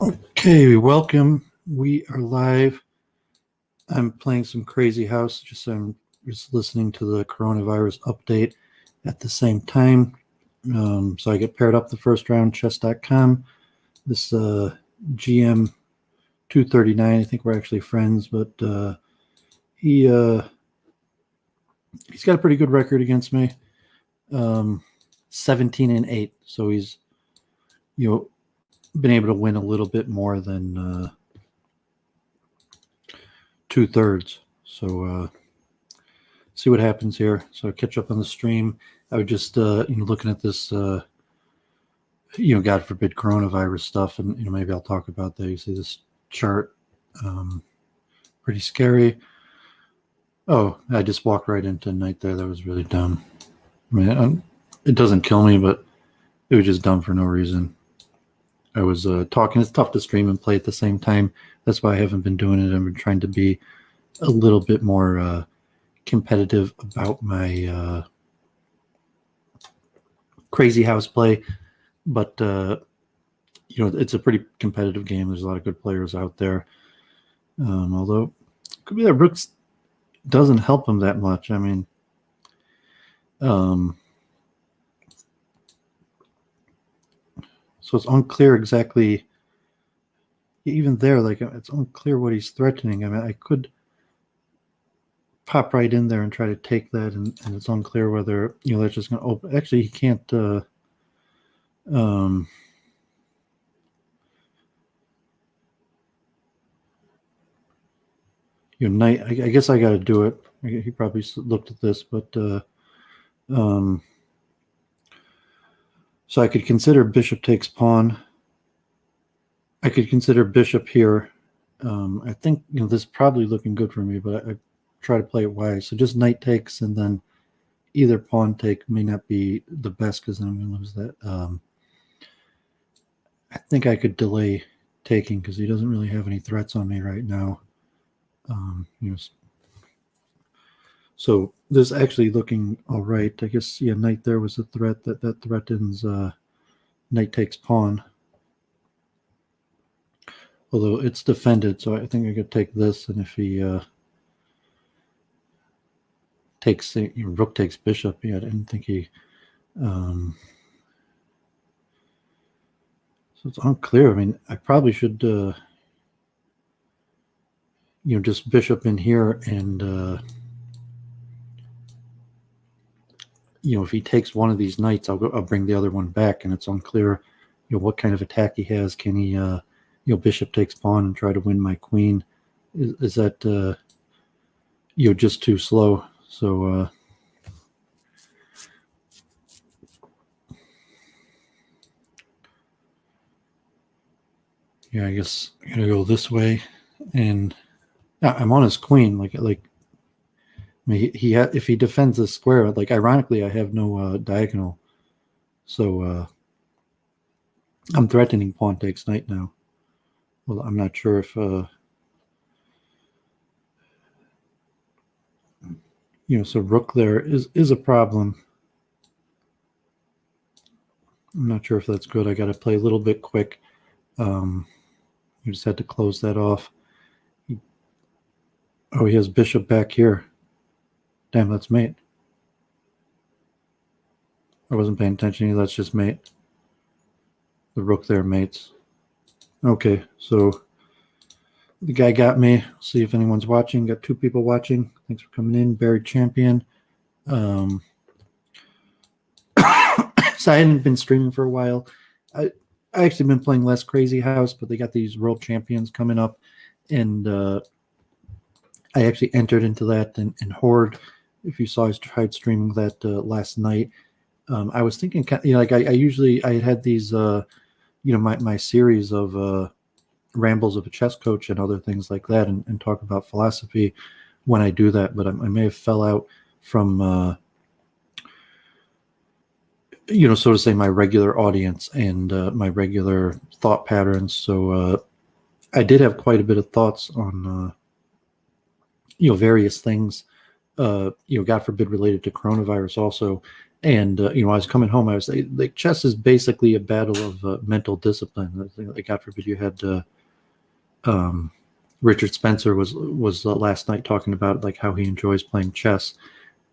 Okay, welcome. We are live. I'm playing some Crazy House. I'm just listening to the coronavirus update at the same time. So I get paired up the first round, chess.com. This GM 239. I think we're actually friends, but he he's got a pretty good record against me. 17-8. So he's been able to win a little bit more than 2/3. So see what happens here. So I catch up on the stream. I would just looking at this God forbid coronavirus stuff, and maybe I'll talk about that. You see this chart, pretty scary. Oh, I just walked right into night there. That was really dumb. I mean, it doesn't kill me, but it was just dumb for no reason. I was talking. It's tough to stream and play at the same time. That's why I haven't been doing it. I've been trying to be a little bit more competitive about my Crazy House play. But, it's a pretty competitive game. There's a lot of good players out there. Although it could be that Brooks doesn't help him that much. I mean, so it's unclear exactly, even there, like it's unclear what he's threatening. I mean, I could pop right in there and try to take that, and it's unclear whether, that's just going to open. Actually, he can't, knight, I guess I got to do it. He probably looked at this, but so I could consider bishop takes pawn. I could consider bishop here. I think this is probably looking good for me, but I try to play it wise. So just knight takes, and then either pawn take may not be the best because then I'm going to lose that. I think I could delay taking because he doesn't really have any threats on me right now. So this is actually looking all right. I guess, knight there was a threat. That threatens knight takes pawn. Although it's defended, so I think I could take this, and if he takes, rook takes bishop, I didn't think he... so it's unclear. I mean, I probably should... just bishop in here, and if he takes one of these knights, I'll bring the other one back, and it's unclear, what kind of attack he has. Can he, bishop takes pawn and try to win my queen? Is that, just too slow? So, I guess I'm gonna go this way, and I'm on his queen. Like, I mean, if he defends this square, like ironically, I have no diagonal, so I'm threatening pawn takes knight now. Well, I'm not sure if so rook there is a problem. I'm not sure if that's good. I got to play a little bit quick. You just had to close that off. Oh, he has bishop back here. Damn, that's mate. I wasn't paying attention. That's just mate. The rook there mates. Okay, so the guy got me. See if anyone's watching. Got 2 people watching. Thanks for coming in. Buried Champion. So I hadn't been streaming for a while. I actually been playing less Crazy House, but they got these World Champions coming up, and I actually entered into that and Horde. If you saw, I tried streaming that last night. I was thinking, like I usually had these, my series of rambles of a chess coach and other things like that, and talk about philosophy when I do that. But I may have fell out from, so to say, my regular audience and my regular thought patterns. So I did have quite a bit of thoughts on, various things, God forbid, related to coronavirus also. And I was coming home. I was like, chess is basically a battle of mental discipline. Like, God forbid you had Richard Spencer was last night talking about like how he enjoys playing chess,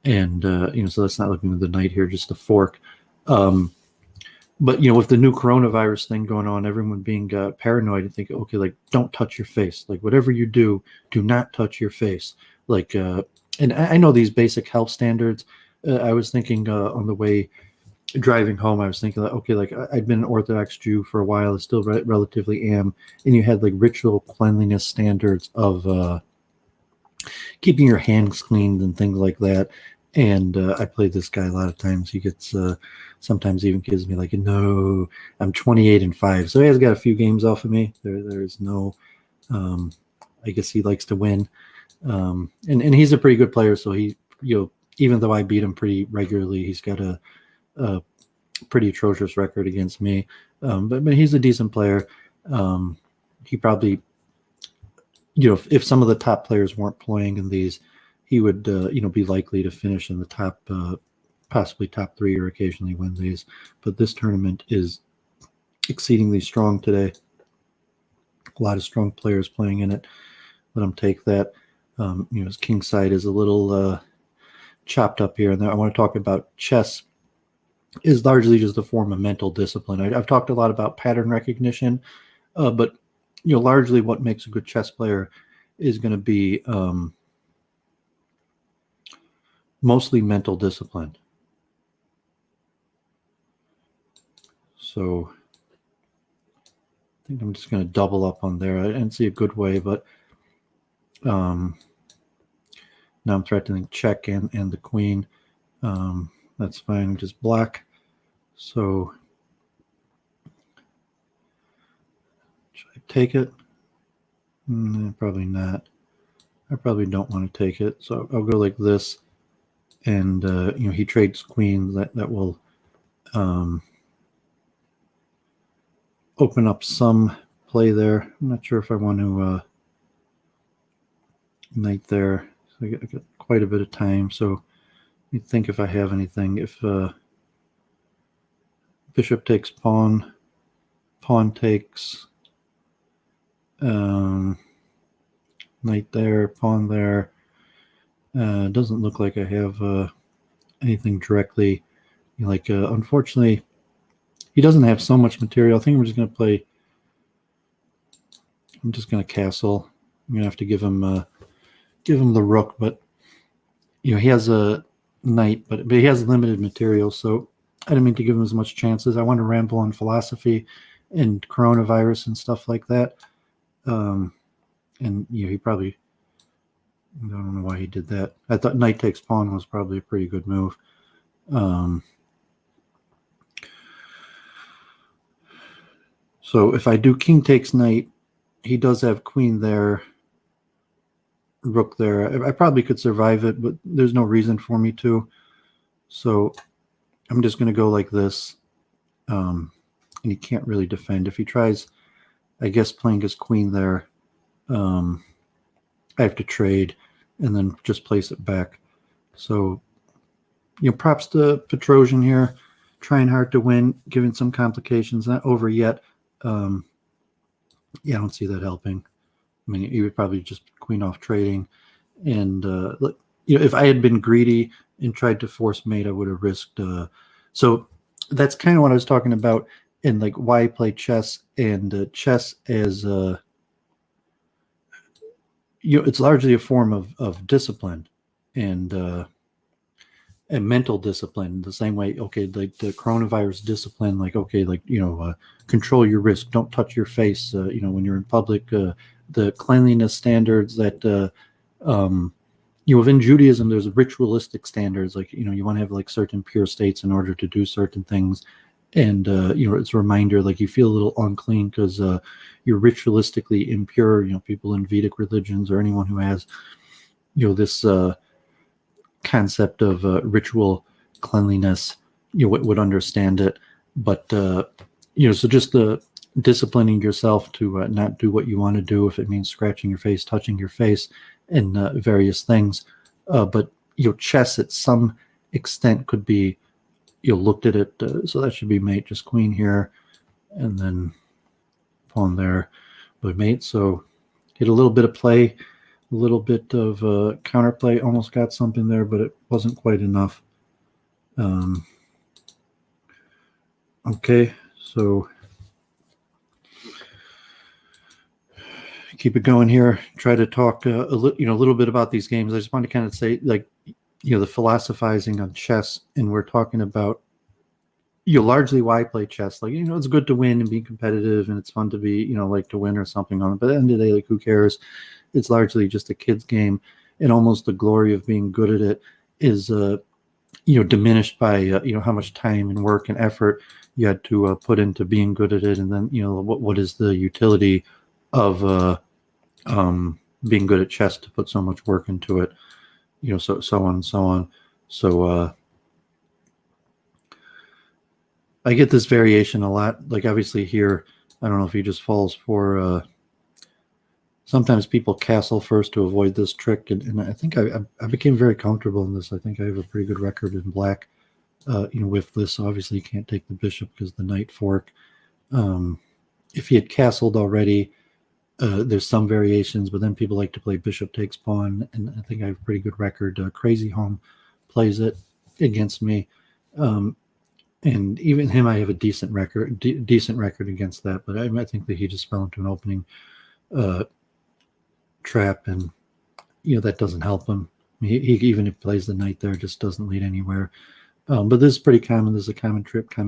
and so that's not looking at the knight here, just a fork. But with the new coronavirus thing going on, everyone being paranoid and think, okay, like don't touch your face. Like whatever you do not touch your face. Like, and I know these basic health standards. I was thinking on the way driving home, I was thinking that, okay, like I'd been an Orthodox Jew for a while, I still relatively am, and you had like ritual cleanliness standards of keeping your hands cleaned and things like that. And I played this guy a lot of times. He gets sometimes even gives me like, no, I'm 28-5, so he has got a few games off of me. There's no, I guess he likes to win, and he's a pretty good player. So he, even though I beat him pretty regularly, he's got a pretty atrocious record against me. But he's a decent player. He probably, if some of the top players weren't playing in these, he would, be likely to finish in the top, possibly top 3, or occasionally win these. But this tournament is exceedingly strong today. A lot of strong players playing in it. Let him take that. His king side is a little chopped up here. And I want to talk about chess is largely just a form of mental discipline. I've talked a lot about pattern recognition, but largely what makes a good chess player is going to be mostly mental discipline. So I think I'm just going to double up on there. I didn't see a good way, but now I'm threatening check and the queen. That's fine, just black. So should I take it? Probably not. I probably don't want to take it. So I'll go like this. And, he trades queen. That will open up some play there. I'm not sure if I want to knight there. So I got quite a bit of time. So let me think if I have anything. If bishop takes pawn, pawn takes knight there, pawn there. Doesn't look like I have anything directly. Unfortunately, he doesn't have so much material. I think I'm just going to play. I'm just going to castle. I'm going to have to give him the rook, but he has a knight, but he has limited material, so I didn't mean to give him as much chances. I want to ramble on philosophy and coronavirus and stuff like that. And he probably, I don't know why he did that. I thought knight takes pawn was probably a pretty good move. So if I do king takes knight, he does have queen there, rook there. I probably could survive it, but there's no reason for me to. So I'm just going to go like this. And he can't really defend. If he tries, I guess, playing his queen there, I have to trade and then just place it back. So, props to Petrosian here, trying hard to win, given some complications. Not over yet. Yeah, I don't see that helping. I mean, he would probably just queen off trading. And, if I had been greedy and tried to force mate, I would have risked. So that's kind of what I was talking about in like why I play chess, and chess as it's largely a form of discipline and mental discipline. The same way, okay, like the coronavirus discipline, like okay, like control your risk, don't touch your face, when you're in public. The cleanliness standards that within Judaism, there's ritualistic standards, like you want to have like certain pure states in order to do certain things. And it's a reminder, like you feel a little unclean because you're ritualistically impure. People in Vedic religions or anyone who has this concept of ritual cleanliness would understand it. But so just the disciplining yourself to not do what you want to do, if it means scratching your face, touching your face, and various things. But chess at some extent could be looked at it. So that should be mate, just queen here, and then pawn there, but mate. So get a little bit of play, a little bit of counterplay. Almost got something there, but it wasn't quite enough. Okay, so keep it going here. Try to talk a little bit about these games. I just want to kind of say, like, the philosophizing on chess, and we're talking about largely why I play chess. Like, it's good to win and be competitive, and it's fun to be, like to win or something on it. But at the end of the day, like, who cares? It's largely just a kid's game, and almost the glory of being good at it is, diminished by, how much time and work and effort you had to put into being good at it. And then, what is the utility of being good at chess to put so much work into it, so on and so on. So I get this variation a lot. Like, obviously here, I don't know if he just falls for, sometimes people castle first to avoid this trick. And I think I became very comfortable in this. I think I have a pretty good record in black, with this. Obviously you can't take the bishop because the knight fork. If he had castled already, there's some variations, but then people like to play bishop takes pawn, and I think I have a pretty good record. Crazy Home plays it against me, and even him, I have a decent record against that. But I think that he just fell into an opening trap, and that doesn't help him. He even if he plays the knight there, just doesn't lead anywhere. But this is pretty common. This is a common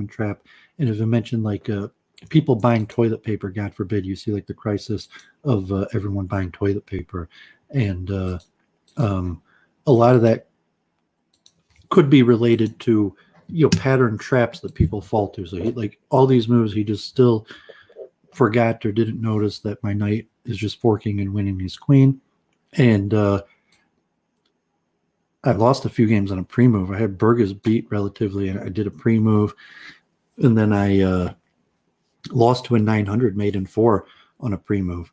trap. And as I mentioned, like, people buying toilet paper, God forbid, you see like the crisis of everyone buying toilet paper. And a lot of that could be related to, pattern traps that people fall to. So like all these moves, he just still forgot or didn't notice that my knight is just forking and winning his queen. And I lost a few games on a pre-move. I had Burgess beat relatively, and I did a pre-move, and then I lost to a 900 made in 4 on a pre-move.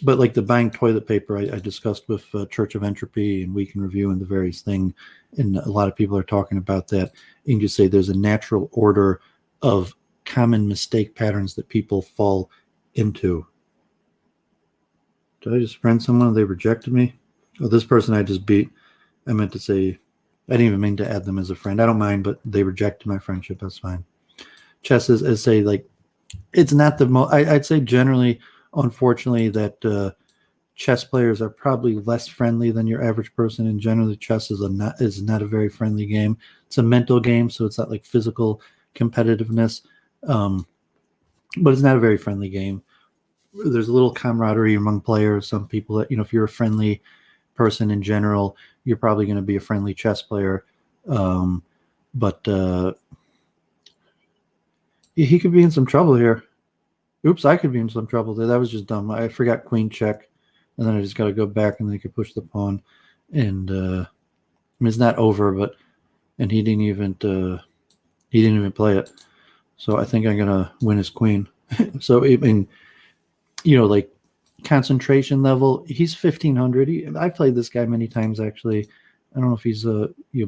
But like the buying toilet paper, I discussed with Church of Entropy and Week in Review and the various thing, and a lot of people are talking about that. You can just say there's a natural order of common mistake patterns that people fall into. Did I just friend someone? They rejected me? Oh, this person I just beat. I meant to say, I didn't even mean to add them as a friend. I don't mind, but they rejected my friendship. That's fine. Chess is, as say, like, it's not the most, I'd say generally, unfortunately, that chess players are probably less friendly than your average person. And generally, chess is not a very friendly game. It's a mental game, so it's not like physical competitiveness, but it's not a very friendly game. There's a little camaraderie among players. Some people that, if you're a friendly person in general, you're probably going to be a friendly chess player. But he could be in some trouble here. Oops, I could be in some trouble there. That was just dumb. I forgot queen check, and then I just got to go back, and they could push the pawn. And I mean, it's not over, but he didn't even play it. So I think I'm gonna win his queen. So I mean, like concentration level, he's 1500. I played this guy many times actually. I don't know if he's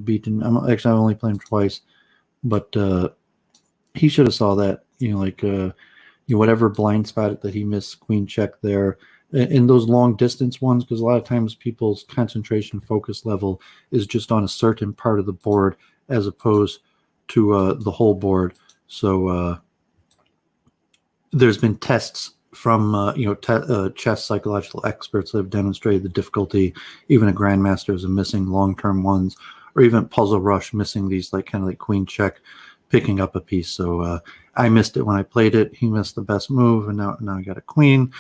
beaten. I've only played him twice, but he should have saw that. Whatever blind spot that he missed queen check there in those long distance ones, because a lot of times people's concentration focus level is just on a certain part of the board as opposed to the whole board. So there's been tests from chess psychological experts that have demonstrated the difficulty, even a grandmasters, of missing long-term ones, or even Puzzle Rush missing these kind of queen check, picking up a piece. So I missed it when I played it. He missed the best move, and now I got a queen.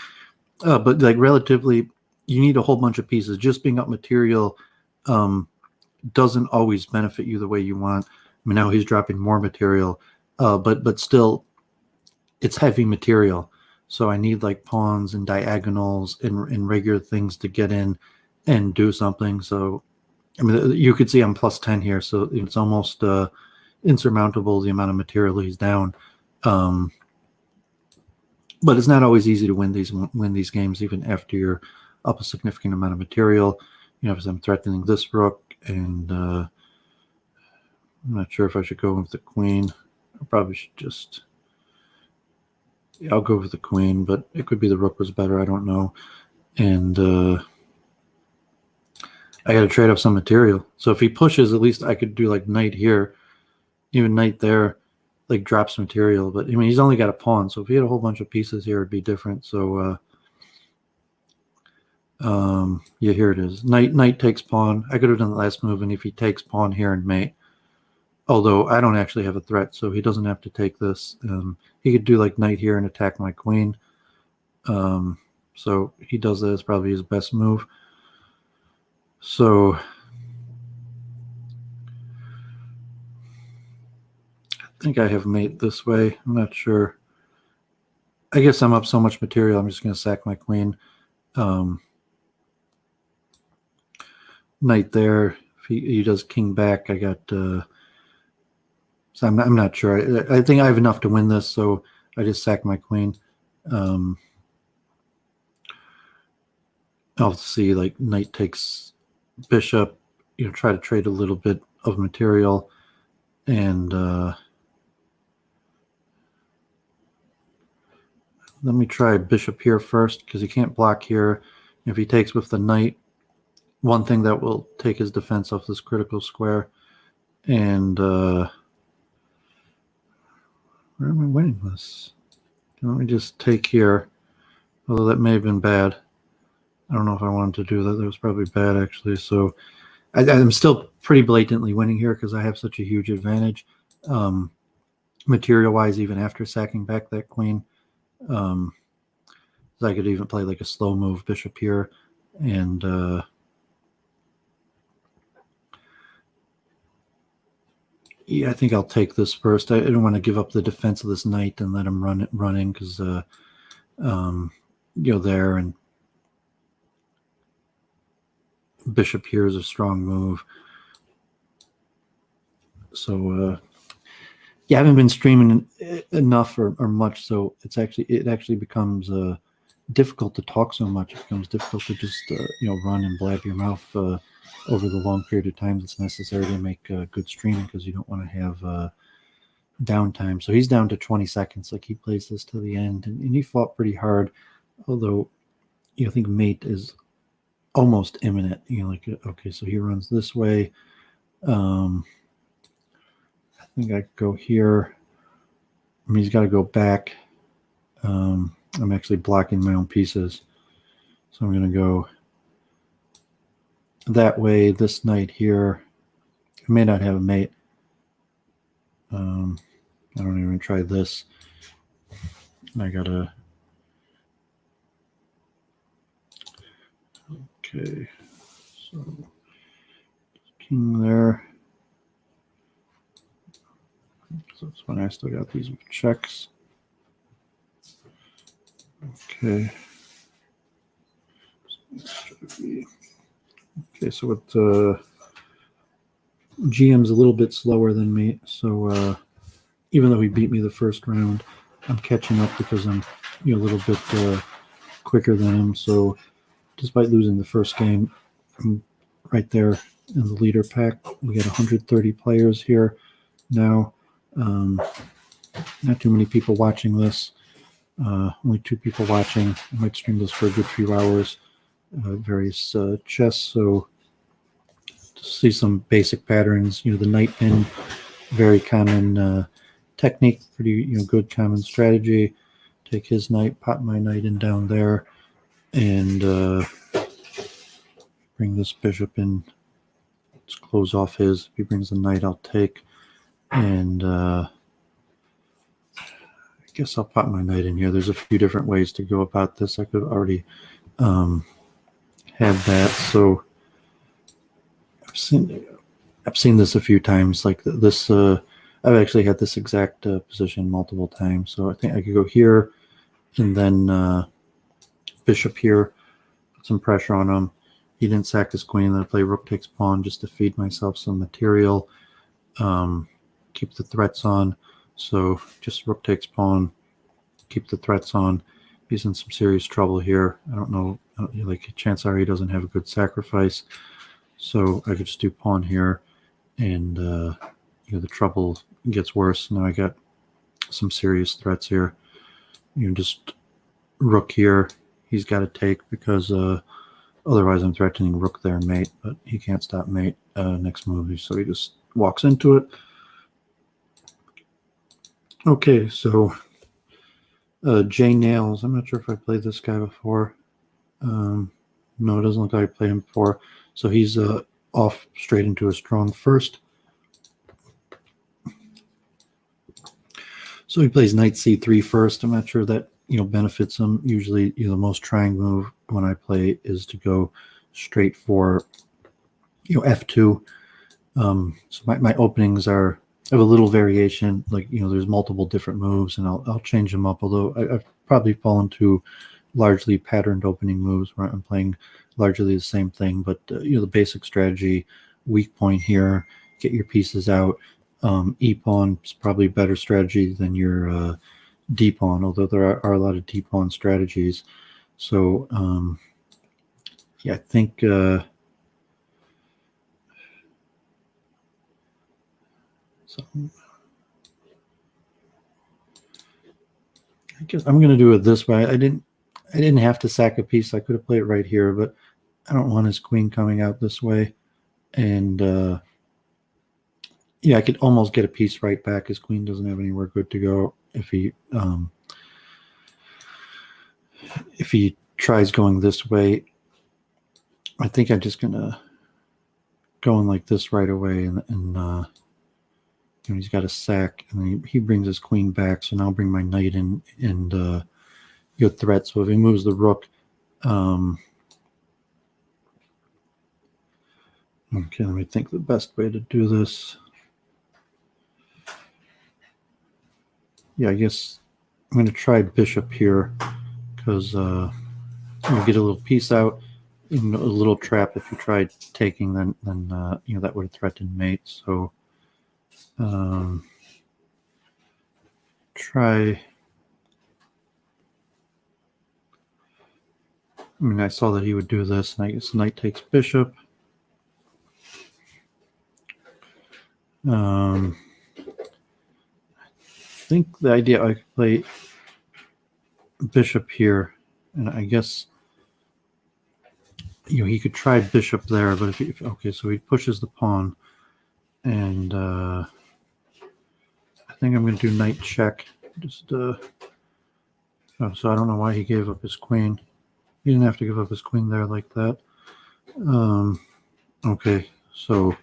But like relatively, you need a whole bunch of pieces. Just being up material doesn't always benefit you the way you want. I mean, now he's dropping more material, but still, it's heavy material. So I need like pawns and diagonals and regular things to get in and do something. So, I mean, you could see I'm plus 10 here, so it's almost insurmountable the amount of material he's down. But it's not always easy to win these games, even after you're up a significant amount of material. Because I'm threatening this rook, and I'm not sure if I should go with the queen. I probably should just... Yeah, I'll go with the queen, but it could be the rook was better. I don't know. And I got to trade up some material. So if he pushes, at least I could do like knight here. Even knight there, like drops material. But I mean, he's only got a pawn. So if he had a whole bunch of pieces here, it'd be different. So yeah, here it is. Knight takes pawn. I could have done the last move, and if he takes pawn here and mate, although I don't actually have a threat, so he doesn't have to take this. He could do like knight here and attack my queen. So he does that. It's probably his best move. So I think I have mate this way. I'm not sure. I guess I'm up so much material, I'm just going to sack my queen. Knight there. If he does king back, I got... so I'm not sure. I think I have enough to win this, so I just sack my queen. I'll see, like, knight takes bishop, try to trade a little bit of material, and let me try bishop here first, because he can't block here. If he takes with the knight, one thing that will take his defense off this critical square, and where am I winning this? Let me just take here, although that may have been bad. I don't know if I wanted to do that. That was probably bad, actually. So I'm still pretty blatantly winning here because I have such a huge advantage, material-wise, even after sacking back that queen. So I could even play like a slow move bishop here, and yeah, I think I'll take this first. I don't want to give up the defense of this knight and let him run in because there, and bishop here is a strong move. So yeah, I haven't been streaming enough or much, so it actually becomes difficult to talk so much. It becomes difficult to just run and blab your mouth over the long period of time that's necessary to make good streaming, because you don't want to have downtime. So he's down to 20 seconds. Like, he plays this to the end, and he fought pretty hard, although I think mate is almost imminent. Okay, so he runs this way. I think I could go here. I mean, he's got to go back. I'm actually blocking my own pieces, so I'm going to go that way. This knight here, I may not have a mate. I don't even try this. I gotta... Okay, so king there. So that's when I still got these checks. Okay. Okay, so with GM's a little bit slower than me, so even though he beat me the first round, I'm catching up because I'm a little bit quicker than him. So despite losing the first game, I'm right there in the leader pack. We got 130 players here now. Not too many people watching this. Only 2 people watching. I might stream this for a good few hours. Various chess. So to see some basic patterns, the knight in, very common technique, pretty good common strategy. Take his knight, pop my knight in down there, and bring this bishop in. Let's close off his. If he brings the knight, I'll take, and I guess I'll pop my knight in here. There's a few different ways to go about this. I could have already had that. So I've seen this a few times. Like this, I've actually had this exact position multiple times. So I think I could go here, and then bishop here, put some pressure on him. He didn't sack his queen, and then I play rook takes pawn just to feed myself some material. Keep the threats on. So just rook takes pawn, keep the threats on. He's in some serious trouble here. I don't know, like, chances are he doesn't have a good sacrifice. So I could just do pawn here and the trouble gets worse. Now I got some serious threats here. Just rook here. He's got to take because otherwise I'm threatening rook there, mate. But he can't stop mate next move, so he just walks into it. Okay, so J Nails. I'm not sure if I played this guy before. No, it doesn't look like I played him before. So he's off straight into a strong first. So he plays knight c3 first. I'm not sure that benefits him. Usually, the most trying move when I play is to go straight for f2. So my openings are have a little variation. Like there's multiple different moves, and I'll change them up. Although I've probably fallen to largely patterned opening moves where I'm playing largely the same thing. But the basic strategy, weak point here, get your pieces out. E-pawn is probably a better strategy than your D-pawn, although there are a lot of D-pawn strategies. So, yeah, I think so I guess I'm going to do it this way. I didn't have to sack a piece. I could have played it right here, but I don't want his queen coming out this way. And yeah, I could almost get a piece right back. His queen doesn't have anywhere good to go if he tries going this way. I think I'm just gonna go in like this right away, and he's got a sack, and he brings his queen back. So now I'll bring my knight in and threat. So if he moves the rook, okay, let me think the best way to do this. Yeah, I guess I'm going to try bishop here because you'll get a little piece out. A little trap if you tried taking, then that would have threatened mate. So try. I mean, I saw that he would do this, and I guess knight takes bishop. I think the idea I could play bishop here, and I guess he could try bishop there, but okay, so he pushes the pawn, and I think I'm going to do knight check. Just so I don't know why he gave up his queen. He didn't have to give up his queen there like that. Okay, so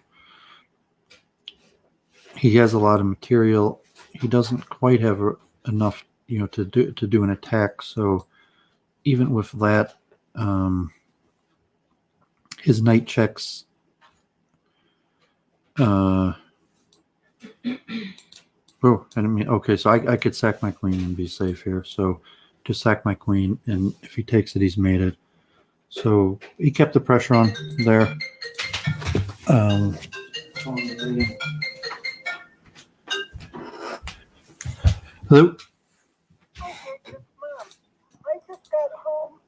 he has a lot of material. He doesn't quite have enough, to do an attack. So even with that, his knight checks. Oh, I didn't mean. Okay, so I could sack my queen and be safe here. So just sack my queen, and if he takes it, he's made it. So he kept the pressure on there. Hello. Mom, I just got home.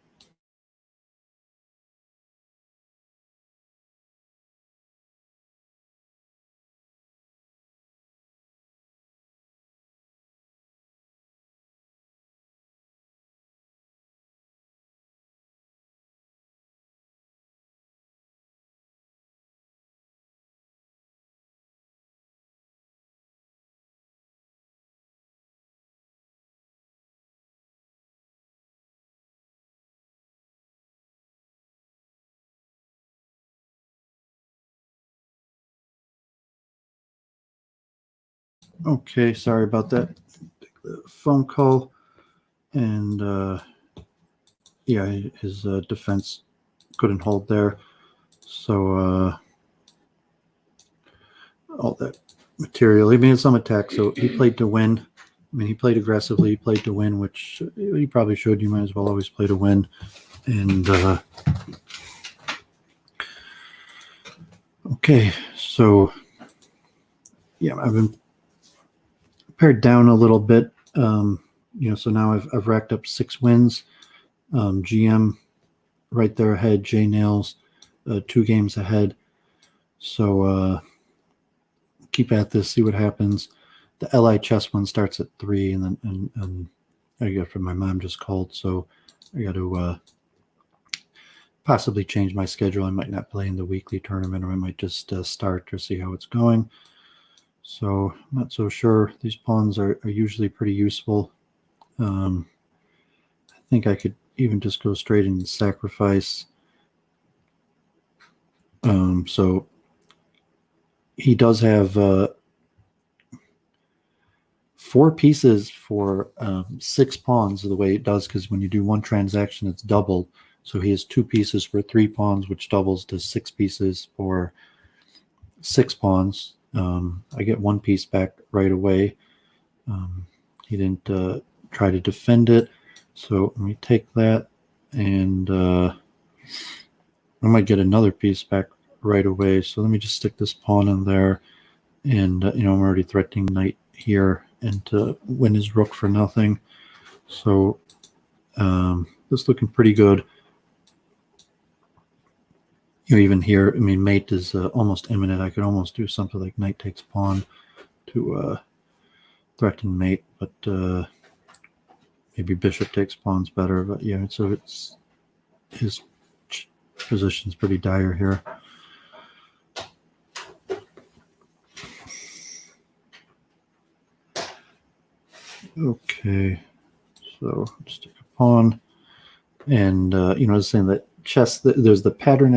Okay, sorry about that. Phone call, and yeah, his defense couldn't hold there. So all that material. He made some attack, so he played to win. I mean, he played aggressively. He played to win, which he probably should. You might as well always play to win. And okay, so yeah, I've been pared down a little bit. So now I've racked up 6 wins. GM right there ahead. J Nails 2 games ahead. So keep at this, see what happens. The LI chess one starts at 3, and then and I got from my mom just called, so I got to possibly change my schedule. I might not play in the weekly tournament, or I might just start or see how it's going. So I'm not so sure. These pawns are usually pretty useful. I think I could even just go straight and sacrifice. So he does have 4 pieces for 6 pawns the way it does, because when you do one transaction, it's doubled. So he has 2 pieces for 3 pawns, which doubles to 6 pieces for 6 pawns. I get 1 piece back right away. He didn't try to defend it. So let me take that, and I might get another piece back right away. So let me just stick this pawn in there, and I'm already threatening knight here, and to win his rook for nothing. So this is looking pretty good. Even here, I mean, mate is almost imminent. I could almost do something like knight takes pawn to threaten mate, but maybe bishop takes pawn's better. But yeah, so it's his position's pretty dire here. Okay, so just take a pawn, and I was saying that chess, there's the pattern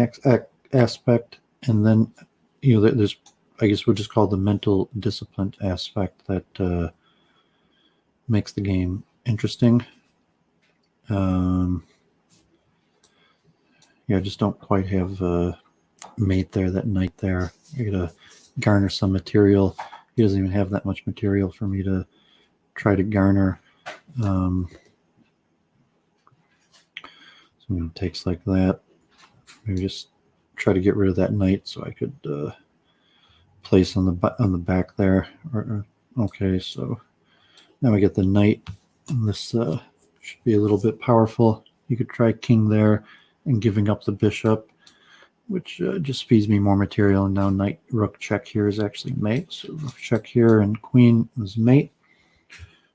aspect, and then there's, I guess we'll just call the mental discipline aspect that makes the game interesting. Yeah, I just don't quite have mate there, that knight there. I gotta garner some material. He doesn't even have that much material for me to try to garner. So takes like that. Maybe just try to get rid of that knight so I could place on the back there. Okay, so now I get the knight, and this should be a little bit powerful. You could try king there and giving up the bishop, which just feeds me more material. And now knight rook check here is actually mate. So rook check here, and queen is mate.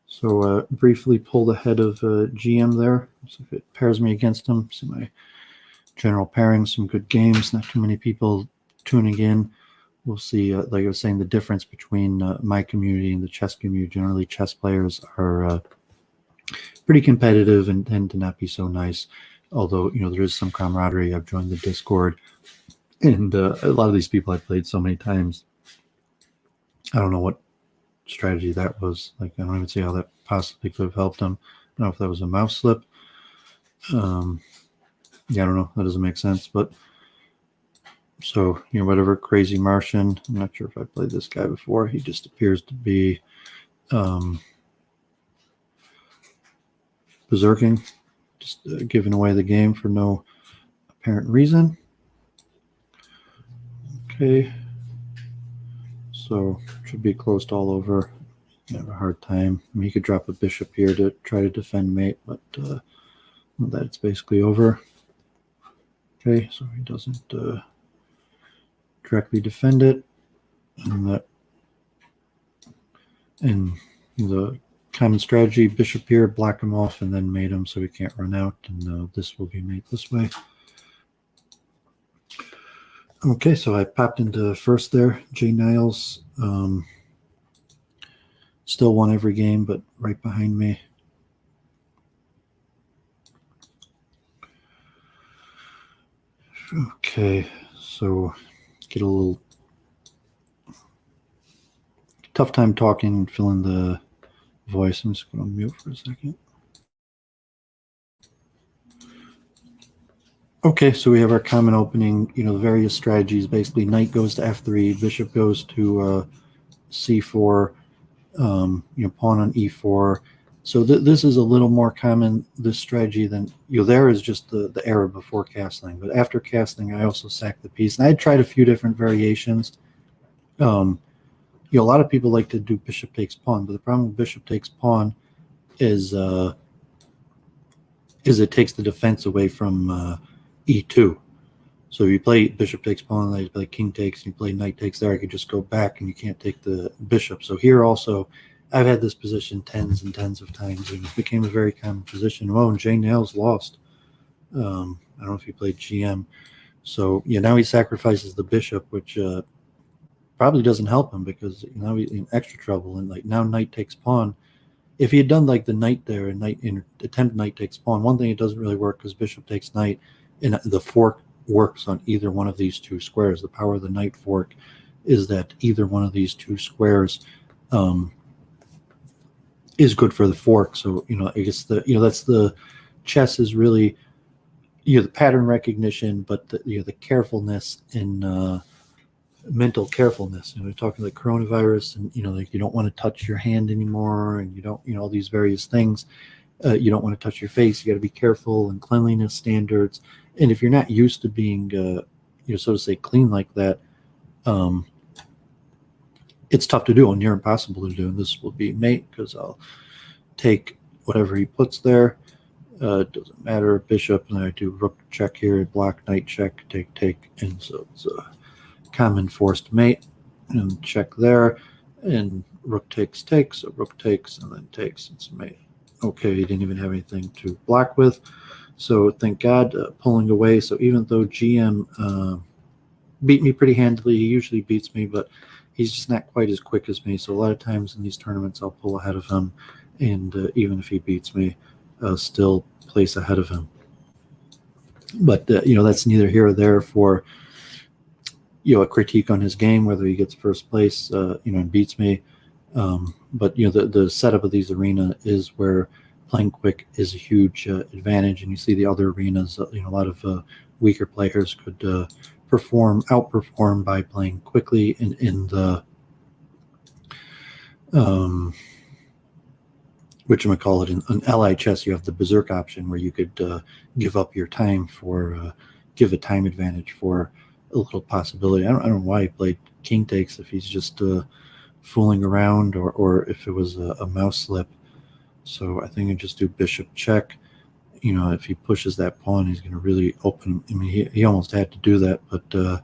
So briefly pull the head of GM there. So if it pairs me against him, see my general pairing, some good games, not too many people tuning in. We'll see, like I was saying, the difference between my community and the chess community. Generally, chess players are pretty competitive and tend to not be so nice. Although, there is some camaraderie. I've joined the Discord, and a lot of these people I've played so many times. I don't know what strategy that was. Like, I don't even see how that possibly could have helped them. I don't know if that was a mouse slip. Yeah, I don't know. That doesn't make sense. But so, whatever, crazy Martian. I'm not sure if I played this guy before. He just appears to be berserking, just giving away the game for no apparent reason. Okay. So should be closed all over. You have a hard time. I mean, he could drop a bishop here to try to defend mate, but that's basically over. Okay, so he doesn't directly defend it, and the common strategy: bishop here, block him off, and then mate him so he can't run out. And this will be mate this way. Okay, so I popped into first there. Jay Niles still won every game, but right behind me. Okay, so get a little tough time talking and filling the voice. I'm just going to mute for a second. Okay, so we have our common opening, the various strategies. Basically, knight goes to f3, bishop goes to c4, pawn on e4. So this is a little more common, this strategy, than, there is just the era before castling. But after castling, I also sack the piece. And I tried a few different variations. A lot of people like to do bishop takes pawn, but the problem with bishop takes pawn is it takes the defense away from e2. So if you play bishop takes pawn, you play king takes, and you play knight takes there, I could just go back and you can't take the bishop. So here also, I've had this position tens and tens of times, and it became a very common position. Oh, and Jay Nails lost. I don't know if he played GM. So yeah, now he sacrifices the bishop, which probably doesn't help him because now he's in extra trouble. And like now knight takes pawn. If he had done like the knight there and attempt knight takes pawn, one thing it doesn't really work because bishop takes knight, and the fork works on either one of these two squares. The power of the knight fork is that either one of these two squares is good for the fork. So I guess that's the chess is really the pattern recognition, but the carefulness and mental carefulness. We're talking like coronavirus, and like you don't want to touch your hand anymore, and you don't all these various things. You don't want to touch your face. You got to be careful, and cleanliness standards. And if you're not used to being, so to say, clean like that, it's tough to do, and near impossible to do. And this will be mate because I'll take whatever he puts there. It doesn't matter. Bishop, and I do rook check here, block knight check, take, and so it's a common forced mate, and check there, and rook takes, so rook takes, and then takes. It's mate. Okay, he didn't even have anything to block with, so thank God, pulling away. So even though GM beat me pretty handily, he usually beats me, but he's just not quite as quick as me. So a lot of times in these tournaments, I'll pull ahead of him, and even if he beats me, still place ahead of him. But that's neither here or there for a critique on his game, whether he gets first place, and beats me. But the setup of these arena is where playing quick is a huge advantage, and you see the other arenas. A lot of weaker players could outperform by playing quickly. In the whatchamacallit, in Ally chess, you have the berserk option where you could give up your time for give a time advantage for a little possibility. I don't know why he played king takes if he's just fooling around, or if it was a mouse slip. So I think I just do bishop check. If he pushes that pawn, he's going to really open. I mean, he almost had to do that, but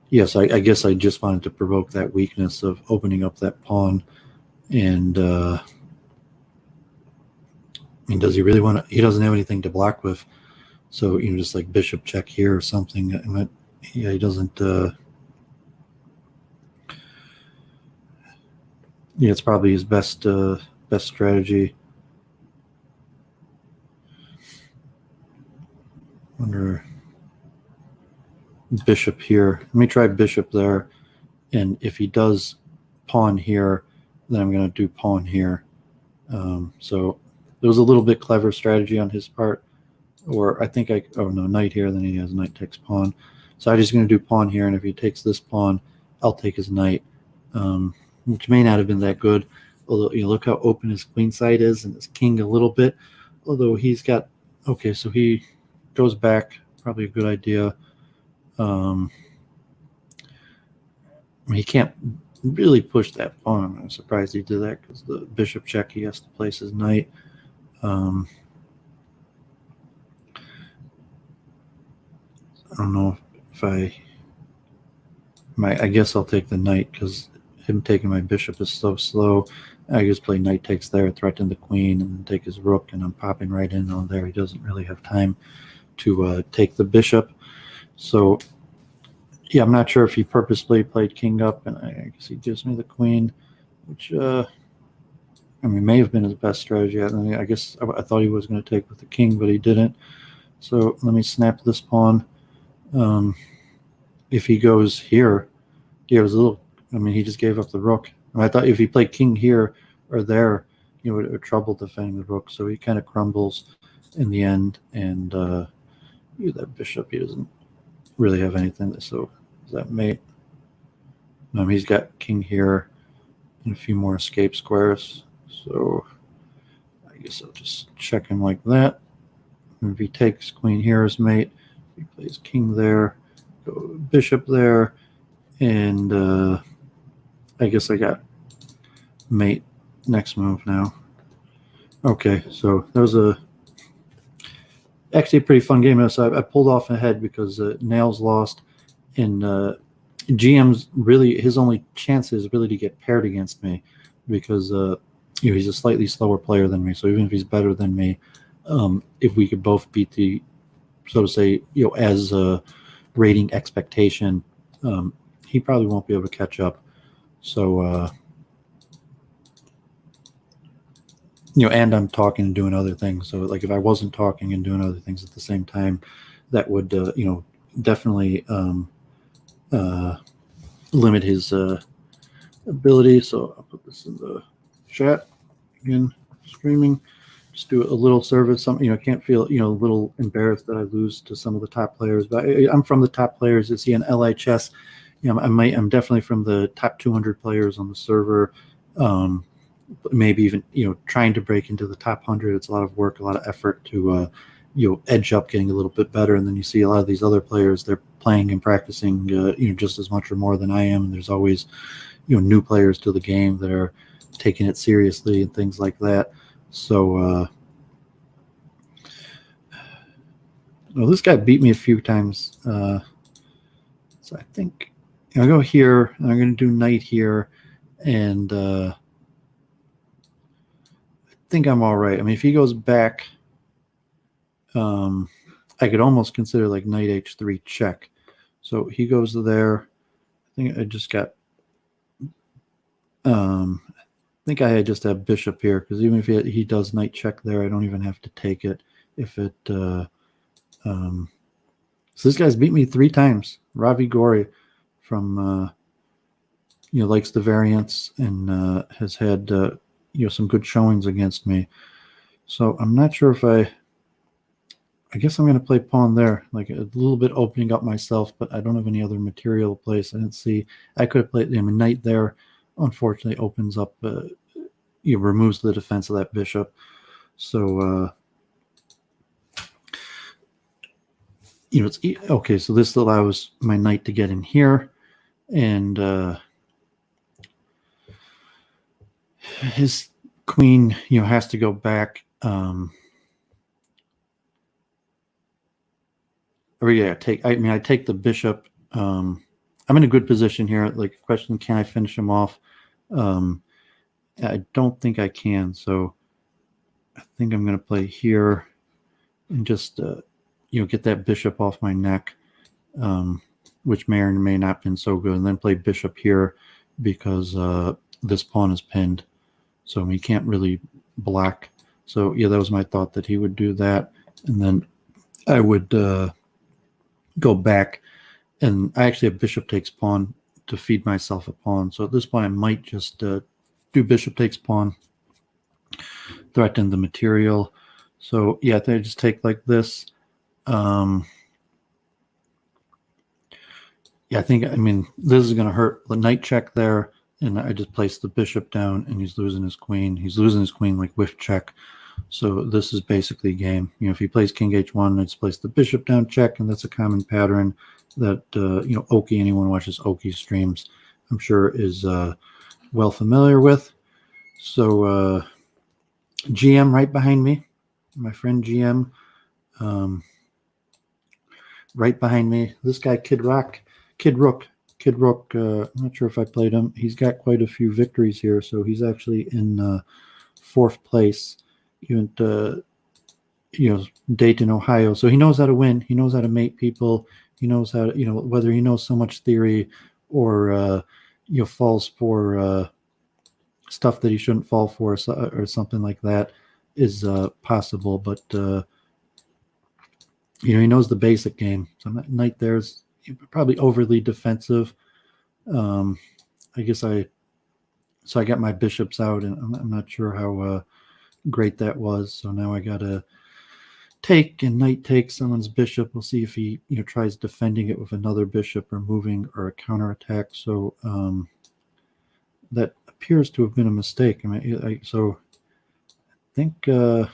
yes, I guess I just wanted to provoke that weakness of opening up that pawn. And I mean, does he really want to? He doesn't have anything to block with. So, just like bishop check here or something. Yeah, he doesn't. Yeah, it's probably his best strategy. Wonder bishop here. Let me try bishop there, and if he does pawn here, then I'm going to do pawn here. So it was a little bit clever strategy on his part. Or I think knight here, then he has knight takes pawn. So I'm just going to do pawn here, and if he takes this pawn, I'll take his knight, which may not have been that good. Although, look how open his queen side is, and his king a little bit. Although he's got, okay, so he goes back, probably a good idea. He can't really push that pawn. I'm surprised he did that because the bishop check, he has to place his knight. I don't know if I guess I'll take the knight because him taking my bishop is so slow. I just play knight takes there, threaten the queen, and take his rook, and I'm popping right in on there. He doesn't really have time to take the bishop. So, yeah, I'm not sure if he purposely played king up, and I guess he gives me the queen, which, may have been his best strategy. I guess I thought he was going to take with the king, but he didn't. So let me snap this pawn. If he goes here, it was a little. He just gave up the rook. I thought if he played king here or there, it would have trouble defending the rook. So he kind of crumbles in the end, and that bishop, he doesn't really have anything. So is that mate? He's got king here and a few more escape squares. So I guess I'll just check him like that. And if he takes queen here as mate, he plays king there, go bishop there, and I guess I got mate next move now. Okay, so that was actually a pretty fun game. So I pulled off ahead because Nails lost, and GM's really his only chance is really to get paired against me because he's a slightly slower player than me. So even if he's better than me, if we could both beat the, so to say, as a rating expectation, he probably won't be able to catch up. So and I'm talking and doing other things. So like if I wasn't talking and doing other things at the same time, that would definitely limit his ability. So I'll put this in the chat again, streaming. Just do a little service. Some I can't feel a little embarrassed that I lose to some of the top players, but I'm from the top players. You see an LHS. I'm definitely from the top 200 players on the server. Maybe even trying to break into the top 100. It's a lot of work, a lot of effort to edge up, getting a little bit better. And then you see a lot of these other players, they're playing and practicing just as much or more than I am. And there's always new players to the game that are taking it seriously and things like that. So this guy beat me a few times. So I think I'll go here, and I'm going to do knight here, and I think I'm all right. I mean, if he goes back, I could almost consider like knight h3 check. So he goes there. I think I just got I think I just have bishop here, because even if he does knight check there, I don't even have to take it. If it so this guy's beat me 3 times. Ravi Gori from likes the variants and has had some good showings against me. So I'm not sure if I guess I'm going to play pawn there, like a little bit opening up myself, but I don't have any other material place. I didn't see. I could have played knight there. Unfortunately, opens up, removes the defense of that bishop. So, it's okay. So this allows my knight to get in here, and his queen, has to go back. Or yeah, I take the bishop. I'm in a good position here. Like, question, can I finish him off? I don't think I can. So I think I'm going to play here and just, get that bishop off my neck, which may or may not have been so good. And then play bishop here because this pawn is pinned. So he can't really block. So yeah, that was my thought, that he would do that. And then I would go back. And I actually have bishop takes pawn to feed myself a pawn. So at this point, I might just do bishop takes pawn, threaten the material. So yeah, I think I just take like this. Yeah, I think, this is going to hurt. The knight check there, and I just place the bishop down, and he's losing his queen. He's losing his queen like whiff check. So this is basically a game. If he plays king h1, I just place the bishop down check, and that's a common pattern that Oki, anyone who watches Oki streams, I'm sure is well familiar with. So GM right behind me, my friend GM, right behind me. This guy Kid Rook. I'm not sure if I played him. He's got quite a few victories here, so he's actually in 4th place. Even Dayton, Ohio. So he knows how to win. He knows how to mate people. He knows how to, whether he knows so much theory or falls for stuff that he shouldn't fall for, or something like that is possible. But he knows the basic game. So knight there's probably overly defensive. I guess I got my bishops out, and I'm not sure how great that was. So now I got to take, and knight takes someone's bishop. We'll see if he tries defending it with another bishop or moving or a counterattack. So that appears to have been a mistake. I think I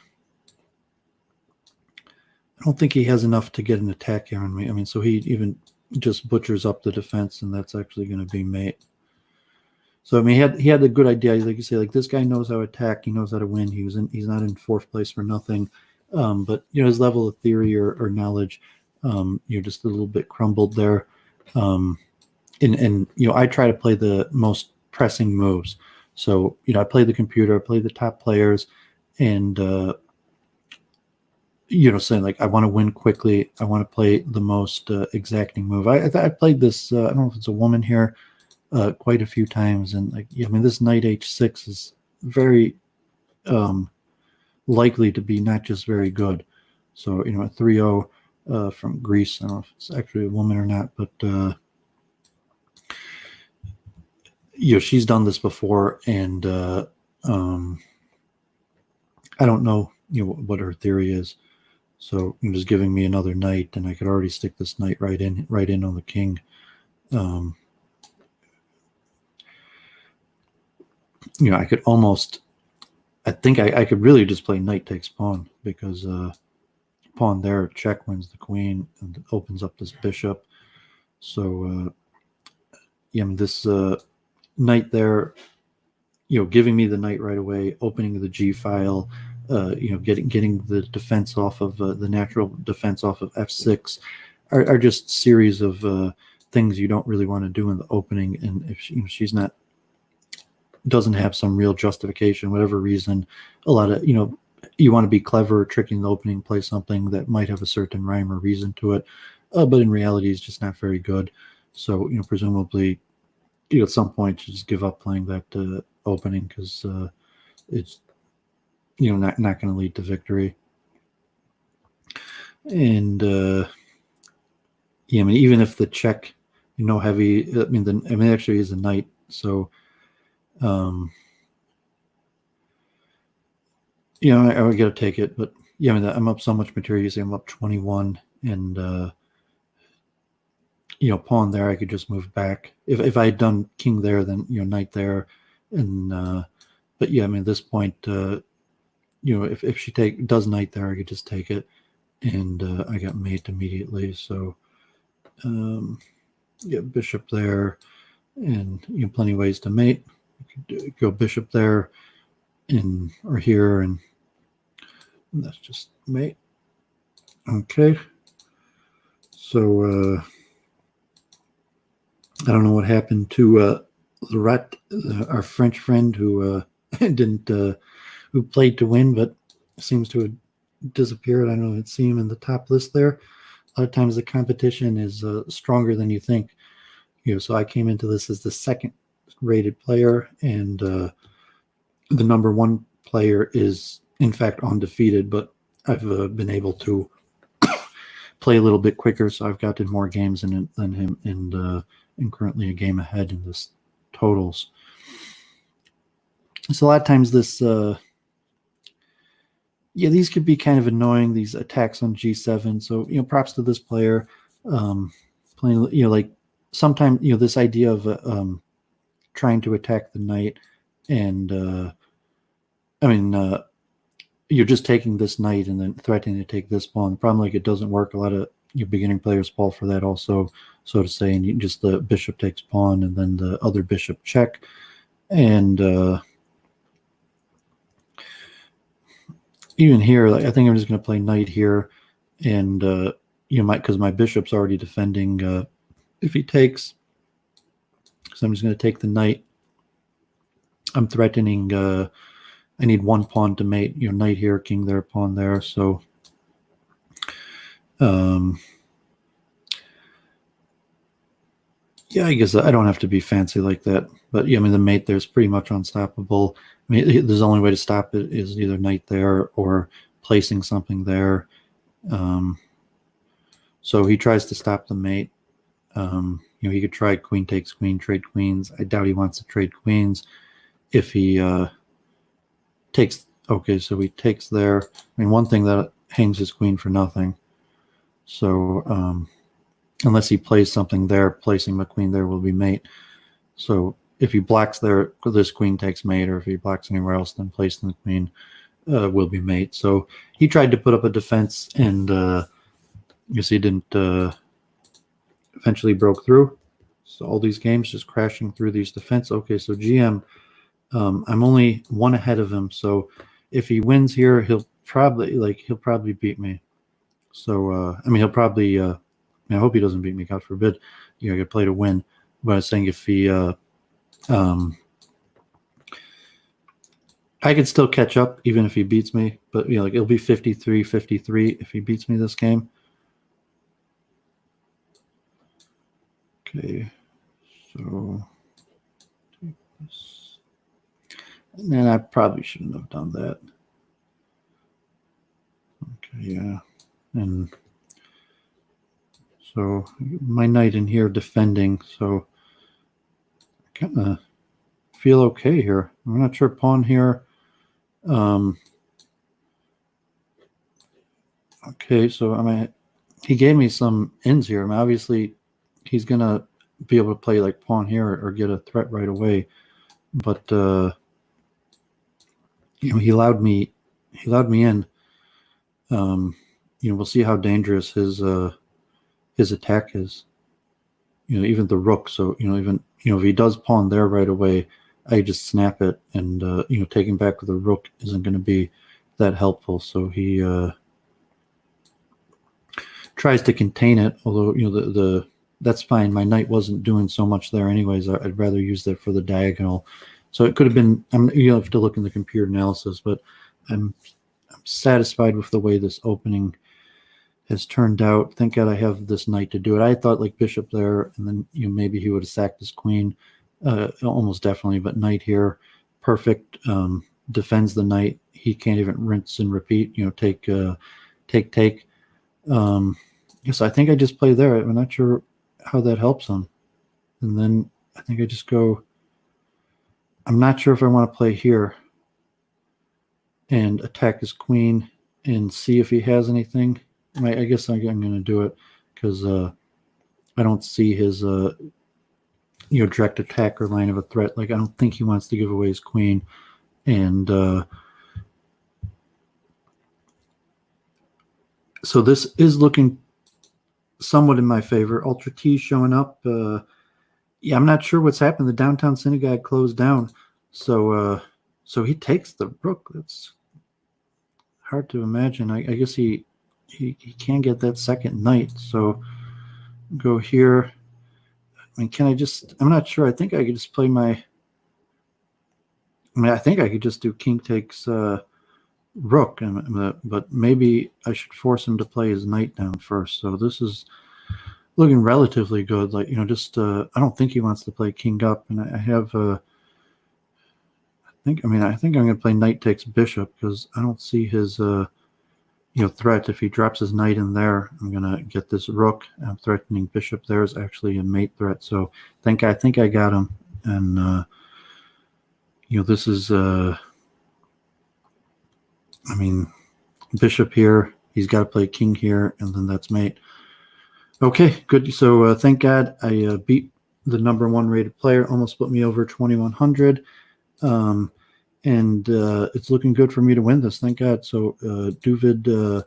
don't think he has enough to get an attack here on me. So he even just butchers up the defense, and that's actually going to be mate. So he had a good idea. Like you say, like, this guy knows how to attack. He knows how to win. He's not in 4th place for nothing. But his level of theory or knowledge, just a little bit crumbled there. And I try to play the most pressing moves. So I play the computer, I play the top players, and saying like I want to win quickly. I want to play the most exacting move. I played this. I don't know if it's a woman here, quite a few times, and this knight h6 is very likely to be not just very good. So a 3-0 from Greece. I don't know if it's actually a woman or not, but she's done this before, and I don't know what her theory is. So just giving me another knight, and I could already stick this knight right in on the king. I could almost. I think I could really just play knight takes pawn, because pawn there, check wins the queen and opens up this bishop. So this knight there, giving me the knight right away, opening the G file, getting the defense off of the natural defense off of f6 are just series of things you don't really want to do in the opening. And if she's not, doesn't have some real justification, whatever reason, a lot of you want to be clever, tricking the opening, play something that might have a certain rhyme or reason to it, but in reality it's just not very good. So presumably at some point you just give up playing that opening, because it's not going to lead to victory. And even if the check heavy, actually is a knight, so I would get to take it. But I'm up so much material. You see I'm up 21, and pawn there, I could just move back. If I had done king there, then knight there, and but at this point, if she does knight there, I could just take it, and I got mate immediately. So bishop there, and plenty of ways to mate. You could go bishop there, or here, and that's just mate. Okay, so I don't know what happened to Lorette, our French friend, who didn't who played to win, but seems to have disappeared. I don't know, see him in the top list there. A lot of times the competition is stronger than you think. So I came into this as the second rated player, and the number one player is in fact undefeated, but I've been able to play a little bit quicker, so I've gotten more games than him, and currently a game ahead in this totals. So a lot of times this these could be kind of annoying, these attacks on g7. So props to this player, playing like sometimes this idea of trying to attack the knight, and you're just taking this knight and then threatening to take this pawn. The problem, like, it doesn't work. A lot of beginning players fall for that also, so to say, and the bishop takes pawn and then the other bishop check, and even here, I think I'm just going to play knight here, and because my bishop's already defending if he takes, so I'm just going to take the knight. I'm threatening. I need one pawn to mate. Knight here, king there, pawn there. So, I guess I don't have to be fancy like that. But the mate there's pretty much unstoppable. The only way to stop it is either knight there or placing something there. So he tries to stop the mate. He could try queen takes queen, trade queens. I doubt he wants to trade queens. If he takes, okay, so he takes there. One thing that hangs his queen for nothing. So unless he plays something there, placing my queen there will be mate. So if he blocks there, this queen takes mate, or if he blocks anywhere else, then placing the queen will be mate. So he tried to put up a defense, and you see, he didn't. Eventually broke through. So all these games just crashing through these defense. Okay, so GM, I'm only one ahead of him. So if he wins here, he'll probably like he'll probably beat me. So I mean, he'll probably. I hope he doesn't beat me. God forbid. You know, I get play to win. But I was saying if he, I could still catch up even if he beats me. But you know, like it'll be 53-53 if he beats me this game. Okay, so take this. And then I probably shouldn't have done that. Okay, yeah. And so my knight in here defending, so I kind of feel okay here. I'm not sure pawn here. Okay, so I mean, he gave me some ends here. I mean, obviously, he's gonna be able to play like pawn here or get a threat right away. But you know, he allowed me in. You know, we'll see how dangerous his attack is. You know, even the rook. So you know, even if he does pawn there right away, I just snap it, and you know, taking back with the rook isn't going to be that helpful. So he tries to contain it. Although you know the that's fine. My knight wasn't doing so much there anyways. I'd rather use that for the diagonal. So it could have been. You have to look in the computer analysis, but I'm satisfied with the way this opening has turned out. Thank God I have this knight to do it. I thought like bishop there, and then you know maybe he would have sacked his queen, almost definitely. But knight here, perfect. Defends the knight. He can't even rinse and repeat. You know, take. Yes, I think I just play there. I'm not sure how that helps him. And then I think I just go. I'm not sure if I want to play here and attack his queen and see if he has anything. I guess I'm going to do it because I don't see his you know direct attack or line of a threat. Like I don't think he wants to give away his queen, and so this is looking somewhat in my favor. Ultra T showing up. Yeah, I'm not sure what's happened. The downtown synagogue closed down, so so he takes the rook. That's hard to imagine. I guess he can get that second knight. So go here. I mean, can I just? I'm not sure. I think I could just play my. I mean, I think I could just do king takes rook, but maybe I should force him to play his knight down first. So this is looking relatively good. Like you know, just I don't think he wants to play king up, and I have. I think I'm going to play knight takes bishop because I don't see his you know threat. If he drops his knight in there, I'm going to get this rook. I'm threatening bishop. There's actually a mate threat. So I think I got him, and you know this is I mean bishop here. He's got to play king here, and then that's mate. Okay, good. So thank God I beat the #1 rated player. Almost put me over 2,100. And it's looking good for me to win this. Thank God. So Doooovid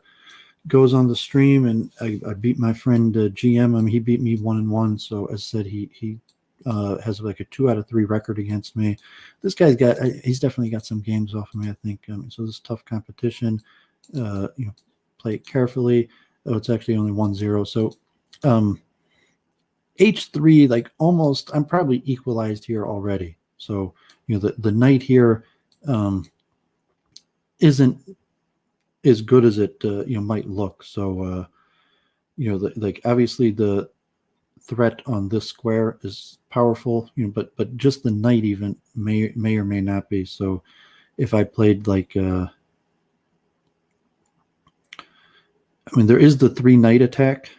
goes on the stream, and I beat my friend GM. I mean, he beat me 1-1. So as I said, he has like a 2 out of 3 record against me. This guy's he's definitely got some games off of me, I think. So this is tough competition. You know, play it carefully. Oh, it's actually only 1-0. So H3, like almost, I'm probably equalized here already. So you know the knight here isn't as good as it you know might look. So you know like obviously the threat on this square is powerful, you know, but just the knight even may or may not be. So if I played like I mean there is the 3 knight attack.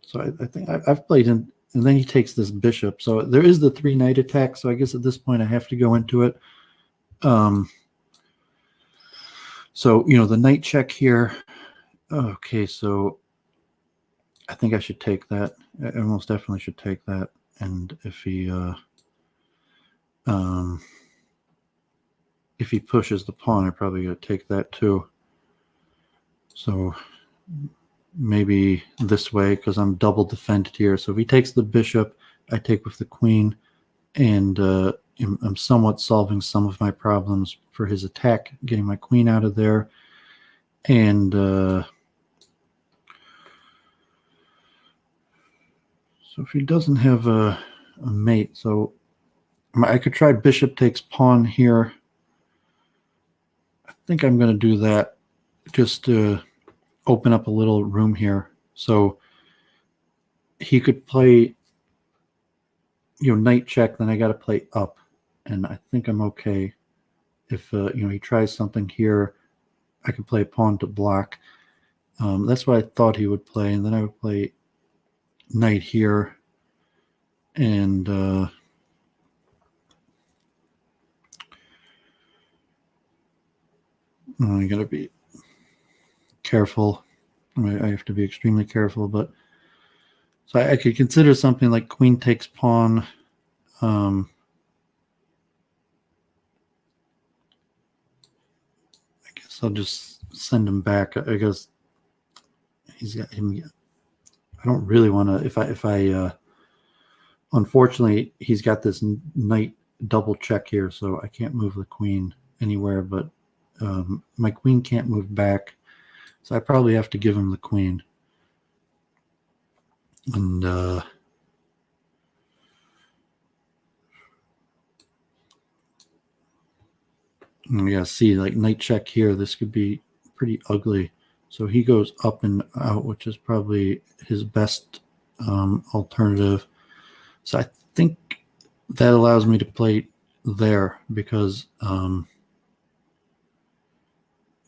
So I think I've played in, and then he takes this bishop. So there is the 3 knight attack. So I guess at this point I have to go into it. So, you know, the knight check here. Okay, so I think I should take that. I most definitely should take that. And if he pushes the pawn, I probably got to take that too. So maybe this way because I'm double defended here. So if he takes the bishop, I take with the queen, and I'm somewhat solving some of my problems for his attack, getting my queen out of there. And so if he doesn't have a mate, so I could try bishop takes pawn here. I think I'm going to do that just to open up a little room here. So he could play, knight check, then I got to play up. And I think I'm okay. If, he tries something here, I could play pawn to block. That's what I thought he would play. And then I would play knight here. And I got to be careful. I have to be extremely careful. But so I could consider something like queen takes pawn. I guess I'll just send him back. I guess he's got him. I don't really want to. If I unfortunately, he's got this knight double check here, so I can't move the queen anywhere. But my queen can't move back, so I probably have to give him the queen. And yeah, see, like knight check here, this could be pretty ugly. So he goes up and out, which is probably his best alternative. So I think that allows me to play there because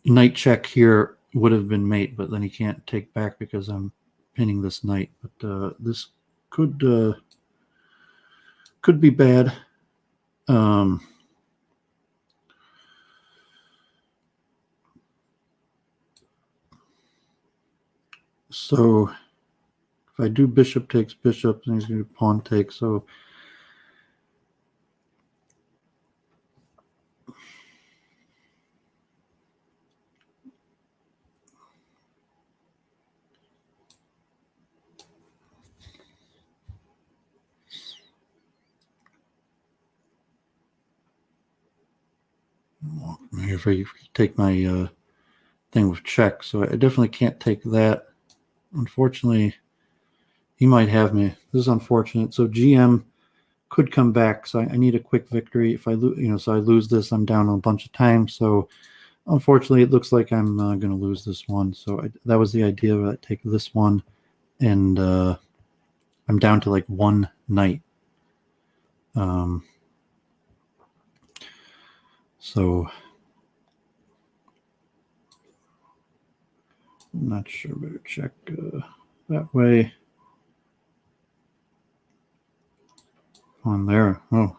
knight check here would have been mate, but then he can't take back because I'm pinning this knight. But this could be bad. So if I do bishop takes bishop, then he's going to do pawn take. So if I take my thing with check, so I definitely can't take that. Unfortunately, he might have me. This is unfortunate. So GM could come back. So I need a quick victory. If I lose, so I lose this, I'm down a bunch of times. So unfortunately, it looks like I'm going to lose this one. So that was the idea. I take this one, and I'm down to like one knight. So I'm not sure. Better check that way. On there. Oh,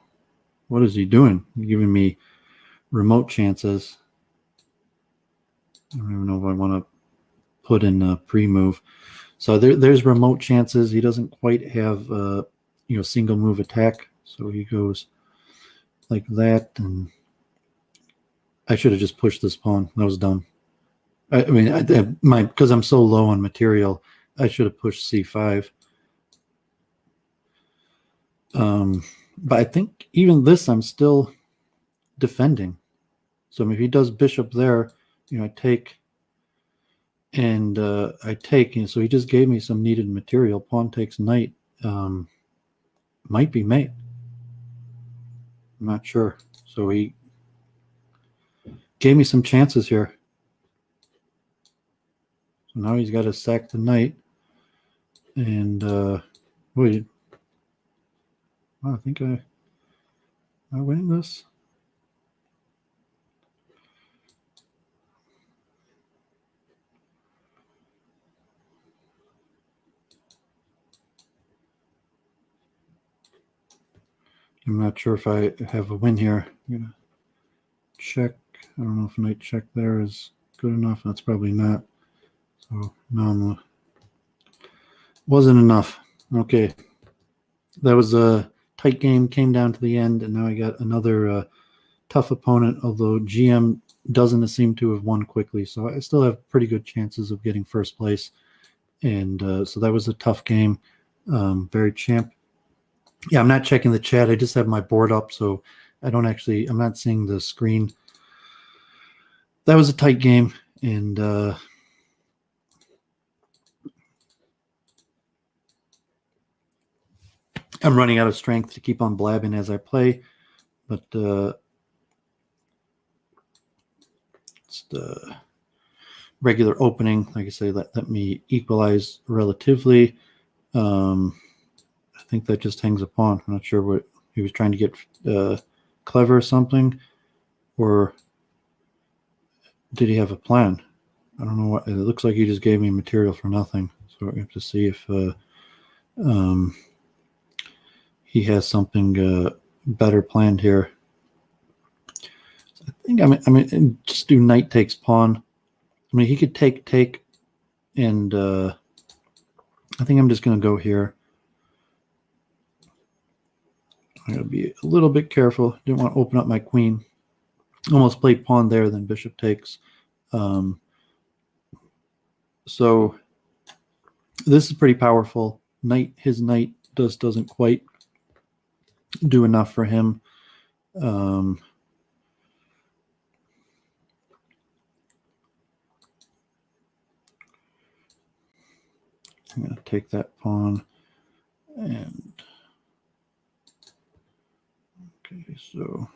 what is he doing? He's giving me remote chances. I don't even know if I want to put in a pre-move. So there's remote chances. He doesn't quite have single move attack. So he goes like that, and I should have just pushed this pawn. That was dumb. I mean, because I'm so low on material, I should have pushed c5. But I think even this, I'm still defending. So if he does bishop there, I take, and I take, so he just gave me some needed material. Pawn takes knight, might be mate. I'm not sure. So he gave me some chances here. So now he's got to sack the knight, and wait. I think I win this. I'm not sure if I have a win here. I'm gonna check. I don't know if knight check there is good enough. That's probably not. So no, wasn't enough. Okay, that was a tight game. Came down to the end, and now I got another tough opponent. Although GM doesn't seem to have won quickly, so I still have pretty good chances of getting first place. And so that was a tough game. Very champ. Yeah, I'm not checking the chat. I just have my board up, so I'm not seeing the screen. That was a tight game, And I'm running out of strength to keep on blabbing as I play, but it's the regular opening. Like I say, let me equalize relatively. I think that just hangs a pawn. I'm not sure what he was trying to get clever or something, or did he have a plan? I don't know what. It looks like he just gave me material for nothing. So we have to see if he has something better planned here. So I think I mean, just do knight takes pawn. I mean, he could take, and I think I'm just going to go here. I'm going to be a little bit careful. Didn't want to open up my queen. Almost played pawn there, then bishop takes. So this is pretty powerful. His knight doesn't quite do enough for him. I'm going to take that pawn, and okay, so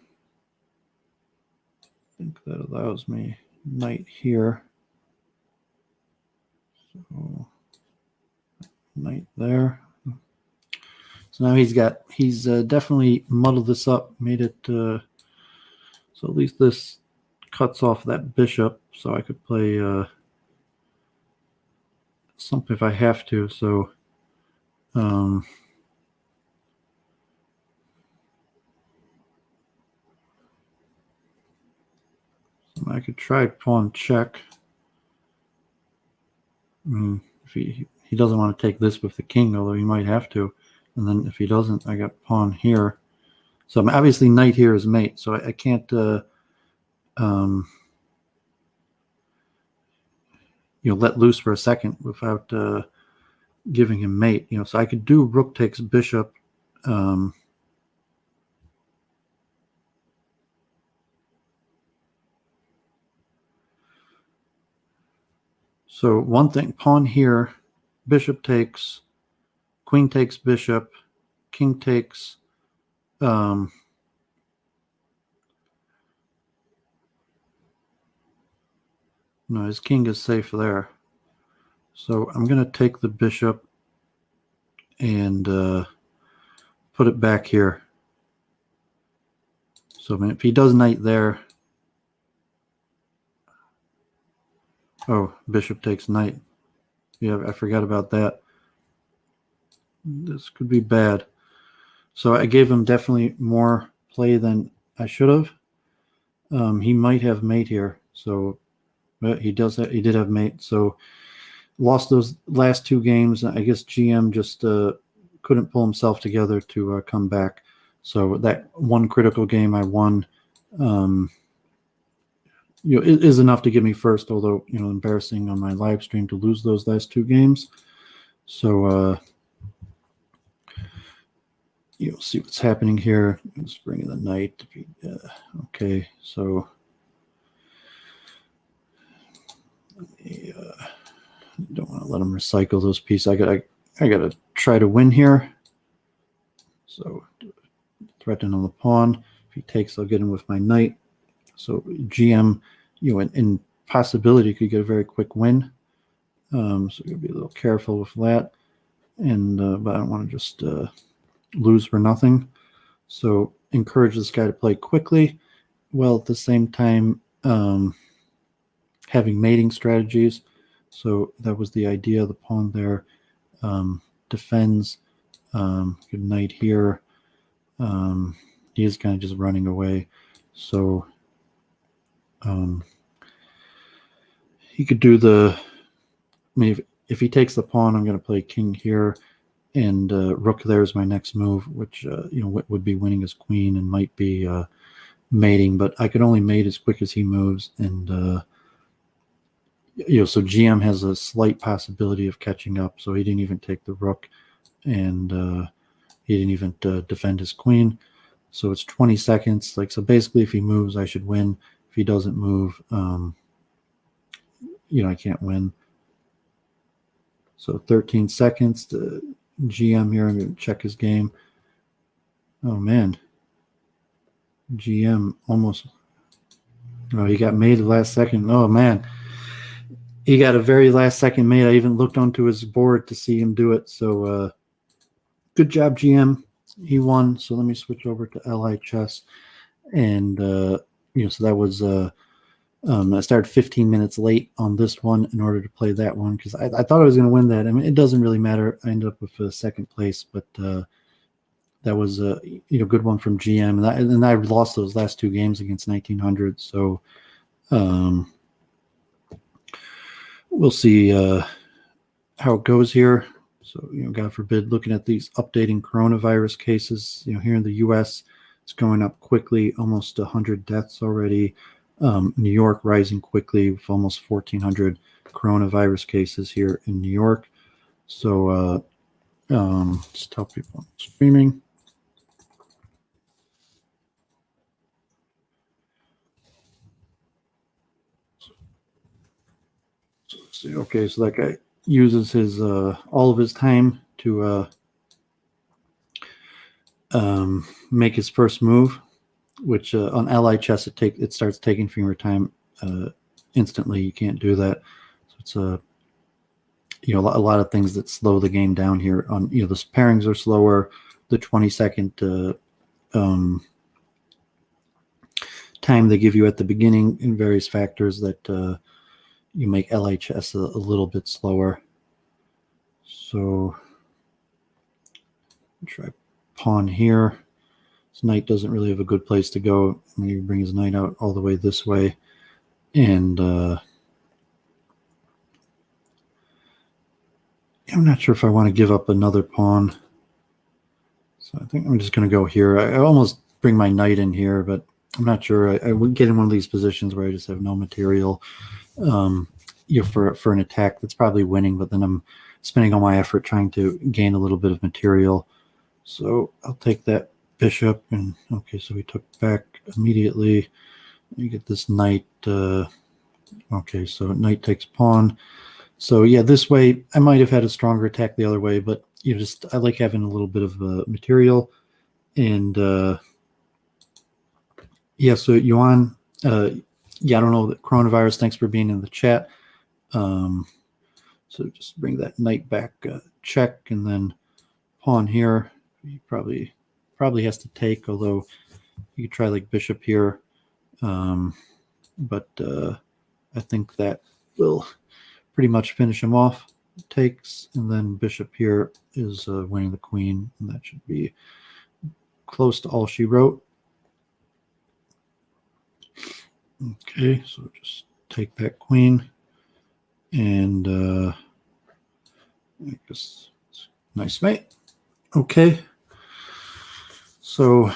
I think that allows me knight here. So knight there. So now he's definitely muddled this up, made it so at least this cuts off that bishop, so I could play something if I have to. So I could try pawn check. I mean, if he doesn't want to take this with the king, although he might have to. And then if he doesn't, I got pawn here. So I'm obviously knight here is mate, so I can't let loose for a second without giving him mate. So I could do rook takes bishop. So one thing, pawn here, bishop takes, queen takes bishop, king takes. No, his king is safe there. So I'm going to take the bishop and put it back here. So I mean, if he does knight there, oh, bishop takes knight. Yeah, I forgot about that. This could be bad. So I gave him definitely more play than I should have. He might have mate here. So he did have mate. So lost those last two games. I guess GM just couldn't pull himself together to come back. So that one critical game I won is enough to get me first, although embarrassing on my live stream to lose those last two games. So you'll see what's happening here. Just bringing the knight. Okay, so don't want to let him recycle those pieces. I gotta try to win here. So threaten on the pawn. If he takes, I'll get him with my knight. So GM, in possibility could get a very quick win. So you'll be a little careful with that. And but I don't want to just lose for nothing. So encourage this guy to play quickly, while at the same time having mating strategies. So that was the idea. The pawn there defends. Good knight here. He is kind of just running away. So he could do the. I mean, if he takes the pawn, I'm going to play king here, and rook there is my next move, which would be winning his queen and might be mating. But I could only mate as quick as he moves, and so GM has a slight possibility of catching up. So he didn't even take the rook, and he didn't even defend his queen. So it's 20 seconds. So basically, if he moves, I should win. If he doesn't move, I can't win. So 13 seconds. The GM here. I'm going to check his game. Oh man, GM almost. Oh, he got made the last second. Oh man, he got a very last second made. I even looked onto his board to see him do it. So good job, GM. He won. So let me switch over to LHS, and so that was. I started 15 minutes late on this one in order to play that one because I thought I was going to win that. I mean, it doesn't really matter. I ended up with second place, but that was a good one from GM, and I lost those last two games against 1900. So we'll see how it goes here. So God forbid, looking at these updating coronavirus cases, here in the U.S., it's going up quickly, almost 100 deaths already. New York rising quickly with almost 1,400 coronavirus cases here in New York. So just tell people I'm streaming. So let's see. Okay, so that guy uses his all of his time to make his first move, which on LHS it starts taking from your time instantly. You can't do that. So it's a lot of things that slow the game down here. On the pairings are slower. The 20-second time they give you at the beginning in various factors that you make LHS a little bit slower. So try pawn here. His knight doesn't really have a good place to go. Maybe bring his knight out all the way this way. And I'm not sure if I want to give up another pawn. So I think I'm just going to go here. I almost bring my knight in here, but I'm not sure. I would get in one of these positions where I just have no material for an attack that's probably winning, but then I'm spending all my effort trying to gain a little bit of material. So I'll take that bishop, and okay, so we took back immediately. You get this knight. Okay, so knight takes pawn. So yeah, this way I might have had a stronger attack the other way, but I like having a little bit of material. And yeah, so Yuan, I don't know, the coronavirus, thanks for being in the chat. So just bring that knight back, check, and then pawn here. He probably has to take, although you could try like bishop here. But I think that will pretty much finish him off. Takes, and then bishop here is winning the queen, and that should be close to all she wrote. Okay, so just take that queen, and I guess nice mate. Okay, so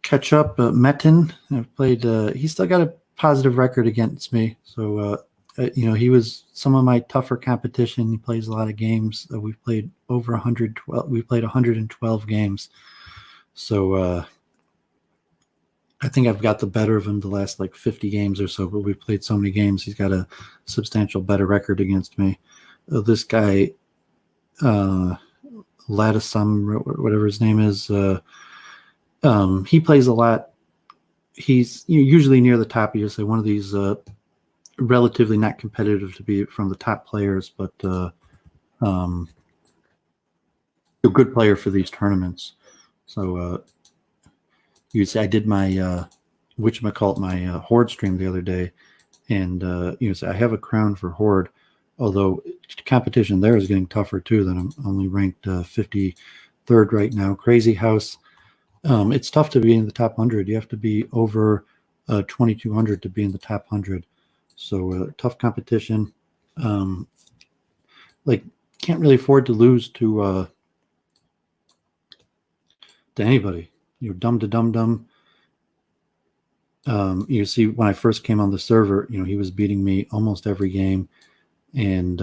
catch up. Metin, I've played. He's still got a positive record against me, so he was some of my tougher competition. He plays a lot of games. We've played over 112. We played 112 games, so I think I've got the better of him the last like 50 games or so. But we've played so many games, he's got a substantial better record against me. This guy, Ladisum, whatever his name is, he plays a lot. He's usually near the top. You say one of these relatively not competitive to be from the top players, but a good player for these tournaments. So you say I did my my Horde stream the other day, and say I have a crown for Horde, although competition there is getting tougher too. Then I'm only ranked 53rd right now. Crazy House. It's tough to be in the top 100. You have to be over 2,200 to be in the top 100. So tough competition. Can't really afford to lose to anybody. Dumb to dum. You see, when I first came on the server, he was beating me almost every game, and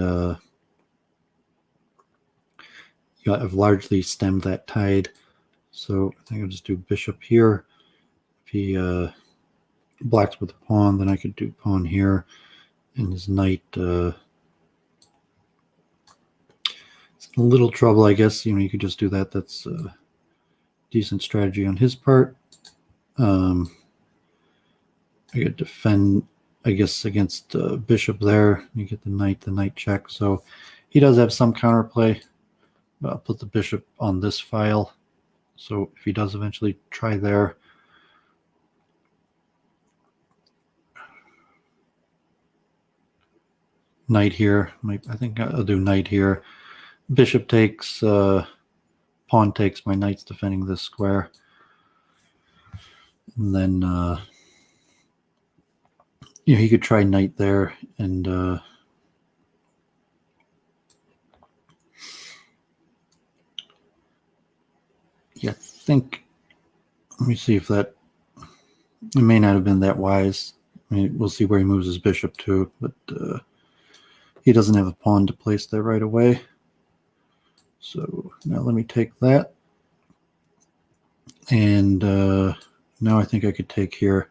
I've largely stemmed that tide. So I think I'll just do bishop here. If he blacks with a pawn, then I could do pawn here, and his knight it's in a little trouble, I guess. You could just do that. That's a decent strategy on his part. I could defend, I guess, against bishop there. You get the knight check. So he does have some counterplay. But I'll put the bishop on this file. So if he does eventually try there, knight here. I think I'll do knight here. Bishop takes, pawn takes. My knight's defending this square. And then, he could try knight there. And yeah, I think, let me see if that, it may not have been that wise. I mean, we'll see where he moves his bishop to, but he doesn't have a pawn to place there right away. So now let me take that. And now I think I could take here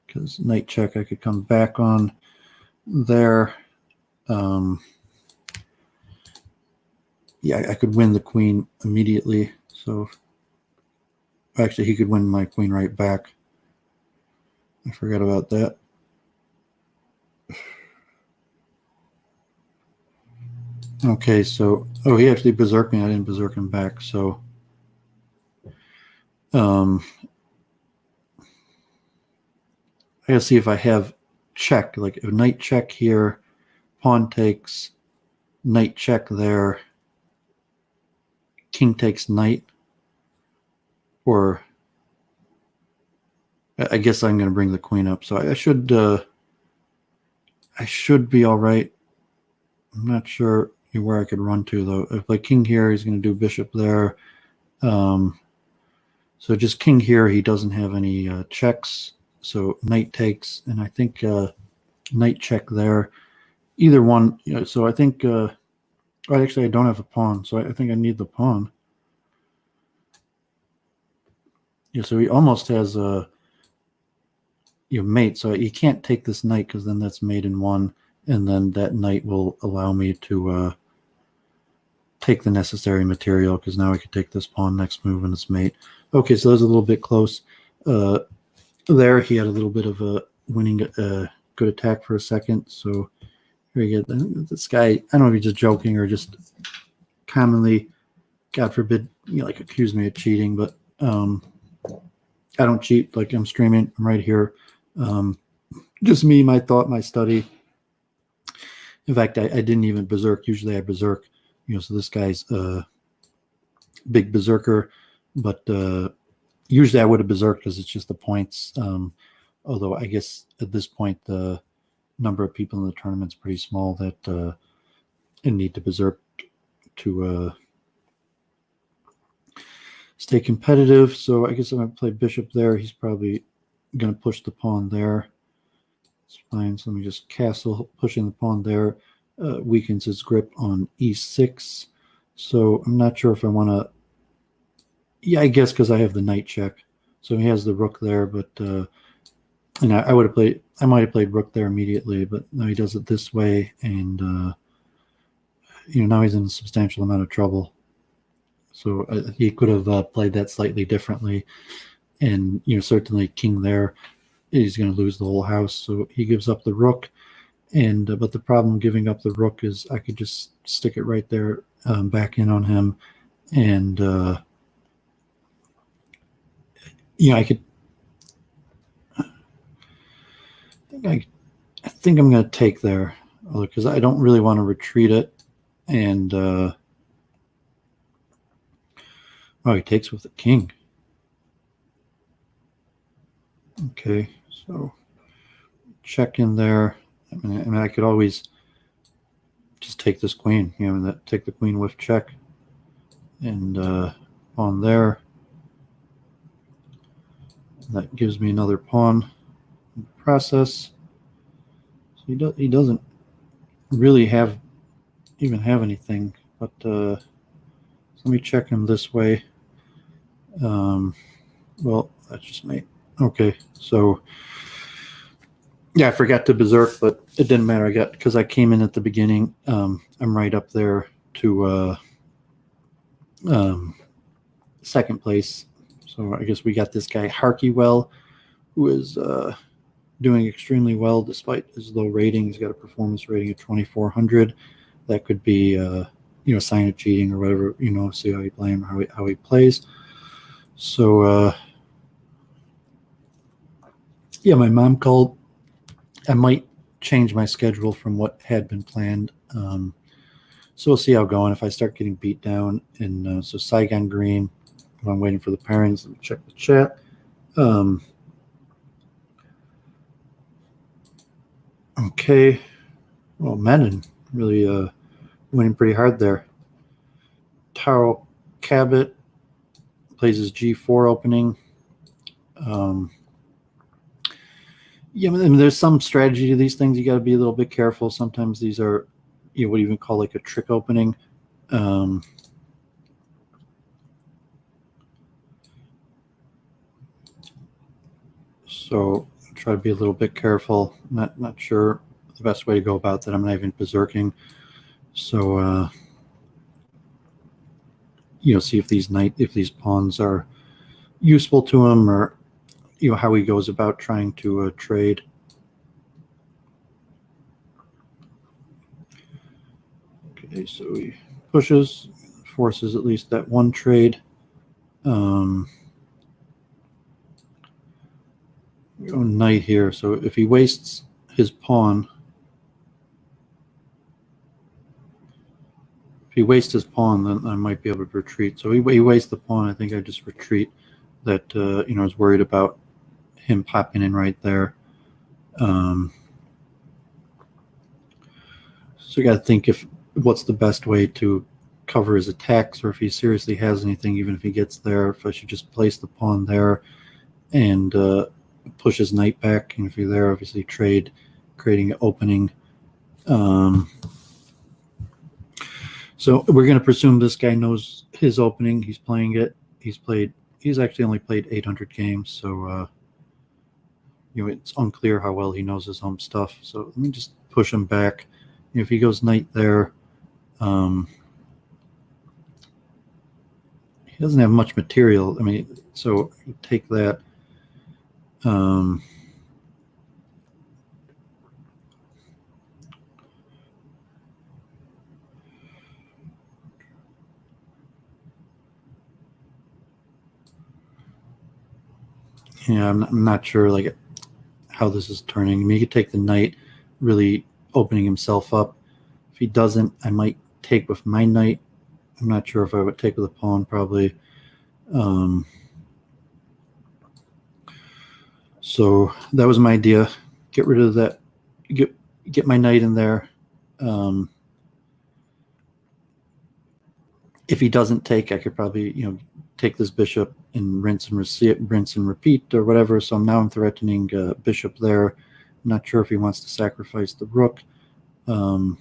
because knight check, I could come back on there. Yeah, I could win the queen immediately. So actually, he could win my queen right back. I forgot about that. Okay, so, oh, he actually berserked me. I didn't berserk him back, so. I gotta see if I have check, like a knight check here, pawn takes, knight check there, king takes knight, or I guess I'm going to bring the queen up. So I should be all right. I'm not sure where I could run to, though. If like king here, he's going to do bishop there. So just king here, he doesn't have any checks. So knight takes, and I think knight check there. Either one. So I think, actually, I don't have a pawn, so I think I need the pawn. Yeah, so he almost has a mate, so he can't take this knight because then that's mate in one, and then that knight will allow me to take the necessary material because now I could take this pawn next move and it's mate. Okay, so that was a little bit close. There he had a little bit of a winning good attack for a second. So here you get this guy. I don't know if he's just joking or just commonly, God forbid, like accuse me of cheating, but I don't cheat. Like I'm streaming. I'm right here. Just me, my thought, my study. In fact, I didn't even berserk. Usually I berserk. So this guy's a big berserker, but usually I would have berserked because it's just the points. Although I guess at this point the number of people in the tournament's pretty small that need to berserk to stay competitive. So I guess I'm going to play bishop there. He's probably going to push the pawn there. It's fine. So let me just castle, pushing the pawn there. Weakens his grip on e6. So I'm not sure if I want to. Yeah, I guess because I have the knight check. So he has the rook there, but and I would have played. I might have played rook there immediately, but now he does it this way, and now he's in a substantial amount of trouble. So he could have played that slightly differently, and certainly king there, he's going to lose the whole house. So he gives up the rook. And but the problem giving up the rook is I could just stick it right there back in on him, and I could. I think I'm going to take there because I don't really want to retreat it. And oh, he takes with the king. Okay, so check in there. I mean, I could always just take this queen, take the queen with check, and on there. That gives me another pawn in the process. So he doesn't really even have anything, but let me check him this way. Well, that's just mate. Okay, so yeah, I forgot to berserk, but it didn't matter. Because I came in at the beginning. I'm right up there to second place. So I guess we got this guy Harkywell, who is doing extremely well despite his low rating. He's got a performance rating of 2,400. That could be a sign of cheating or whatever. See how he plays him, how he plays. So yeah, my mom called. I might change my schedule from what had been planned. So we'll see how going. If I start getting beat down, and so Saigon Green, I'm waiting for the pairings. Let me check the chat. Okay. Well, Menon really winning pretty hard there. Taro Cabot plays his G4 opening. Yeah, I mean, there's some strategy to these things. You got to be a little bit careful. Sometimes these are, what you even call like a trick opening. So try to be a little bit careful. Not sure the best way to go about that. I'm not even berserking. So see if these pawns are useful to him, or how he goes about trying to trade. Okay, so he pushes, forces at least that one trade. Go knight here. So if he wastes his pawn, then I might be able to retreat. So he wastes the pawn. I think I just retreat. That I was worried about him popping in right there. So you got to think what's the best way to cover his attacks, or if he seriously has anything, even if he gets there, if I should just place the pawn there and push his knight back. And if you're there, obviously trade, creating an opening. So we're going to presume this guy knows his opening. He's playing it. He's actually only played 800 games. So, it's unclear how well he knows his home stuff. So let me just push him back. If he goes knight there, he doesn't have much material. I mean, so you take that. Yeah, I'm not sure like how this is turning. I mean, you could take the knight, really opening himself up. If he doesn't, I might take with my knight. I'm not sure if I would take with a pawn, probably. So that was my idea. Get rid of that. Get my knight in there. If he doesn't take, I could probably take this bishop and rinse and repeat or whatever. So now I'm threatening bishop there. I'm not sure if he wants to sacrifice the rook. So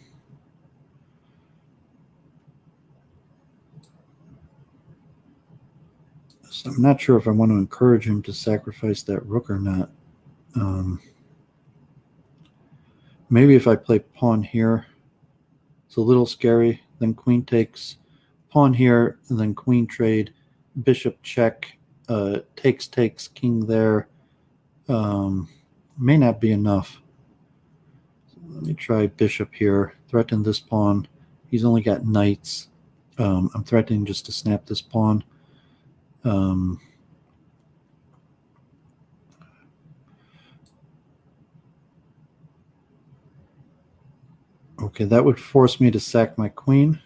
I'm not sure if I want to encourage him to sacrifice that rook or not. Maybe if I play pawn here, it's a little scary. Then queen takes, pawn here, and then queen trade, bishop check, takes, king there. May not be enough. So let me try bishop here, threaten this pawn. He's only got knights. I'm threatening just to snap this pawn. Okay, that would force me to sack my queen.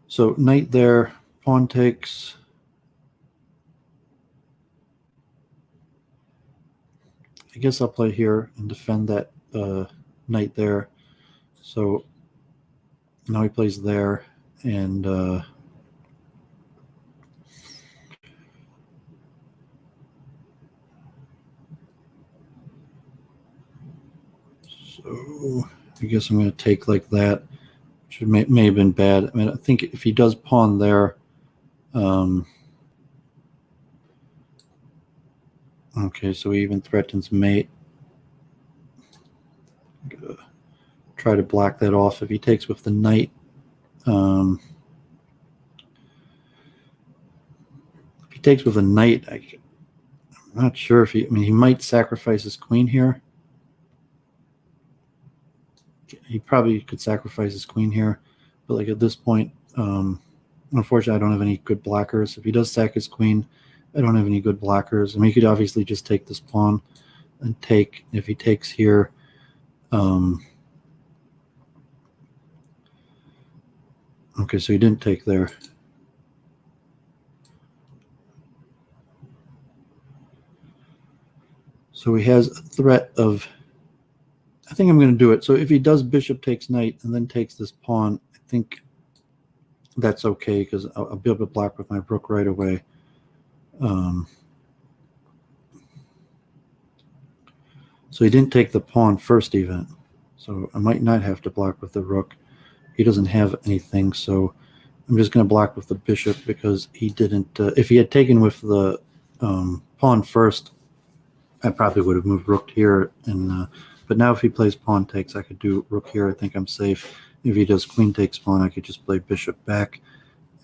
So knight there, pawn takes. I guess I'll play here and defend that knight there. So now he plays there, and so I guess I'm going to take like that, which may have been bad. I mean, I think if he does pawn there, Okay, so he even threatens mate. I'm gonna try to block that off. If he takes with the knight, if he takes with a knight, I'm not sure if he. I mean, he might sacrifice his queen here. He probably could sacrifice his queen here, but like at this point, unfortunately, I don't have any good blockers. If he does sack his queen, I don't have any good blockers. I mean, he could obviously just take this pawn and take. If he takes here, okay, so he didn't take there. So he has a threat of, I think I'm going to do it. So if he does bishop takes knight and then takes this pawn, I think that's okay because I'll be able to block with my rook right away. So he didn't take the pawn first even. So I might not have to block with the rook. He doesn't have anything, so I'm just going to block with the bishop because he didn't. If he had taken with the pawn first, I probably would have moved rook here. But now if he plays pawn takes, I could do rook here. I think I'm safe. If he does queen takes pawn, I could just play bishop back.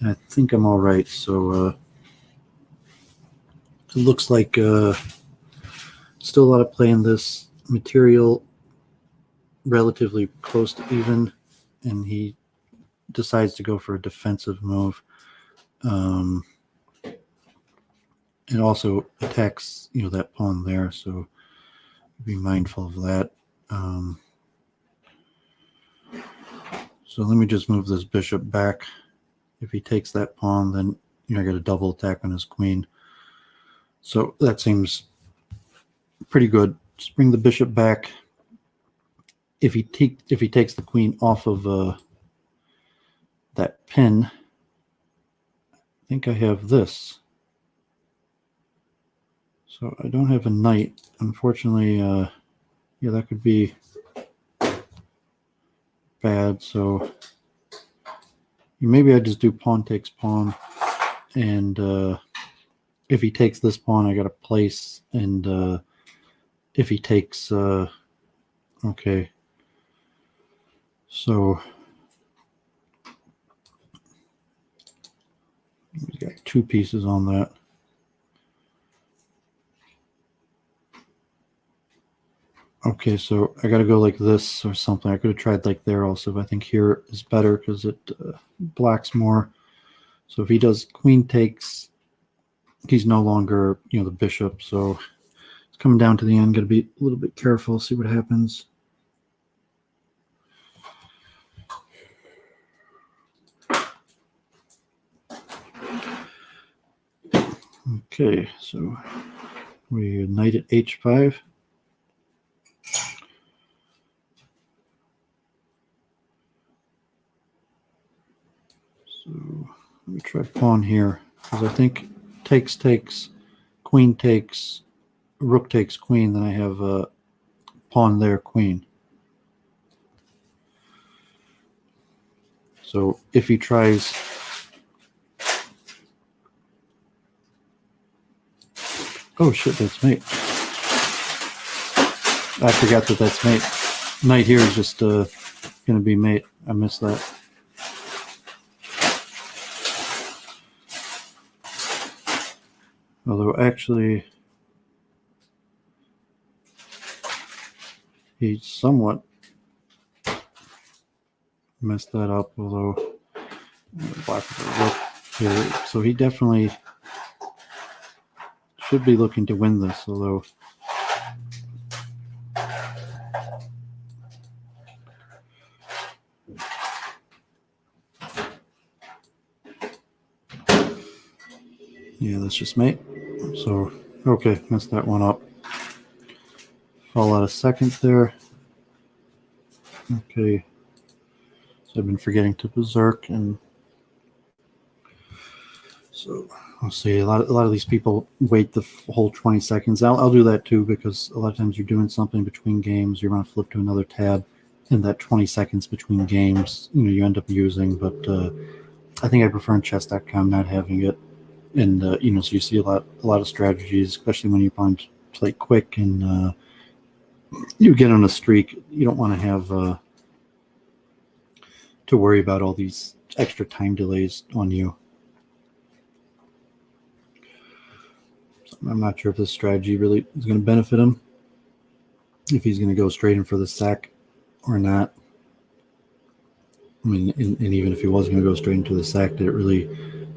And I think I'm all right. So it looks like still a lot of play in this material, relatively close to even. And he decides to go for a defensive move. And also attacks, that pawn there. So be mindful of that. So let me just move this bishop back. If he takes that pawn, then I got a double attack on his queen. So that seems pretty good. Just bring the bishop back. If he takes the queen off of that pin, I think I have this. So I don't have a knight. Unfortunately, yeah, that could be bad. So maybe I just do pawn takes pawn. And if he takes this pawn, I got to place. And if he takes... okay. So we got two pieces on that. Okay, so I got to go like this or something. I could have tried like there also, but I think here is better because it blocks more. So if he does queen takes, he's no longer, the bishop. So it's coming down to the end. Got to be a little bit careful, see what happens. Okay, so we knight at h5. So let me try pawn here because I think takes, queen takes, rook takes queen. Then I have a pawn there, queen. So if he tries, oh shit, that's mate. I forgot that that's mate. Knight here is just going to be mate. I missed that. Although actually, he somewhat messed that up. Although, black here, so he definitely should be looking to win this. Although, yeah, that's just mate. So, okay, messed that one up. Fall out a second there. Okay. So I've been forgetting to berserk, and so I'll see. A lot of these people wait the whole 20 seconds. I'll do that too, because a lot of times you're doing something between games, you're going to flip to another tab, and that 20 seconds between games, you end up using. But I think I prefer in chess.com not having it. And so you see a lot of strategies, especially when you find play quick and you get on a streak. You don't want to have to worry about all these extra time delays on you. So I'm not sure if this strategy really is going to benefit him, if he's going to go straight in for the sack or not. I mean, and even if he was going to go straight into the sack, did it really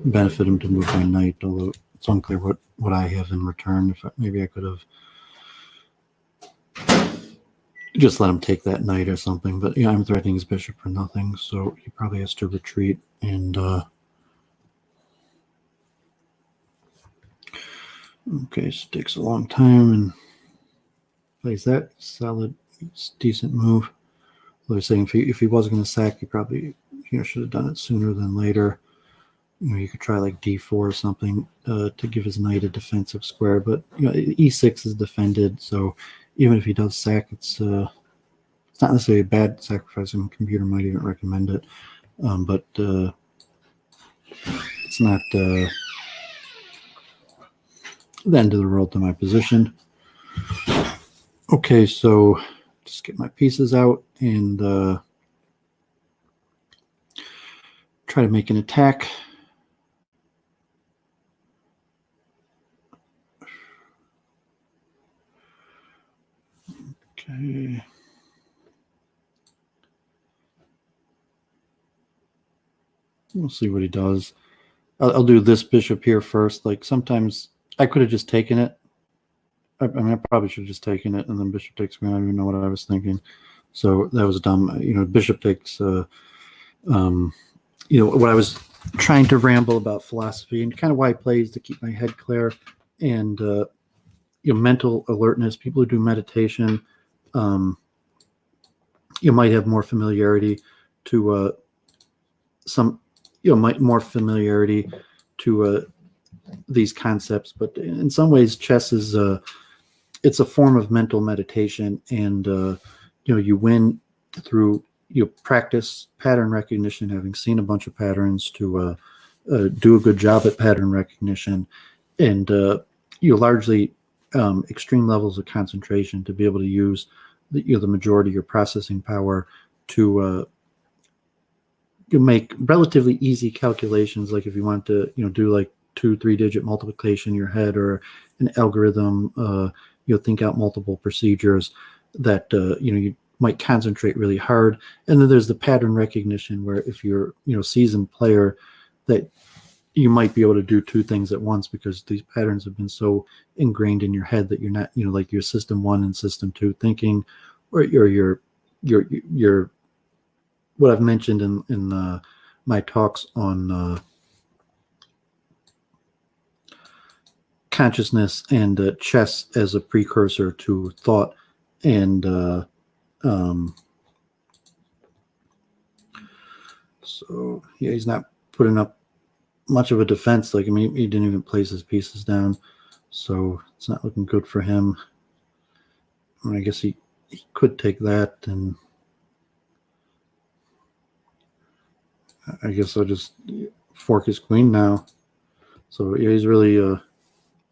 benefit him to move my knight? Although it's unclear what I have in return. Maybe I could have just let him take that knight or something. But yeah, I'm threatening his bishop for nothing, so he probably has to retreat. And okay, so it takes a long time and plays that solid, decent move. I was saying if he was going to sack, he probably should have done it sooner than later. You could try like d4 or something to give his knight a defensive square, but e6 is defended, so even if he does sack, it's not necessarily a bad sacrifice. A computer might even recommend it, but it's not the end of the world to my position. Okay, so just get my pieces out and try to make an attack. Okay. We'll see what he does. I'll do this bishop here first. Like sometimes I could have just taken it. I mean, I probably should have just taken it, and then bishop takes queen. I don't even know what I was thinking. So that was dumb. Bishop takes, what I was trying to ramble about philosophy and kind of why I play is to keep my head clear and, mental alertness. People who do meditation, you might have more familiarity to more familiarity to these concepts. But in some ways, chess is it's a form of mental meditation, and you win through practice pattern recognition, having seen a bunch of patterns to do a good job at pattern recognition, and largely extreme levels of concentration to be able to use the majority of your processing power to make relatively easy calculations. Like if you want to do like 2-3 digit multiplication in your head, or an algorithm, think out multiple procedures that you might concentrate really hard. And then there's the pattern recognition, where if you're seasoned player, that you might be able to do two things at once because these patterns have been so ingrained in your head that you're not like your system 1 and system 2 thinking, or your what I've mentioned in my talks on consciousness and chess as a precursor to thought. And so yeah, he's not putting up much of a defense. Like, I mean, he didn't even place his pieces down, so it's not looking good for him. I mean, I guess he could take that, and I guess I'll just fork his queen now. So yeah, he's really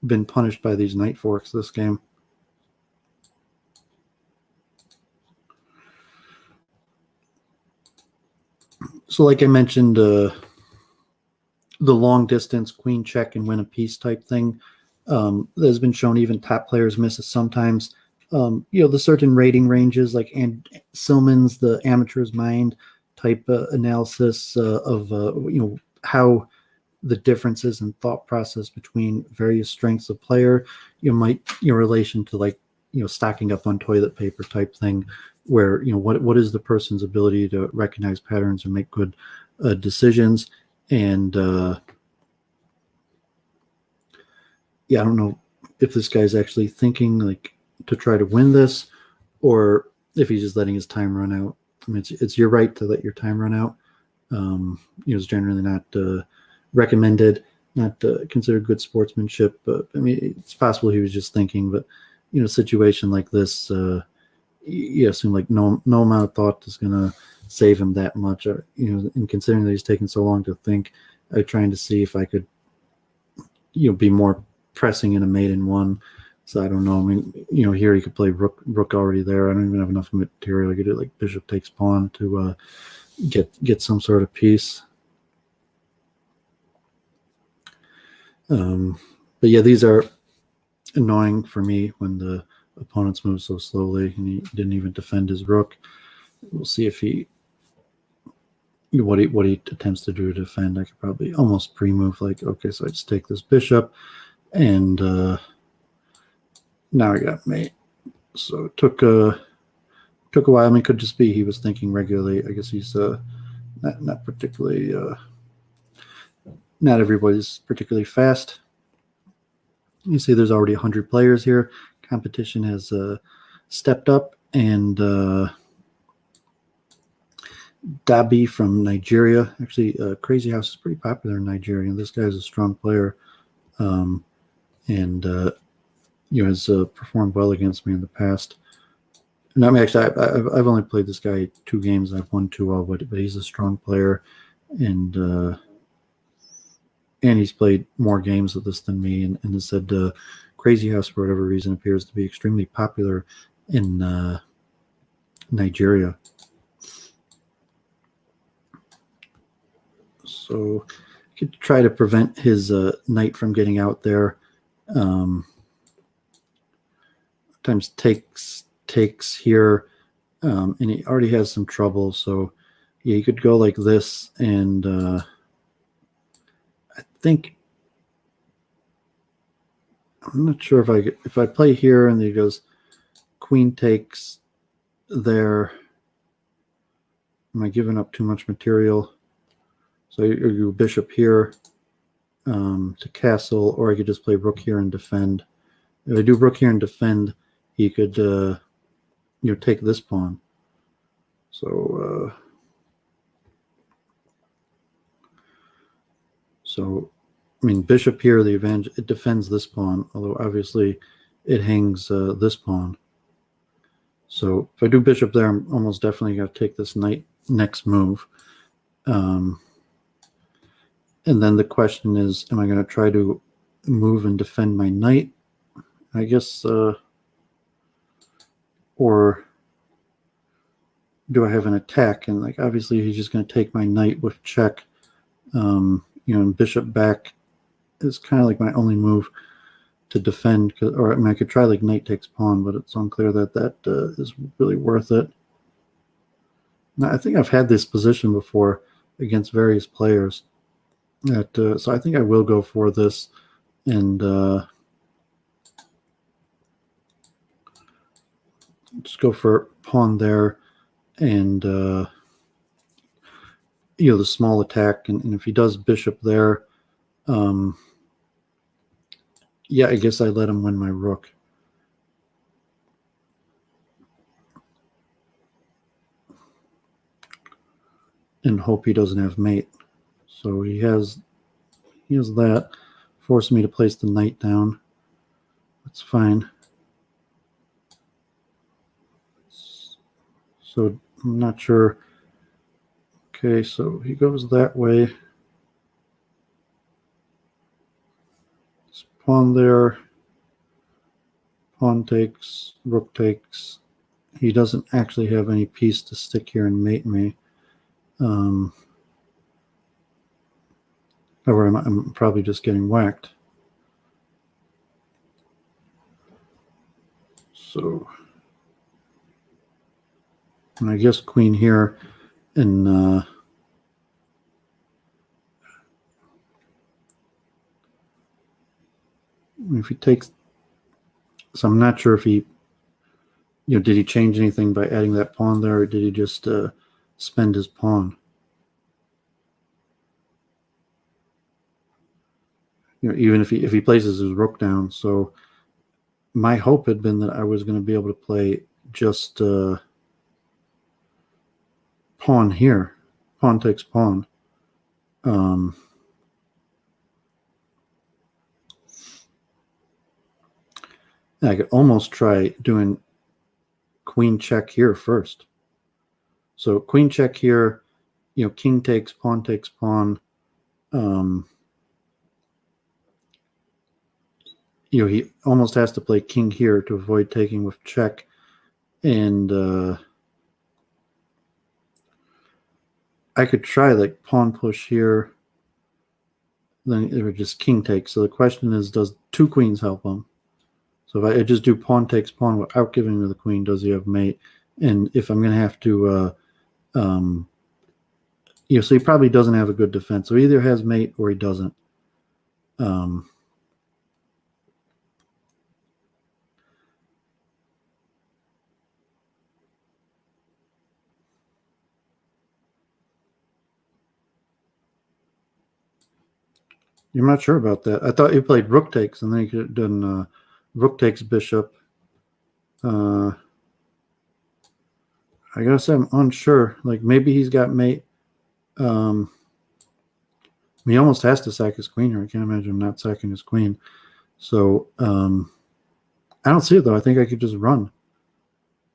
been punished by these knight forks this game. So like I mentioned, the long distance queen check and win a piece type thing has been shown. Even top players miss it sometimes. The certain rating ranges, like Silman's The Amateur's Mind type analysis of how the differences in thought process between various strengths of player, relation to like stocking up on toilet paper type thing, where what is the person's ability to recognize patterns and make good decisions. And I don't know if this guy's actually thinking like to try to win this, or if he's just letting his time run out. I mean, it's your right to let your time run out. It's generally not recommended, not considered good sportsmanship. But I mean, it's possible he was just thinking. But a situation like this, you assume like no amount of thought is going to save him that much. And considering that he's taken so long to think, I'm trying to see if I could, be more pressing in a mate in one So I don't know. I mean, here he could play rook already there. I don't even have enough material. I could do like bishop takes pawn to get some sort of piece. But yeah, these are annoying for me when the opponents move so slowly and he didn't even defend his rook. We'll see if what he attempts to do to defend. I could probably almost pre-move, like, okay, so I just take this bishop, and now I got mate. So it took a while. I mean, it could just be he was thinking regularly. I guess he's not particularly not everybody's particularly fast. You see, there's already 100 players here. Competition has stepped up, and Dabi from Nigeria. Actually, Crazy House is pretty popular in Nigeria. This guy's a strong player, and has performed well against me in the past. And I mean, actually, I've only played this guy 2 games. I've won 2-0, but he's a strong player, and he's played more games of this than me. And it said Crazy House, for whatever reason, appears to be extremely popular in Nigeria. So I could try to prevent his knight from getting out there. Times takes here, and he already has some trouble. So yeah, you could go like this, and I think I'm not sure if I play here and he goes queen takes there. Am I giving up too much material? So you bishop here to castle, or I could just play rook here and defend. If I do rook here and defend, he could take this pawn. So I mean, bishop here, the advantage, it defends this pawn, although obviously it hangs this pawn. So if I do bishop there, I'm almost definitely going to take this knight next move. And then the question is, am I going to try to move and defend my knight? I guess, or do I have an attack? And like, obviously he's just going to take my knight with check, and bishop back is kind of like my only move to defend. Or I mean, I could try like knight takes pawn, but it's unclear that is really worth it. Now, I think I've had this position before against various players. So I think I will go for this, and just go for pawn there, and the small attack, and if he does bishop there, yeah, I guess I let him win my rook. And hope he doesn't have mate. So he has that. Forced me to place the knight down. That's fine. So I'm not sure. Okay, so he goes that way. It's pawn there. Pawn takes, rook takes. He doesn't actually have any piece to stick here and mate me. However, I'm probably just getting whacked. So, and I guess queen here, and if he takes, so I'm not sure if he, did he change anything by adding that pawn there, or did he just spend his pawn? Even if he places his rook down. So my hope had been that I was going to be able to play just pawn here. Pawn takes pawn. I could almost try doing queen check here first. So queen check here, king takes pawn takes pawn. he almost has to play king here to avoid taking with check. And I could try like pawn push here. Then it would just king take. So the question is, does two queens help him? So if I just do pawn takes pawn without giving me the queen, does he have mate? And if I'm going to have to, so he probably doesn't have a good defense. So he either has mate or he doesn't. You're not sure about that. I thought he played rook takes, and then he could have done rook takes bishop. I gotta say, I'm unsure. Like maybe he's got mate. He almost has to sack his queen here. I can't imagine him not sacking his queen. So I don't see it though. I think I could just run.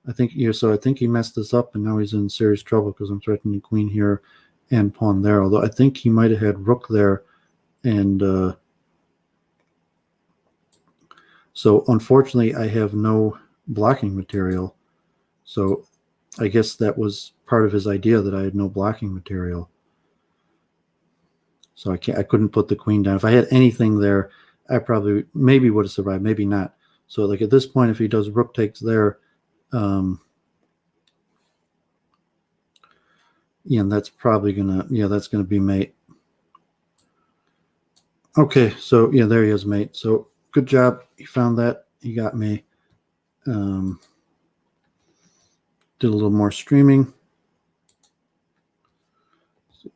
I think so I think he messed this up, and now he's in serious trouble because I'm threatening queen here and pawn there. Although I think he might have had rook there, and so unfortunately I have no blocking material. So I guess that was part of his idea, that I had no blocking material. So I couldn't put the queen down. If I had anything there, I probably maybe would have survived, maybe not. So like at this point, if he does rook takes there, and that's probably that's gonna be mate. Okay, so yeah, there he is, mate. So good job. He found that. He got me. Did a little more streaming.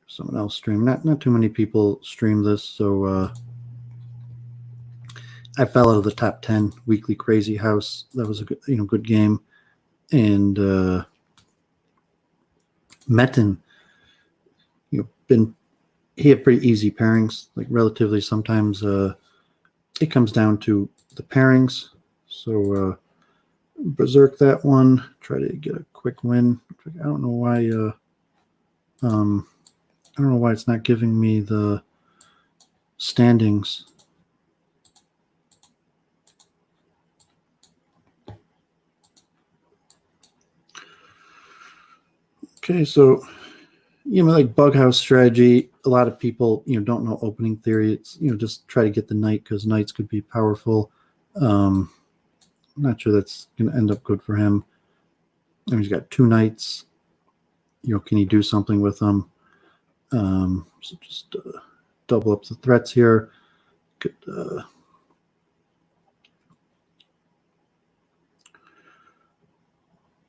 Someone else stream. Not too many people stream this, so I fell out of the top 10 weekly crazy house. That was a good game. And Metin, he had pretty easy pairings, like relatively. Sometimes it comes down to the pairings. So berserk that one. Try to get a quick win. I don't know why. I don't know why it's not giving me the standings. Okay, so like bug house strategy, a lot of people don't know opening theory. It's just try to get the knight because knights could be powerful. I'm not sure that's going to end up good for him. I mean, he's got two knights. Can he do something with them? So just double up the threats here. Could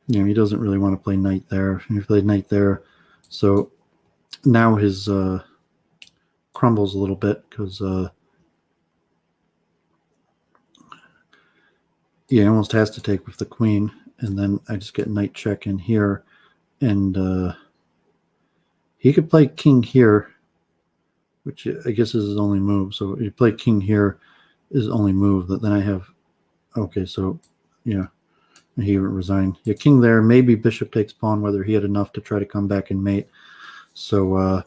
he doesn't really want to play knight there. He played knight there, so now his crumbles a little bit because he almost has to take with the queen, and then I just get knight check in here, and he could play king here, which I guess is his only move. So if you play king here is his only move. That then I have, okay, so yeah, he resigned. Yeah, king there, maybe bishop takes pawn, whether he had enough to try to come back and mate. So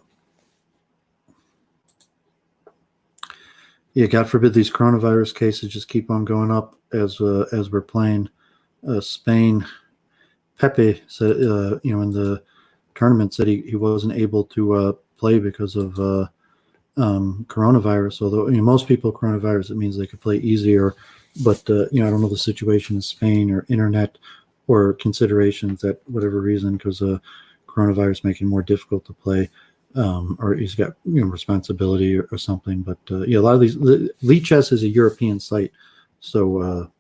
yeah, God forbid these coronavirus cases just keep on going up as we're playing. Spain, Pepe said, in the tournament said he wasn't able to play because of coronavirus. Although most people coronavirus, it means they could play easier, but I don't know the situation in Spain or internet or considerations that whatever reason because coronavirus making it more difficult to play. Or he's got responsibility or something, but a lot of these Lee Chess is a European site, so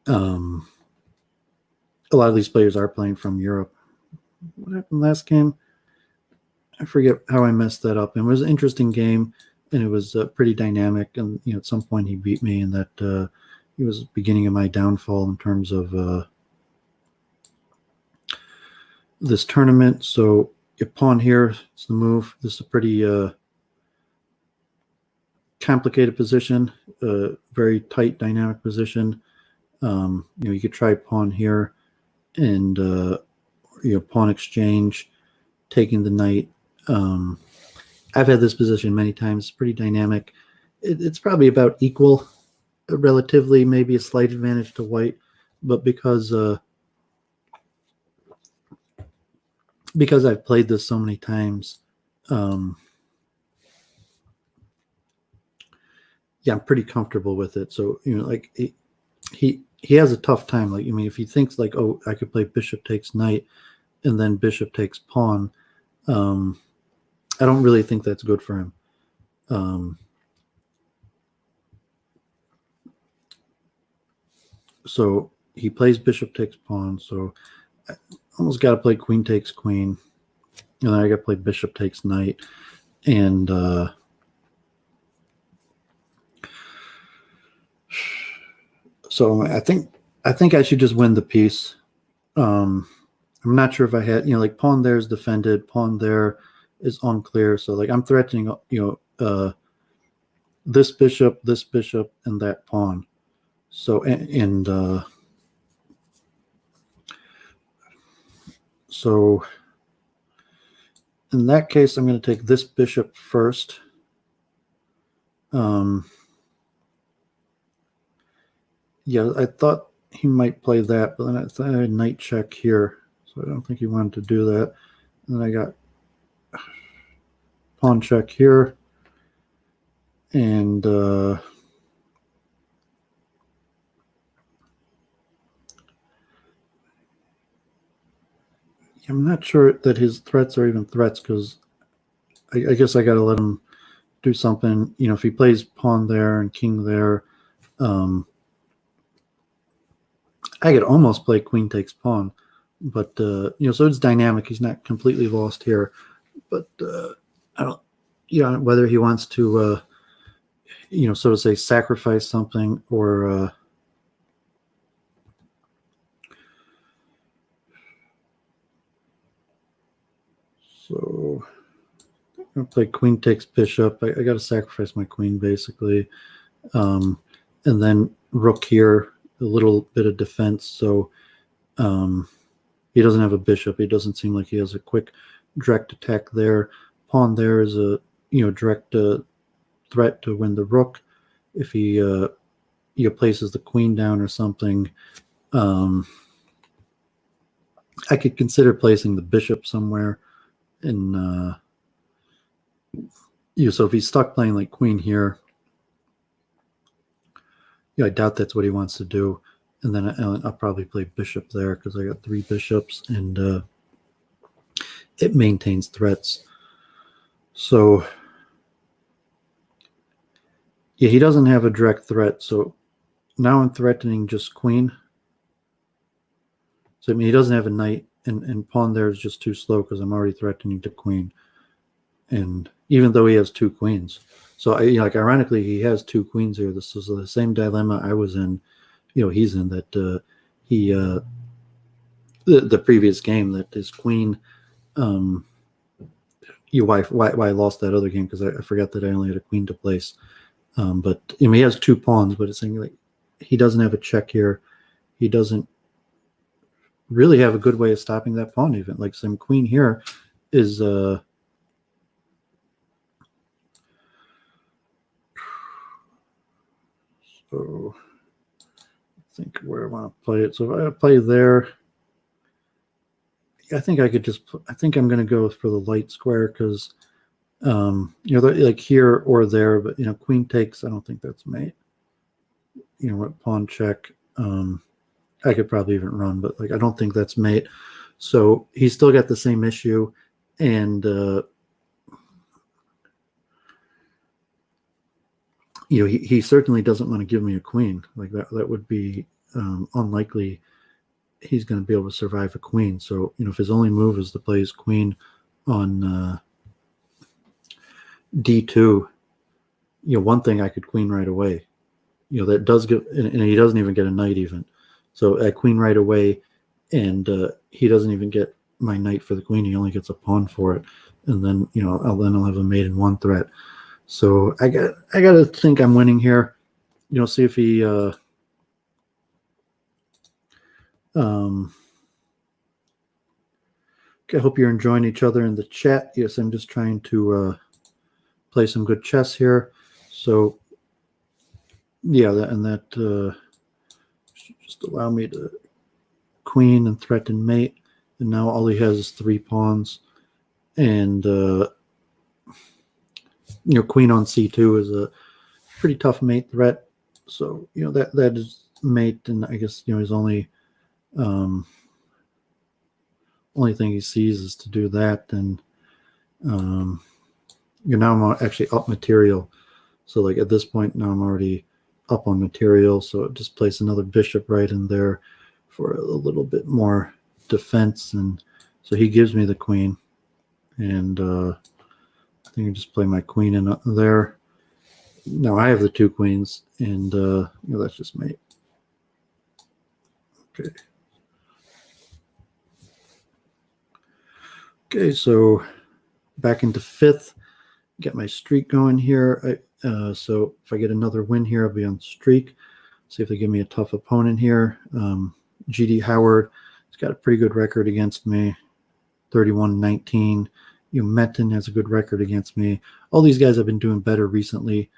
a lot of these players are playing from Europe. What happened last game? I forget how I messed that up. It was an interesting game, and it was pretty dynamic. And at some point he beat me, and that it was the beginning of my downfall in terms of this tournament. So your pawn here, it's the move. This is a pretty complicated position, very tight dynamic position. You could try pawn here and pawn exchange, taking the knight. I've had this position many times. It's pretty dynamic, it's probably about equal, relatively, maybe a slight advantage to white, but because I've played this so many times, yeah, I'm pretty comfortable with it. So, like he has a tough time. Like, I mean, if he thinks like, oh, I could play bishop takes knight and then bishop takes pawn, I don't really think that's good for him. So he plays bishop takes pawn. So I almost got to play queen takes queen, and then I got to play bishop takes knight, and so I think I should just win the piece. I'm not sure if I had, like pawn there is defended, pawn there is unclear. So like I'm threatening, this bishop, and that pawn. So so in that case, I'm going to take this bishop first. Yeah, I thought he might play that, but then I thought I had knight check here, so I don't think he wanted to do that. And then I got pawn check here, and I'm not sure that his threats are even threats, because I guess I got to let him do something. If he plays pawn there and king there, I could almost play queen takes pawn, but so it's dynamic. He's not completely lost here, but I don't, whether he wants to, so to say, sacrifice something or. So I'm going to play queen takes bishop. I got to sacrifice my queen, basically. And then rook here, a little bit of defense. So he doesn't have a bishop. He doesn't seem like he has a quick direct attack there. Pawn there is a direct threat to win the rook. If he places the queen down or something, I could consider placing the bishop somewhere. And so if he's stuck playing like queen here, I doubt that's what he wants to do. And then I'll probably play bishop there because I got 3 bishops, and it maintains threats. So yeah, he doesn't have a direct threat. So now I'm threatening just queen. So I mean, he doesn't have a knight, and pawn there is just too slow because I'm already threatening to queen. And even though he has 2 queens, so like ironically, he has 2 queens here. This is the same dilemma I was in. He's in that the previous game, that his queen. Why I lost that other game, because I forgot that I only had a queen to place. But he has 2 pawns, but it's saying like he doesn't have a check here. He doesn't really have a good way of stopping that pawn. Even like some queen here is so I think where I want to play it. So if I play there, I think I could just. I think I'm going to go for the light square because like here or there. But queen takes. I don't think that's mate. What pawn check. I could probably even run, but like I don't think that's mate. So he's still got the same issue, and he certainly doesn't want to give me a queen. Like that would be unlikely. He's going to be able to survive a queen. So if his only move is to play his queen on d2, one thing I could queen right away. That does give, and he doesn't even get a knight even. So I queen right away, and he doesn't even get my knight for the queen. He only gets a pawn for it, and then I'll have a mate in 1 threat. So I got to think I'm winning here. See if he. I hope you're enjoying each other in the chat. Yes, I'm just trying to play some good chess here. So yeah, that just allow me to queen and threaten mate. And now all he has is 3 pawns. And, queen on c2 is a pretty tough mate threat. So, that is mate. And I guess, his only thing he sees is to do that. And now I'm actually up material. So like at this point now I'm already up on material. So just place another bishop right in there for a little bit more defense. And so he gives me the queen. And I think I just play my queen in there. Now I have the 2 queens. And that's just mate. Okay. Okay, so back into 5th. Get my streak going here. So if I get another win here, I'll be on streak. See if they give me a tough opponent here. GD Howard, he's got a pretty good record against me, 31-19. Metten has a good record against me. All these guys have been doing better recently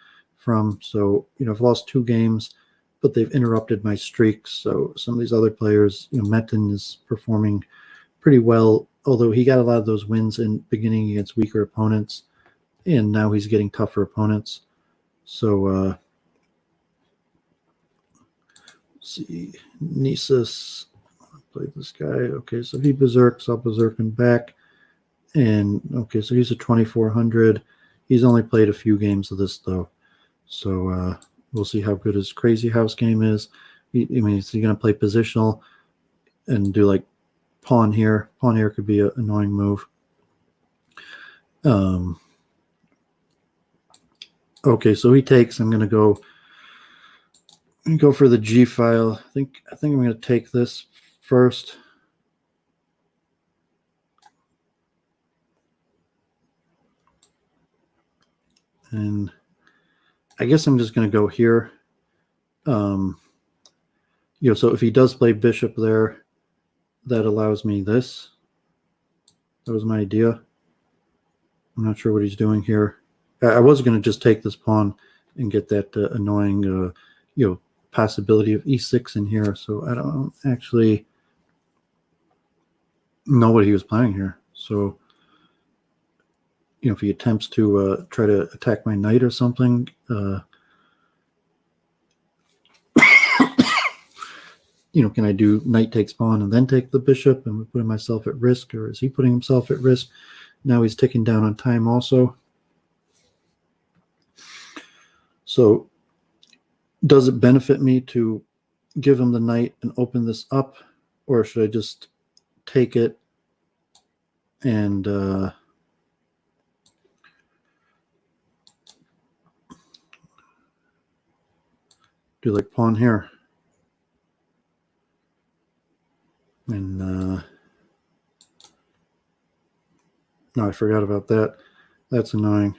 so I've lost 2 games, but they've interrupted my streaks. So some of these other players, Metten is performing pretty well, although he got a lot of those wins in beginning against weaker opponents. And now he's getting tougher opponents. So, let's see, Nisus, play this guy. Okay, so he berserks, I'll berserk him back. And, okay, so he's a 2400. He's only played a few games of this, though. So, we'll see how good his Crazy House game is. Is he going to play positional and do, like, pawn here? Pawn here could be an annoying move. Okay, so he takes. I'm gonna go for the G file. I think I'm gonna take this first. And I guess I'm just gonna go here. So if he does play bishop there, that allows me this. That was my idea. I'm not sure what he's doing here. I was going to just take this pawn and get that annoying, possibility of e6 in here. So I don't actually know what he was playing here. So, if he attempts to try to attack my knight or something, can I do knight takes pawn and then take the bishop and putting myself at risk, or is he putting himself at risk? Now he's ticking down on time also. So does it benefit me to give him the knight and open this up, or should I just take it and do like pawn here? And no, I forgot about that. That's annoying.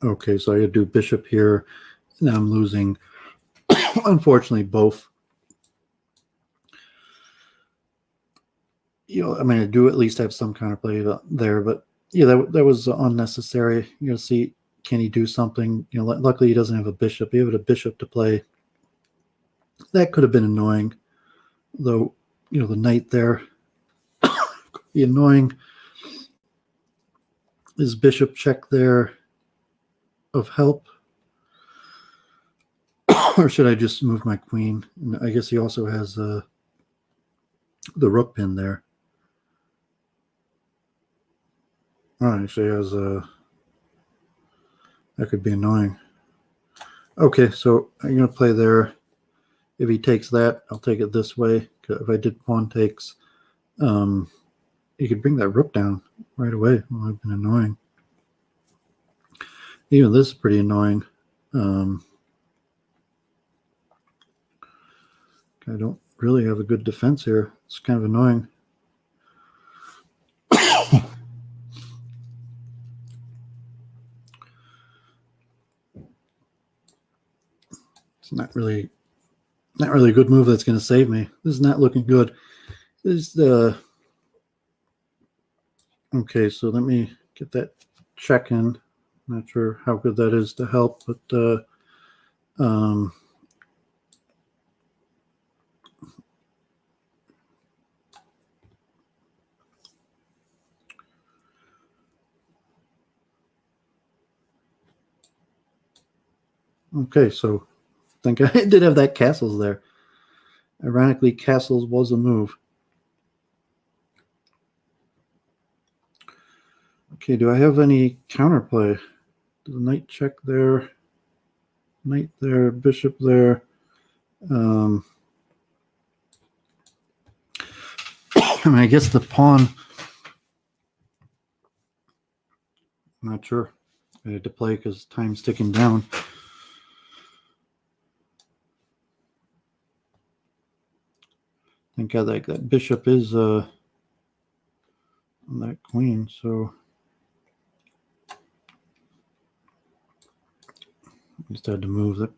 Okay, so I gotta do bishop here. Now I'm losing, unfortunately, both. I do at least have some counterplay there, but yeah, that was unnecessary. See, can he do something? Luckily he doesn't have a bishop. He had a bishop to play. That could have been annoying, though. The knight there could be annoying. His bishop check there of help, or should I just move my queen? And I guess he also has the rook pin there. Oh, actually has that could be annoying. Okay, so I'm going to play there. If he takes that, I'll take it this way. If I did pawn takes, he could bring that rook down right away. Well, that'd been annoying. Even this is pretty annoying. I don't really have a good defense here. It's kind of annoying. It's not really a good move that's going to save me. This is not looking good. This is okay, so let me get that check in. Not sure how good that is to help, but okay, so I think I did have that castles there. Ironically, castles was a move. Okay, do I have any counterplay? The knight check there, knight there, bishop there. I mean, I guess the pawn. I'm not sure. I had to play because time's ticking down. Thank God that bishop is on that queen, so I just had to move. That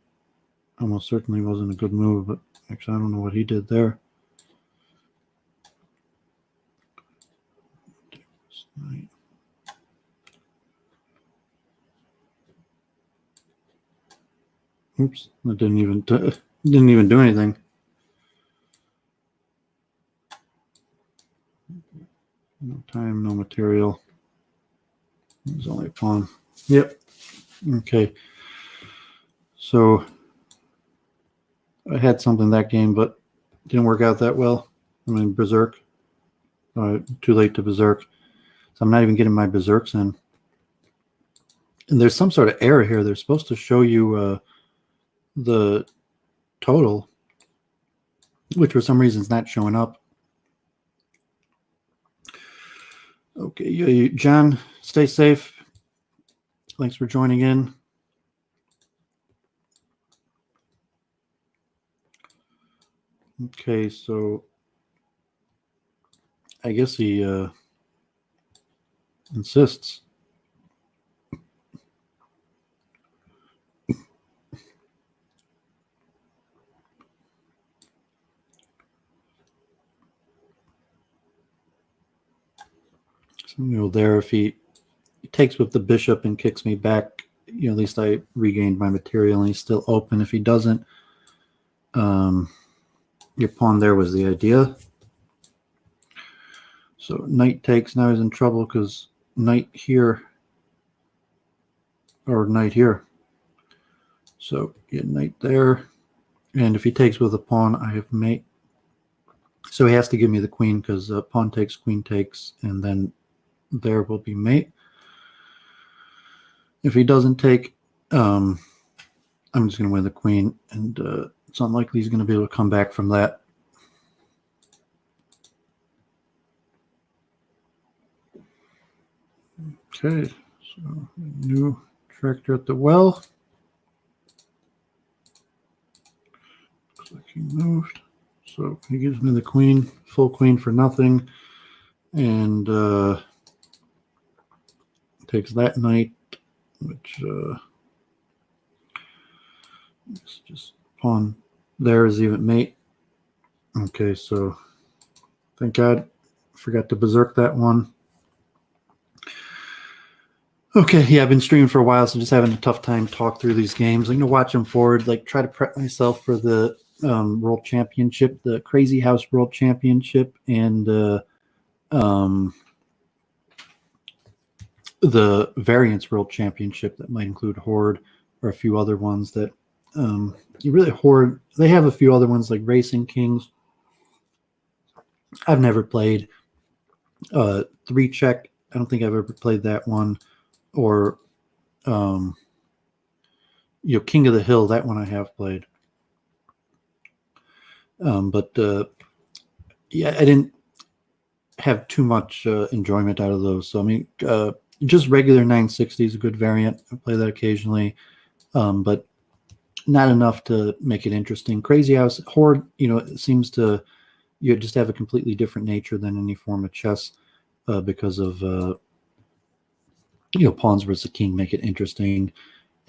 almost certainly wasn't a good move, but actually I don't know what he did there. Oops, that didn't even do anything. No time, no material. It was only a pawn. Yep. Okay. So I had something that game, but it didn't work out that well. I mean, berserk. Too late to berserk. So I'm not even getting my berserks in. And there's some sort of error here. They're supposed to show you the total, which for some reason is not showing up. Okay, John, stay safe. Thanks for joining in. Okay, so I guess he insists. So I'm gonna go there. If he takes with the bishop and kicks me back, at least I regained my material, and he's still open. If he doesn't, your pawn there was the idea. So knight takes. Now he's in trouble because knight here or knight here. So knight there, and if he takes with a pawn, I have mate. So he has to give me the queen because pawn takes, queen takes, and then there will be mate. If he doesn't take, I'm just going to win the queen, and it's unlikely he's going to be able to come back from that. Okay, so new tractor at the well. Looks like he moved. So he gives me the queen, full queen for nothing, and takes that knight, which just pawn there is even mate. Okay, so thank God forgot to berserk that one. Okay, yeah, I've been streaming for a while, so just having a tough time talk through these games. I'm gonna watch them forward, like try to prep myself for the World Championship, the Crazy House World Championship, and the Variants World Championship that might include Horde or a few other ones that you really Horde. They have a few other ones like Racing Kings. I've never played 3-check. I don't think I've ever played that one. Or King of the Hill, that one I have played. But yeah, I didn't have too much enjoyment out of those. So I mean, just regular 960 is a good variant. I play that occasionally, but not enough to make it interesting. Crazy House Horde, it seems to just have a completely different nature than any form of chess because of pawns versus the king make it interesting,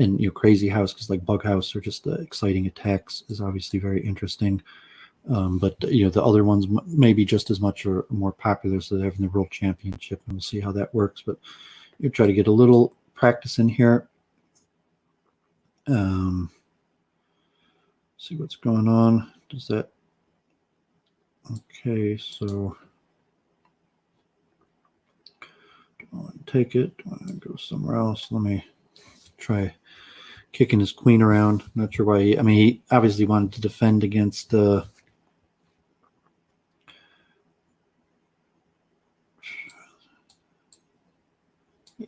and Crazy House because like Bug House or just the exciting attacks is obviously very interesting. But the other ones may be just as much or more popular, so they're having the World Championship, and we'll see how that works. But you try to get a little practicing here. See what's going on. Does that? Okay, so do I want to take it? Do I want to go somewhere else? Let me try kicking his queen around. Not sure why. He obviously wanted to defend against.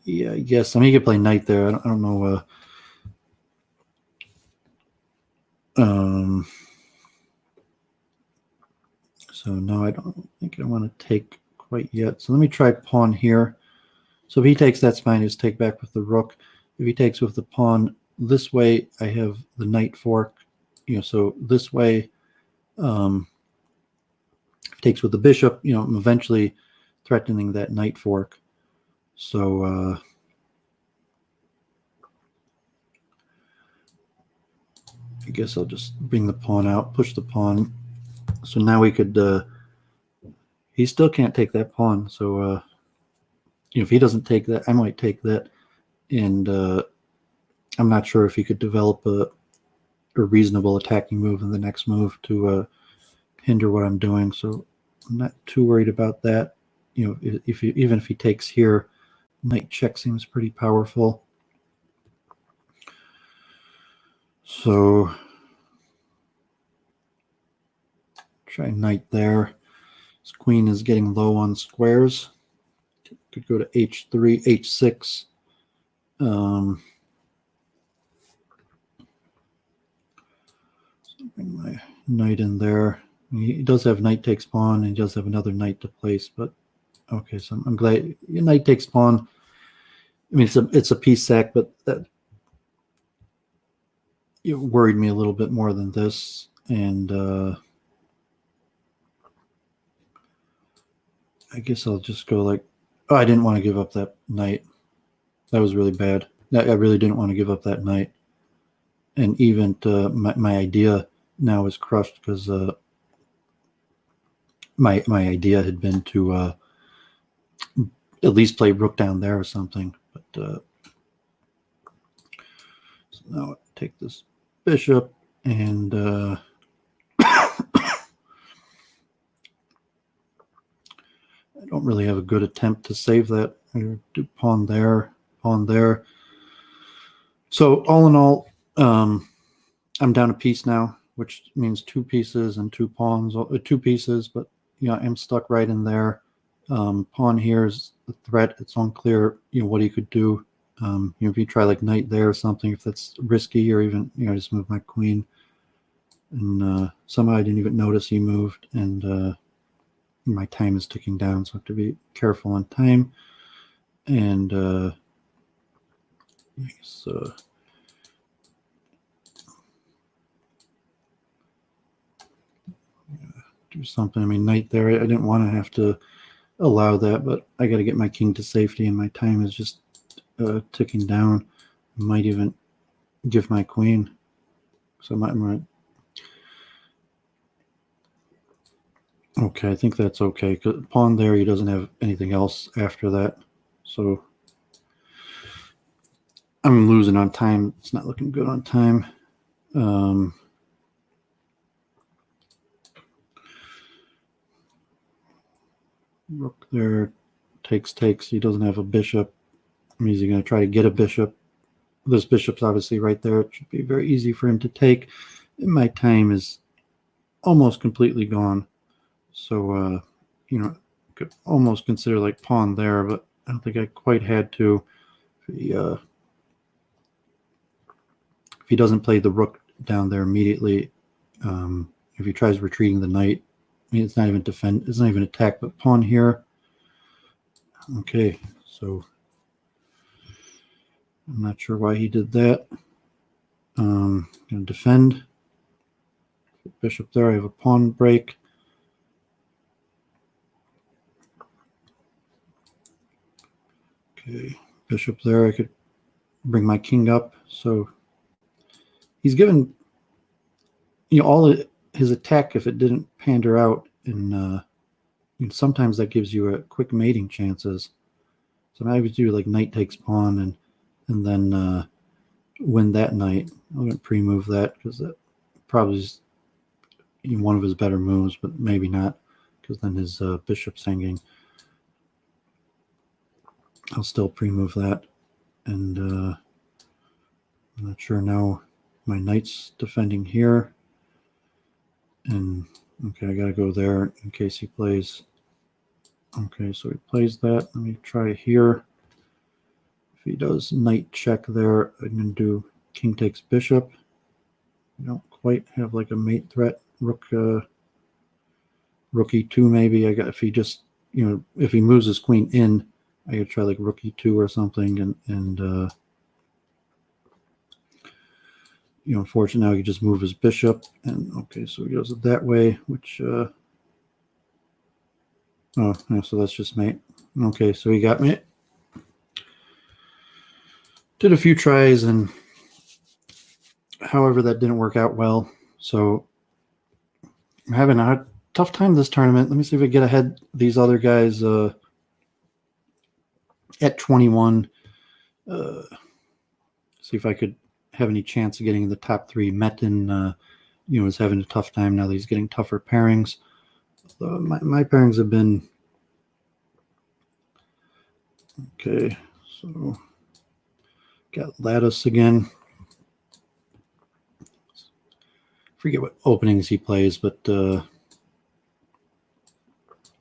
Yeah, I guess. He could play knight there. I don't know. So no, I don't think I want to take quite yet. So let me try pawn here. So if he takes, that's fine. Just take back with the rook. If he takes with the pawn this way, I have the knight fork. So this way, if he takes with the bishop, I'm eventually threatening that knight fork. So I guess I'll just bring the pawn out, push the pawn. So now we could. He still can't take that pawn. So if he doesn't take that, I might take that, and I'm not sure if he could develop a reasonable attacking move in the next move to hinder what I'm doing. So I'm not too worried about that. Even if he takes here, knight check seems pretty powerful. So try knight there. His queen is getting low on squares. Could go to h3, h6. Bring my knight in there. He does have knight takes pawn, and he does have another knight to place. But okay, so I'm glad knight takes pawn. It's a piece sack, but that worried me a little bit more than this. And I guess I'll just go like, oh, I didn't want to give up that knight. That was really bad. I really didn't want to give up that knight. And even my idea now is crushed because my idea had been to at least play rook down there or something. But so now I take this bishop and I don't really have a good attempt to save that. I do pawn there, pawn there. So all in all, I'm down a piece now, which means 2 pieces and 2 pawns, 2 pieces, but I'm stuck right in there. Pawn here is the threat. It's unclear, what he could do. If you try like knight there or something, if that's risky, or even, just move my queen. And somehow I didn't even notice he moved, and my time is ticking down, so I have to be careful on time. And I guess, do something. Knight there. I didn't want to have to allow that, but I got to get my king to safety, and my time is just ticking down. I might even give my queen. So I might. Okay, I think that's okay. 'Cause pawn there, he doesn't have anything else after that. So I'm losing on time. It's not looking good on time. Rook there, takes. He doesn't have a bishop. He's going to try to get a bishop. This bishop's obviously right there. It should be very easy for him to take. And my time is almost completely gone. So, could almost consider like pawn there, but I don't think I quite had to. If he doesn't play the rook down there immediately, if he tries retreating the knight, it's not even defend. It's not even attack, but pawn here. Okay, so I'm not sure why he did that. Going to defend. Bishop there. I have a pawn break. Okay, bishop there. I could bring my king up. So he's given, all his attack if it didn't pander out, and sometimes that gives you a quick mating chances. So I would do like knight takes pawn, and and then win that night. I'm going to pre-move that because that probably is one of his better moves, but maybe not because then his bishop's hanging. I'll still pre-move that, and I'm not sure now. My knight's defending here, and okay, I got to go there in case he plays. Okay, so he plays that. Let me try here. If he does knight check there, I'm going to do king takes bishop. I don't quite have like a mate threat. Rook e2 maybe. I got, if he just, if he moves his queen in, I could try like rook e2 or something, and unfortunately now he just move his bishop, and okay, so he goes it that way, which oh yeah, so that's just mate. Okay, so he got me. Did a few tries, and however that didn't work out well, so I'm having a tough time this tournament. Let me see if I get ahead these other guys at 21. See if I could have any chance of getting in the top 3. Metin, is having a tough time now that he's getting tougher pairings. My pairings have been okay. So got Lattice again. Forget what openings he plays, but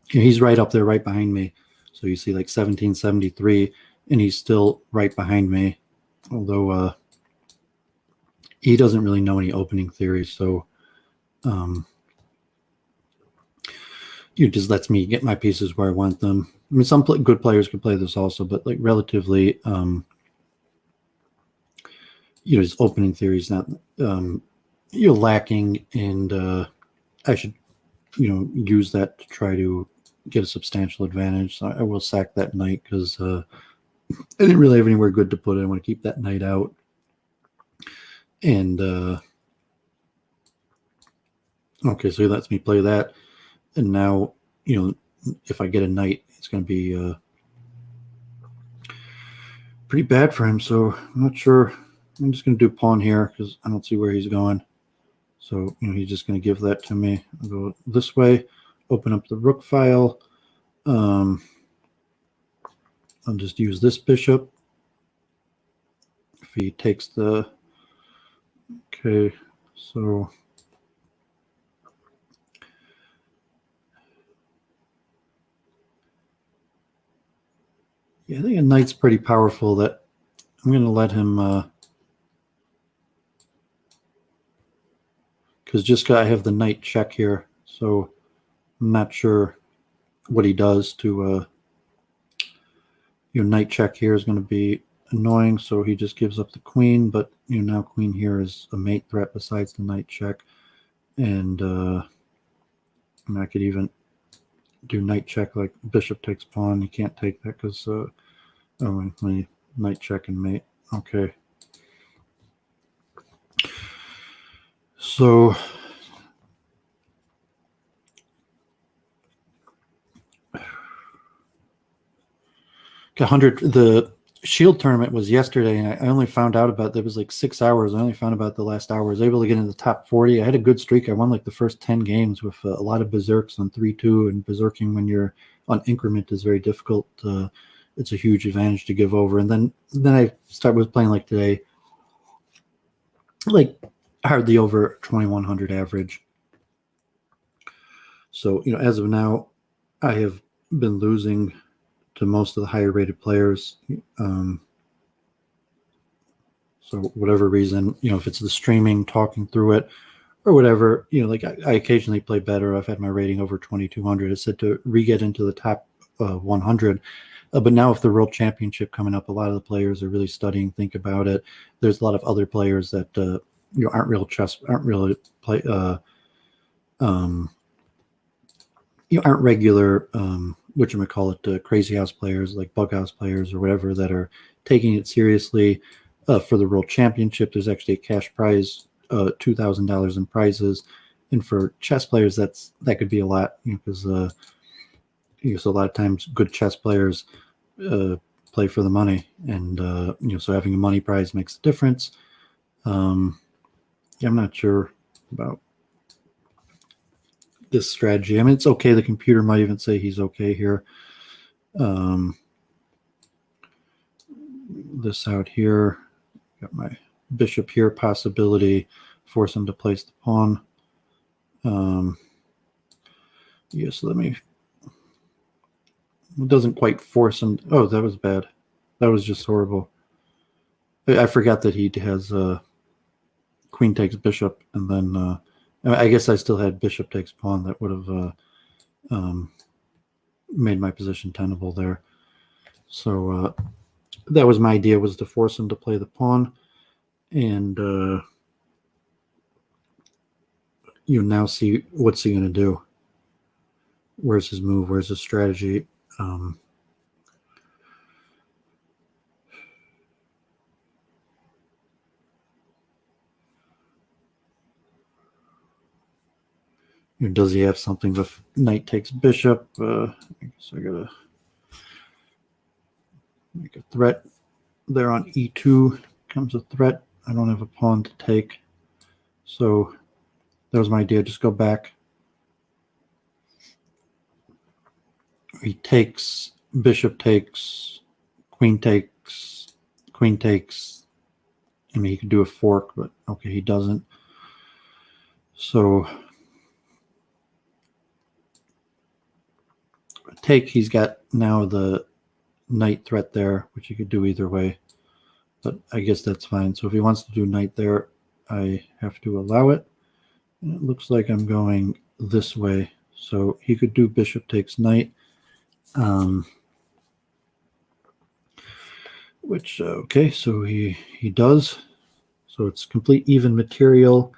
he's right up there, right behind me. So you see like 1773, and he's still right behind me. Although he doesn't really know any opening theory, so it just lets me get my pieces where I want them. I mean, some good players could play this also, but like relatively, his opening theory is not lacking, and I should use that to try to get a substantial advantage. So I will sack that knight because I didn't really have anywhere good to put it. I want to keep that knight out. And okay, so he lets me play that. And now, if I get a knight, it's going to be pretty bad for him. So I'm not sure. I'm just going to do pawn here because I don't see where he's going. So, he's just going to give that to me. I'll go this way, open up the rook file. I'll just use this bishop. If he takes the... Okay, so... Yeah, I think a knight's pretty powerful. That I'm going to let him... because just I have the knight check here, so I'm not sure what he does to knight check here is going to be annoying, so he just gives up the queen, but now queen here is a mate threat besides the knight check, and I could even do knight check like bishop takes pawn. You can't take that because my knight check and mate. Okay. So got 100. The Shield tournament was yesterday, and I only found out about it was like 6 hours. I only found about the last hour. I was able to get in the top 40. I had a good streak. I won like the first 10 games with a lot of berserks on 3-2, and berserking when you're on increment is very difficult. It's a huge advantage to give over. And then I started playing like today, like hardly over 2100 average. So, as of now, I have been losing to most of the higher rated players. So whatever reason, if it's the streaming, talking through it, or whatever, like I occasionally play better. I've had my rating over 2200. It's said to re-get into the top 100. But now with the World Championship coming up, a lot of the players are really studying, think about it. There's a lot of other players that aren't really aren't regular crazy house players like bug house players or whatever that are taking it seriously. For the World Championship, there's actually a cash prize, $2,000 in prizes, and for chess players that could be a lot, because so a lot of times good chess players play for the money, and so having a money prize makes a difference. Yeah, I'm not sure about this strategy. I mean, it's okay. The computer might even say he's okay here. This out here, got my bishop here, possibility, force him to place the pawn. Yes, let me. It doesn't quite force him. Oh, that was bad. That was just horrible. I forgot that he has queen takes bishop, and then I guess I still had bishop takes pawn. That would have made my position tenable there. So that was my idea, was to force him to play the pawn, and now see what's he going to do. Where's his move? Where's his strategy? Does he have something with knight takes bishop? I guess I gotta make a threat there on e2. Comes a threat. I don't have a pawn to take, so that was my idea. Just go back. He takes, bishop takes, queen takes, queen takes. I mean, he could do a fork, but okay, he doesn't. So take, he's got now the knight threat there, which he could do either way, but I guess that's fine. So if he wants to do knight there, I have to allow it. And it looks like I'm going this way, so he could do bishop takes knight, which okay, so he does. So it's complete even material.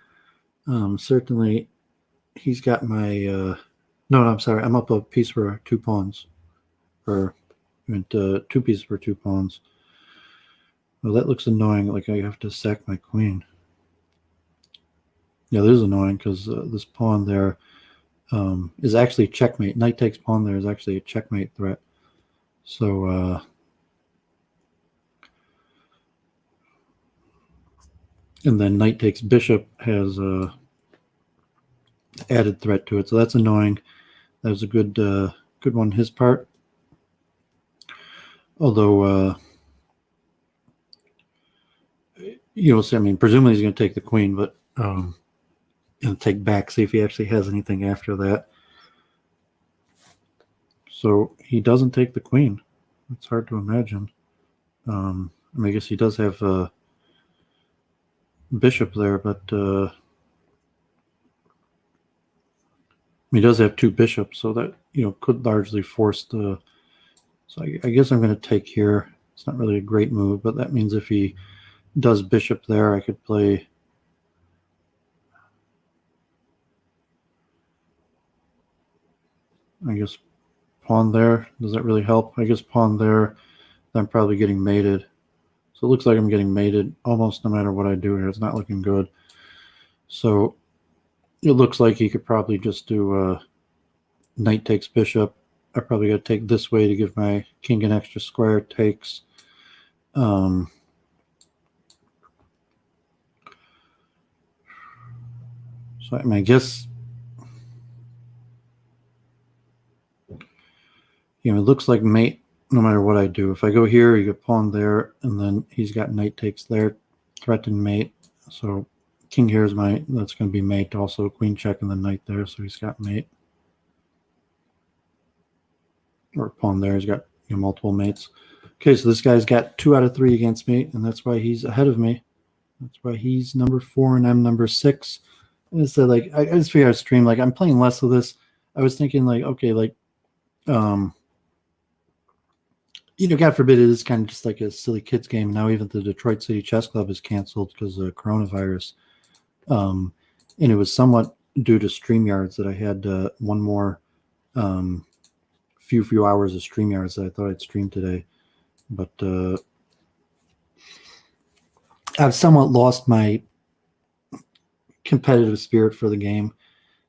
Certainly he's got my no, I'm sorry, I'm up a piece for 2 pawns, or 2 pieces for 2 pawns. Well, that looks annoying, like I have to sack my queen. Yeah, this is annoying because this pawn there is actually checkmate. Knight takes pawn there is actually a checkmate threat. So and then knight takes bishop has a added threat to it, so that's annoying. That was a good one on his part. Although I mean, presumably he's going to take the queen, but and take back, see if he actually has anything after that. So he doesn't take the queen. It's hard to imagine. I mean, I guess he does have a bishop there, but he does have 2 bishops, so that could largely force the. So I guess I'm going to take here. It's not really a great move, but that means if he does bishop there, I could play. I guess pawn there. Does that really help? I guess pawn there. I'm probably getting mated. So it looks like I'm getting mated almost no matter what I do here. It's not looking good. So it looks like he could probably just do knight takes bishop. I probably got to take this way to give my king an extra square. Takes. So I mean, I guess it looks like mate no matter what I do. If I go here, you get pawn there, and then he's got knight takes there, threatened mate. So king here is that's going to be mate also. Queen check and then knight there, so he's got mate. Or pawn there, he's got multiple mates. Okay, so this guy's got 2 out of 3 against me, and that's why he's ahead of me. That's why he's number 4 and I'm number 6. And it's like I just figured out stream, like I'm playing less of this. I was thinking like, okay, like God forbid it is kind of just like a silly kids game. Now even the Detroit City Chess Club is canceled because of coronavirus. And it was somewhat due to StreamYards that I had one more few hours of StreamYards that I thought I'd stream today. But I've somewhat lost my competitive spirit for the game.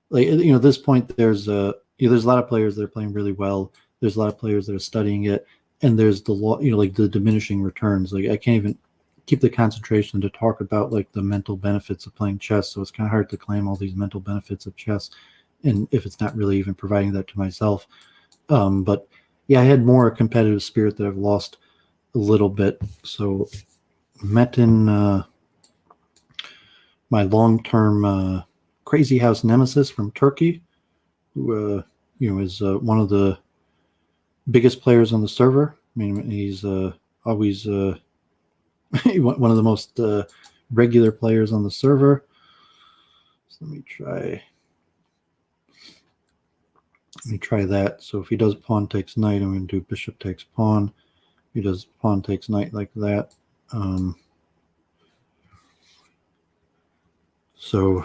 Like, at this point, there's a lot of players that are playing really well. There's a lot of players that are studying it. and there's the law, like the diminishing returns. Like I can't even keep the concentration to talk about like the mental benefits of playing chess. So it's kind of hard to claim all these mental benefits of chess, and if it's not really even providing that to myself. But yeah, I had more a competitive spirit that I've lost a little bit. So met in my long-term crazy house nemesis from Turkey, who is one of the biggest players on the server. I mean, he's always one of the most regular players on the server. So let me try that. So if he does pawn takes knight, I'm going to do bishop takes pawn. If he does pawn takes knight like that. So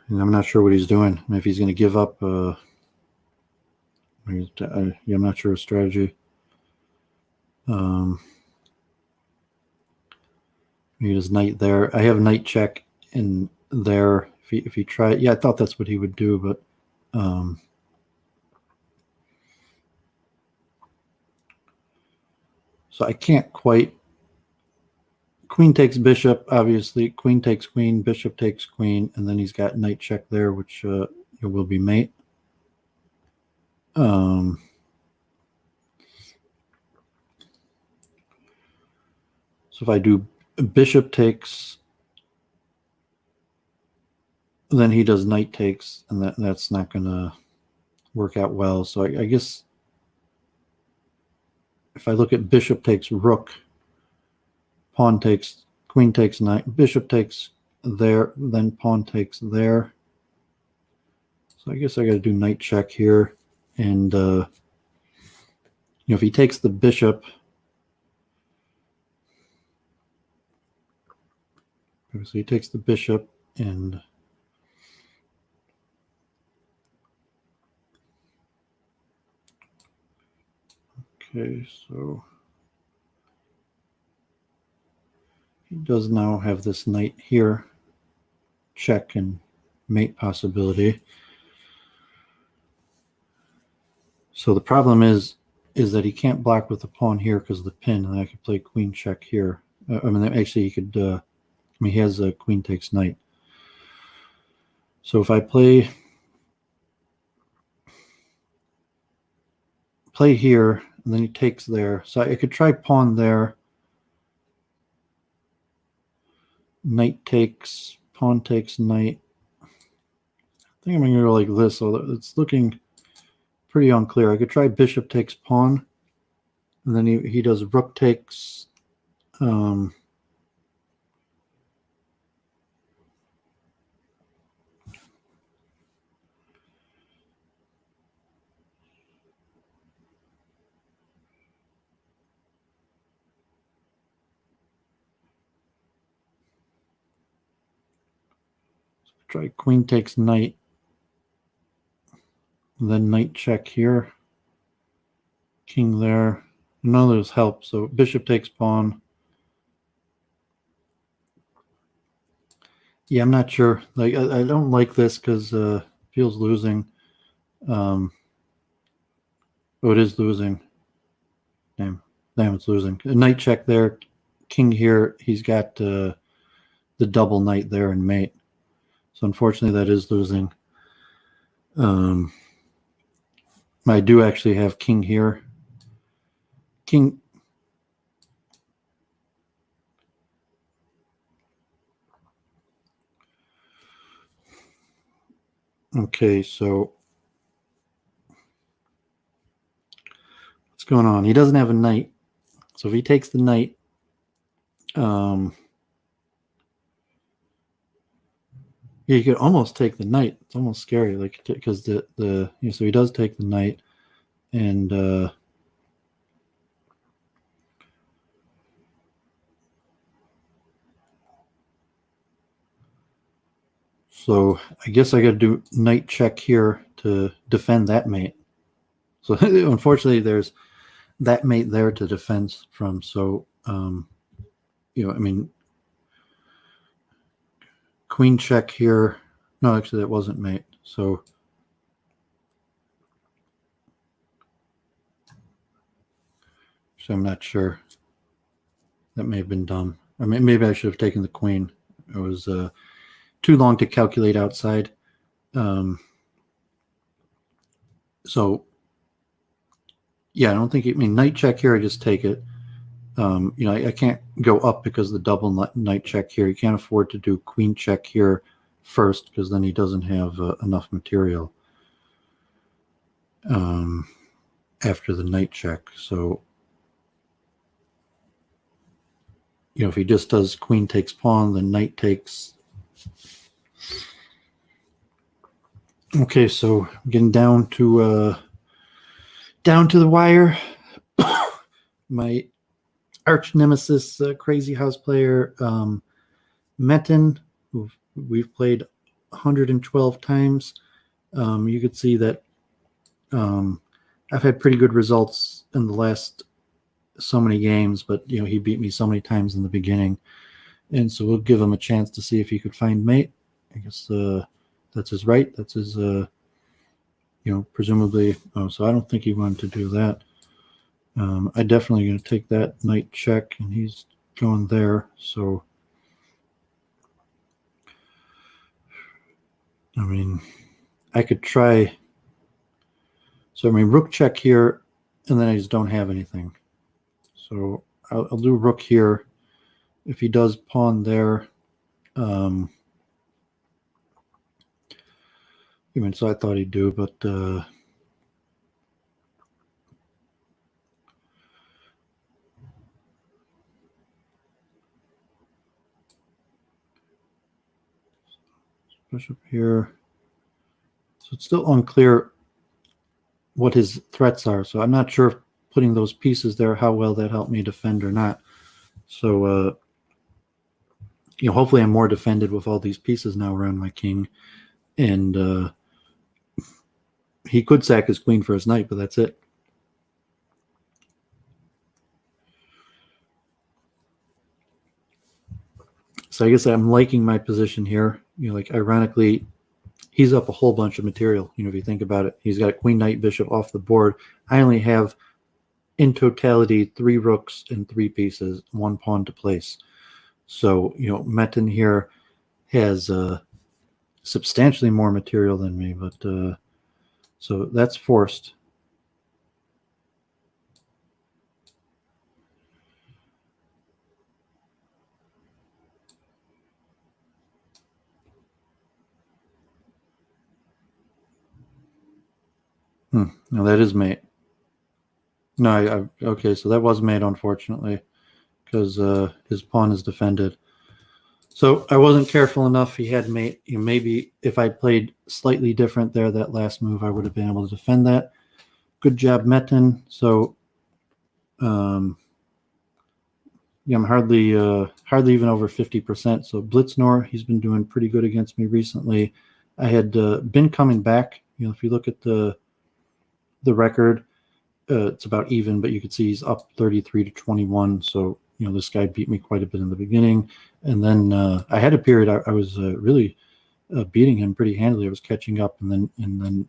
I'm not sure what he's doing. If he's going to give up, I'm not sure of strategy. He does knight there. I have knight check in there. If he try, yeah, I thought that's what he would do, but so I can't quite. Queen takes bishop, obviously. Queen takes queen, bishop takes queen, and then he's got knight check there, which will be mate. So if I do bishop takes, then he does knight takes, and that's not going to work out well. So I guess if I look at bishop takes rook, pawn takes, queen takes knight, bishop takes there, then pawn takes there. So I guess I got to do knight check here. And, if he takes the bishop, so he takes the bishop and okay, so he does now have this knight here, check and mate possibility. So the problem is that he can't block with the pawn here because of the pin, and I could play queen check here. I mean, actually, he could. He has a queen takes knight. So if I play here, and then he takes there, so I could try pawn there. Knight takes, pawn takes knight. I think I'm going to go like this, so it's looking pretty unclear. I could try bishop takes pawn, and then he does rook takes. Try queen takes knight, and then knight check here, king there. None of those help, so bishop takes pawn. Yeah, I'm not sure. Like I don't like this because feels losing. Oh, it is losing. Damn, it's losing. A knight check there, king here. He's got the double knight there and mate. So unfortunately, that is losing. I do actually have king here. King. Okay, so what's going on? He doesn't have a knight. So if he takes the knight, he could almost take the knight. It's almost scary, like because so he does take the knight, and so I guess I got to do knight check here to defend that mate. So unfortunately, there's that mate there to defend from. So I mean, queen check here. No, actually, that wasn't mate. So So I'm not sure. That may have been dumb. I mean, maybe I should have taken the queen. It was too long to calculate outside. So, yeah, I don't think. I mean, knight check here. I just take it. I can't go up because of the double knight check here. You can't afford to do queen check here first because then he doesn't have enough material after the knight check. So, if he just does queen takes pawn, then knight takes. Okay, so getting down to the wire. My arch nemesis, crazy house player, Metin, who we've played 112 times. You could see that I've had pretty good results in the last so many games, but he beat me so many times in the beginning, and so we'll give him a chance to see if he could find mate. I guess that's his right. That's his presumably. Oh, so I don't think he wanted to do that. I definitely going to take that knight check, and he's going there. So, I mean, I could try. So, I mean, rook check here, and then I just don't have anything. So, I'll do rook here. If he does pawn there, I mean, so I thought he'd do, but bishop here. So it's still unclear what his threats are. So I'm not sure if putting those pieces there, how well that helped me defend or not. So, hopefully I'm more defended with all these pieces now around my king. And he could sack his queen for his knight, but that's it. So I guess I'm liking my position here. Like ironically, he's up a whole bunch of material. If you think about it, he's got queen, knight, bishop off the board. I only have, in totality, 3 rooks and 3 pieces, 1 pawn to place. So, Metin here has substantially more material than me, but so that's forced. No, that is mate. No, okay, so that was mate, unfortunately, because his pawn is defended. So I wasn't careful enough. He had mate. Maybe if I played slightly different there, that last move, I would have been able to defend that. Good job, Metin. So, I'm hardly even over 50%. So Blitznor, he's been doing pretty good against me recently. I had been coming back. If you look at the record, it's about even, but you can see he's up 33 to 21. So this guy beat me quite a bit in the beginning, and then I had a period I was really beating him pretty handily. I was catching up, and then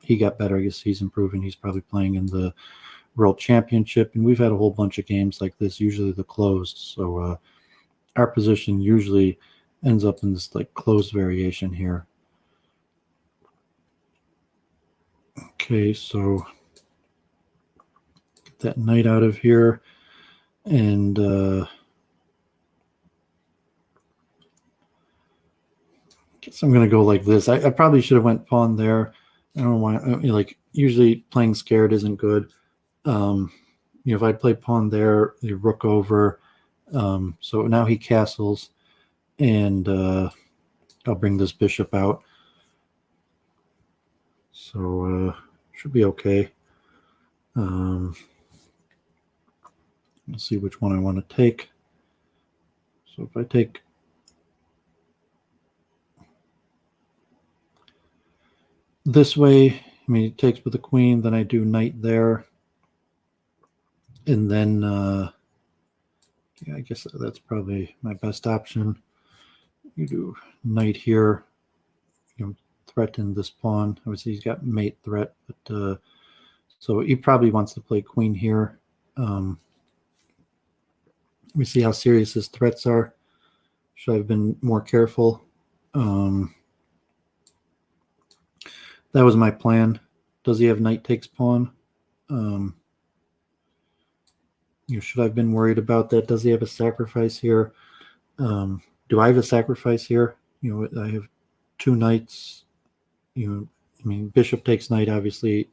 he got better. I guess he's improving. He's probably playing in the World Championship, and we've had a whole bunch of games like this, usually the closed. So our position usually ends up in this like closed variation here. Okay, so get that knight out of here, and guess I'm going to go like this. I probably should have went pawn there. I don't know why. Like usually playing scared isn't good. If I'd play pawn there, the rook over. So now he castles, and I'll bring this bishop out. So should be okay. Let's see which one I want to take. So if I take this way, I mean, it takes with the queen, then I do knight there. And then, yeah, I guess that's probably my best option. You do knight here, threaten this pawn. Obviously, he's got mate threat, but so he probably wants to play queen here. We see how serious his threats are. Should I have been more careful? That was my plan. Does he have knight takes pawn? Should I have been worried about that? Does he have a sacrifice here? Do I have a sacrifice here? I have two knights. Bishop takes knight, obviously.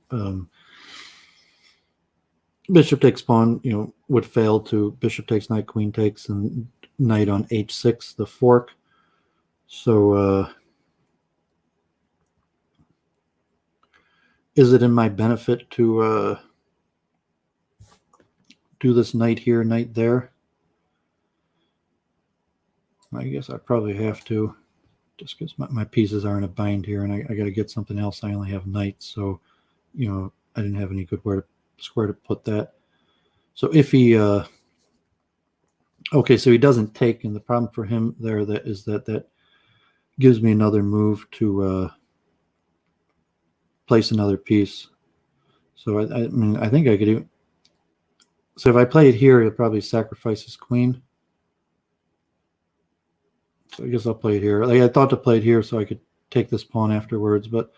Bishop takes pawn, would fail to bishop takes knight, queen takes, and knight on h6, the fork. So is it in my benefit to do this knight here, knight there? I guess I probably have to, just because my pieces are in a bind here, and I got to get something else. I only have knights, so I didn't have any good square to put that. So if he okay, so he doesn't take, and the problem for him there is that gives me another move to place another piece. So I think I could even. So if I play it here, he'll probably sacrifice his queen. So I guess I'll play it here. I thought to play it here so I could take this pawn afterwards, but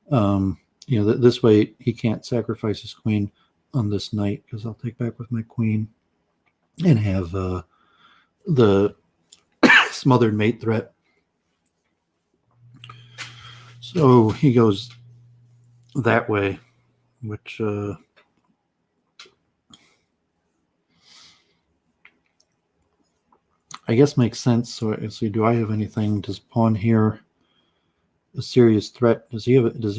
this way he can't sacrifice his queen on this knight, because I'll take back with my queen and have the smothered mate threat. So he goes that way, which I guess makes sense. So let's see, do I have anything? Does pawn here a serious threat? Does he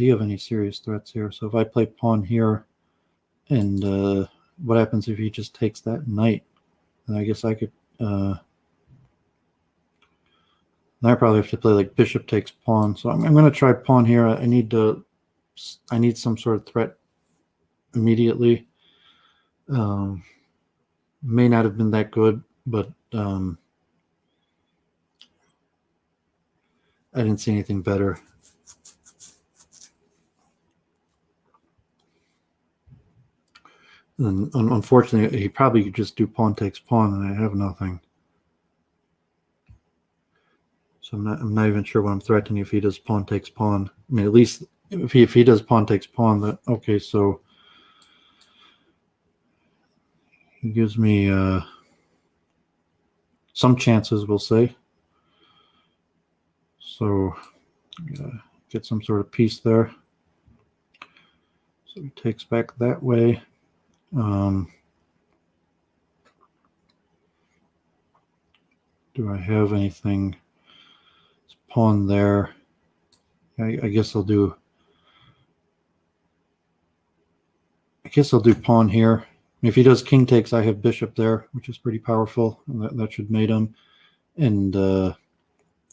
have any serious threats here? So if I play pawn here, and what happens if he just takes that knight? And I guess I could. I probably have to play like bishop takes pawn. So I'm going to try pawn here. I need some sort of threat immediately. May not have been that good, but I didn't see anything better. And unfortunately, he probably could just do pawn takes pawn, and I have nothing. So I'm not even sure what I'm threatening if he does pawn takes pawn. I mean, at least if he does pawn takes pawn, that okay. So he gives me some chances, we'll say. So get some sort of piece there. So he takes back that way. Do I have anything? It's pawn there. I guess I'll do. I guess I'll do pawn here. If he does king takes, I have bishop there, which is pretty powerful, and that should mate him. And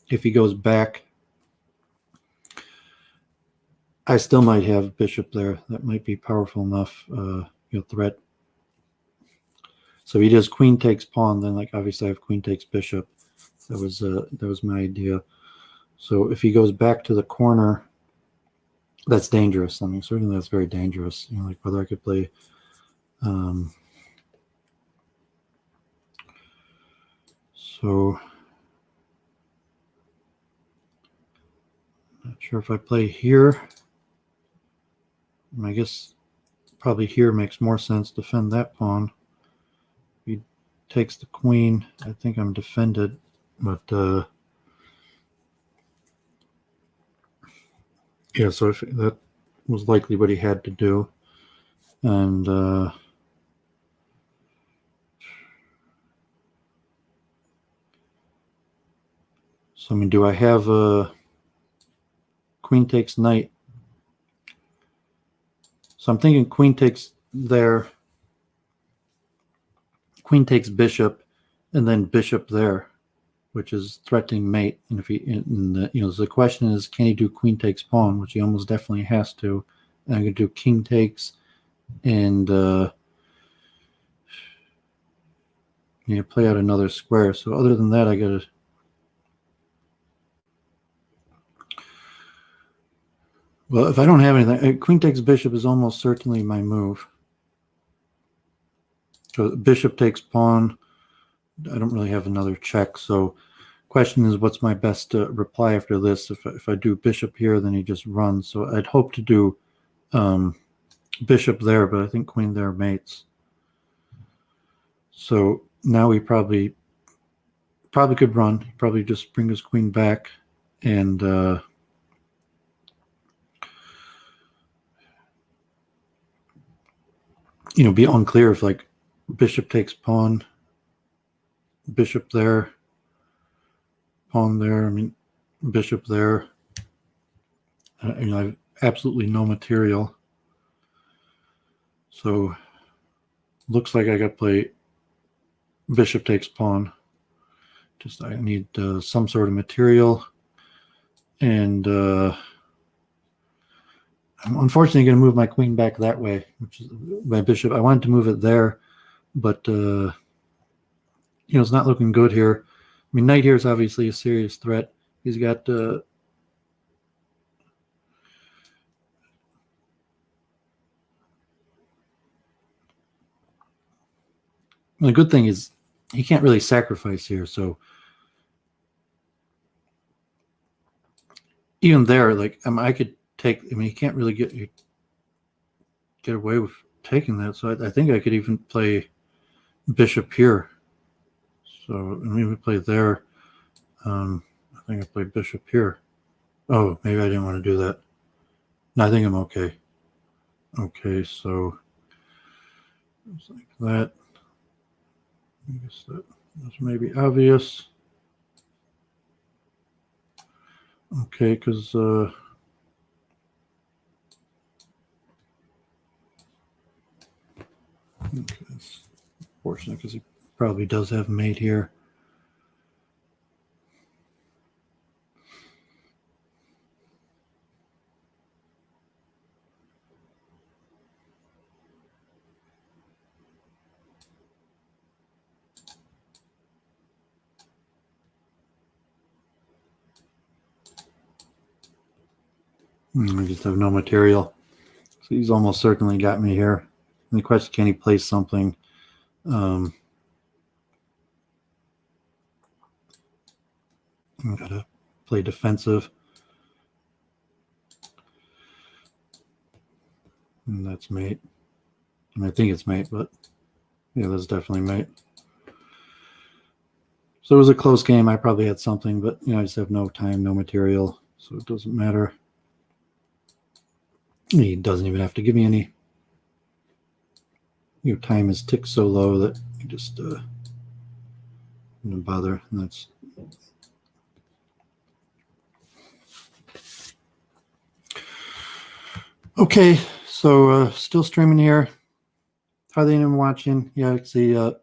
if he goes back, I still might have bishop there. That might be powerful enough, threat. So he does queen takes pawn, then obviously I have queen takes bishop. That was my idea. So if he goes back to the corner, that's dangerous. I mean, certainly that's very dangerous. Whether I could play. So not sure if I play here. I guess probably here makes more sense. Defend that pawn. He takes the queen. I think I'm defended, but yeah. So if that was likely what he had to do, and so I mean, do I have a queen takes knight? So I'm thinking queen takes there, queen takes bishop, and then bishop there, which is threatening mate. And if the question is, can he do queen takes pawn, which he almost definitely has to. And I'm going to do king takes, and play out another square. So other than that, I got to. Well, if I don't have anything, queen takes bishop is almost certainly my move. So bishop takes pawn, I don't really have another check. So question is, what's my best reply after this? If I do bishop here, then he just runs. So I'd hope to do bishop there, but I think queen there mates. So now we probably could run. Probably just bring his queen back and be unclear if like bishop takes pawn, bishop there, pawn there. I mean, bishop there. I have absolutely no material. So looks like I got to play bishop takes pawn. Just I need some sort of material. And I'm unfortunately going to move my queen back that way, which is my bishop. I wanted to move it there, but it's not looking good here. I mean, knight here is obviously a serious threat. He's got the good thing is he can't really sacrifice here. So even there, like I could take. I mean, he can't really get away with taking that. So I think I could even play bishop here. So I mean, we play there. I think I play bishop here. Oh, maybe I didn't want to do that. No, I think I'm okay. Okay, so it's like that. I guess that was maybe obvious. Okay, because okay, that's unfortunate because he probably does have mate here. I just have no material. So he's almost certainly got me here. And the question, can he play something? I'm gotta play defensive. And that's mate. I mean, I think it's mate, but yeah, that's definitely mate. So it was a close game. I probably had something, but I just have no time, no material, so it doesn't matter. He doesn't even have to give me any. Your time is ticked so low that you just don't bother. And that's okay. So still streaming here. Hardly anyone watching. Yeah, see. The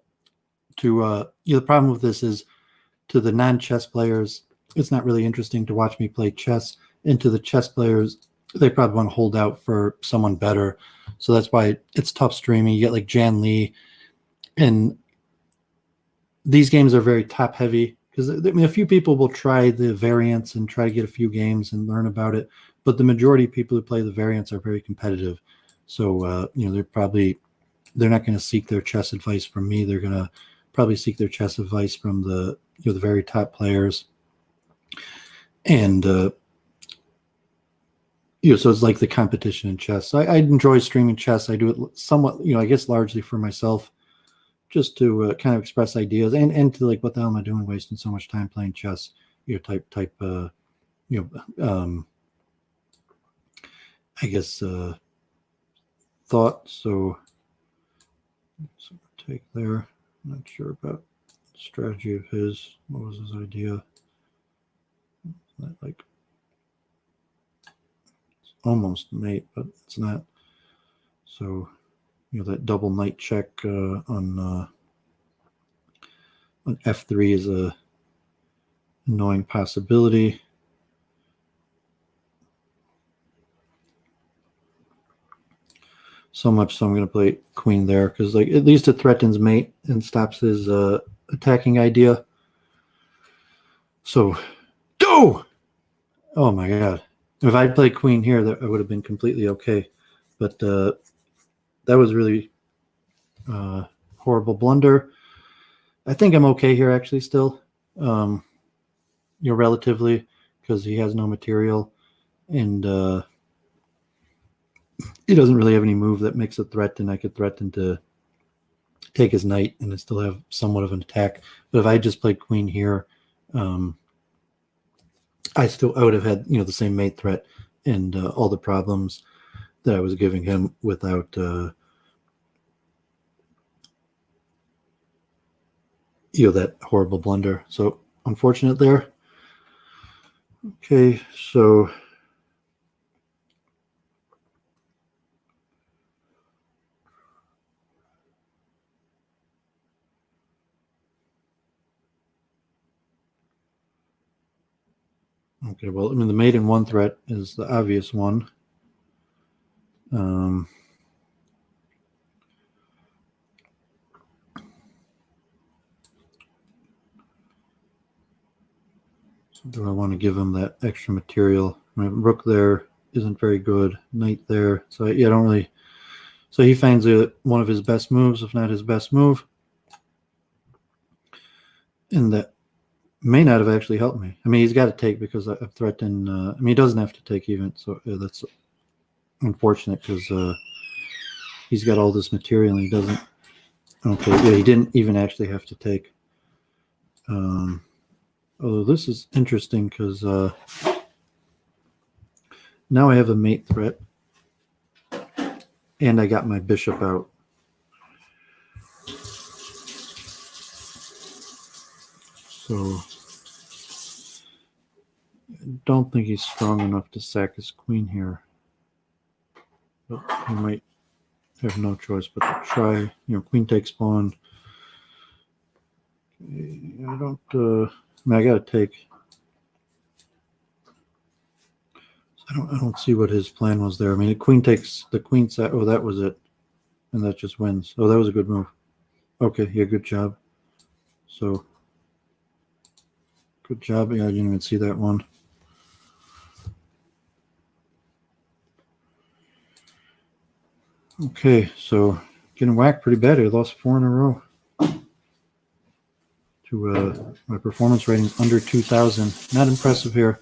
problem with this is, to the non-chess players, it's not really interesting to watch me play chess. And to the chess players, they probably want to hold out for someone better. So that's why it's tough streaming. You get like Jan Lee, and these games are very top heavy because a few people will try the variants and try to get a few games and learn about it, but the majority of people who play the variants are very competitive. So they're not going to seek their chess advice from me. They're going to probably seek their chess advice from the the very top players. And so it's like the competition in chess. I enjoy streaming chess. I do it somewhat, I guess largely for myself, just to kind of express ideas and to like, what the hell am I doing wasting so much time playing chess? I guess thought. So take there. I'm not sure about the strategy of his. What was his idea? Like, it's almost mate, but it's not. So that double knight check on f3 is a annoying possibility. So much so I'm going to play queen there because like at least it threatens mate and stops his attacking idea. So go! Oh my god. If I'd played queen here, that would have been completely okay. But that was really horrible blunder. I think I'm okay here actually still, relatively, because he has no material, and he doesn't really have any move that makes a threat, and I could threaten to take his knight and still have somewhat of an attack. But if I just played queen here, I would have had the same mate threat and all the problems that I was giving him without that horrible blunder. So unfortunate there. Okay, so okay, well, I mean, the mate in one threat is the obvious one. So do I want to give him that extra material? I mean, rook there isn't very good. Knight there. So, yeah, I don't really. So he finds one of his best moves, if not his best move. And that may not have actually helped me. I mean, he's got to take because I've threatened. I mean, he doesn't have to take even. So that's unfortunate because he's got all this material and he doesn't. Okay, yeah, he didn't even actually have to take. Although this is interesting because now I have a mate threat and I got my bishop out. So I don't think he's strong enough to sack his queen here. But he might have no choice but to try. Queen takes pawn. I don't. I mean, I got to take. I don't see what his plan was there. I mean, the queen takes the queen sack. Oh, that was it, and that just wins. Oh, that was a good move. Okay, yeah, good job. So, good job. Yeah, I didn't even see that one. Okay, so getting whacked pretty bad. I lost 4 in a row. To my performance rating's under 2,000. Not impressive here.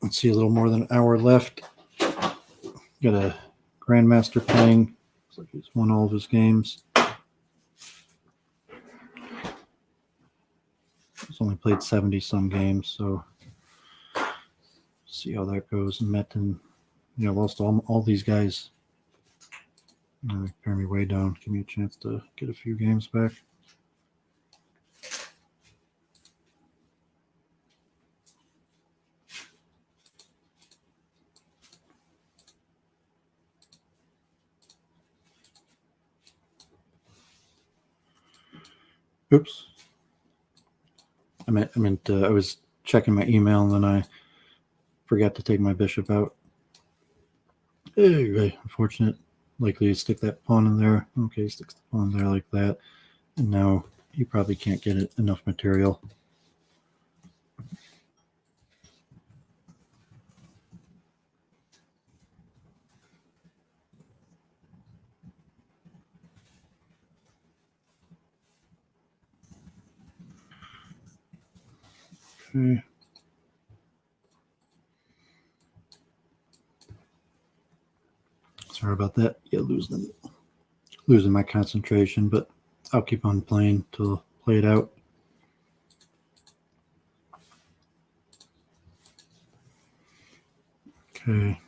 Let's see, a little more than an hour left. Got a grandmaster playing. Looks like he's won all of his games. He's only played 70-some games, so see how that goes. Metin, lost all these guys. Pair me way down. Give me a chance to get a few games back. Oops. I was checking my email and then I forgot to take my bishop out. Hey, unfortunate. Likely to stick that pawn in there. Okay, sticks the pawn there like that. And now you probably can't get enough material. Okay. Sorry about that. Yeah, losing my concentration, but I'll keep on playing till play it out. Okay.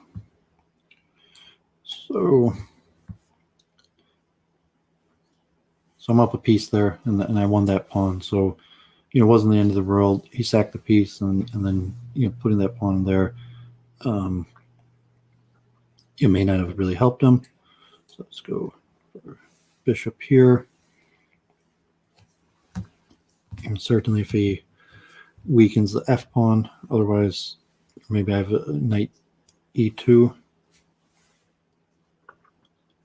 So I'm up a piece there, and I won that pawn. So, it wasn't the end of the world. He sacked the piece, and then putting that pawn there, it may not have really helped him. So let's go for bishop here. And certainly if he weakens the f pawn, otherwise maybe I have a knight e2.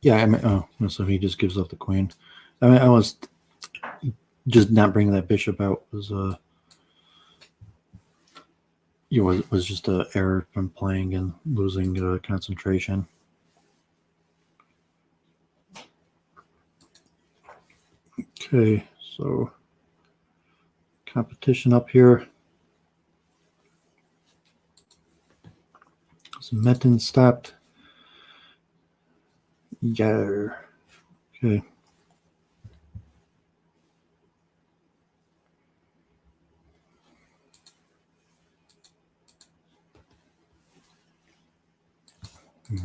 Yeah, so he just gives up the queen. I was just not bringing that bishop out was was just an error from playing and losing concentration. Okay, so competition up here. Metin stopped. Yeah. Okay.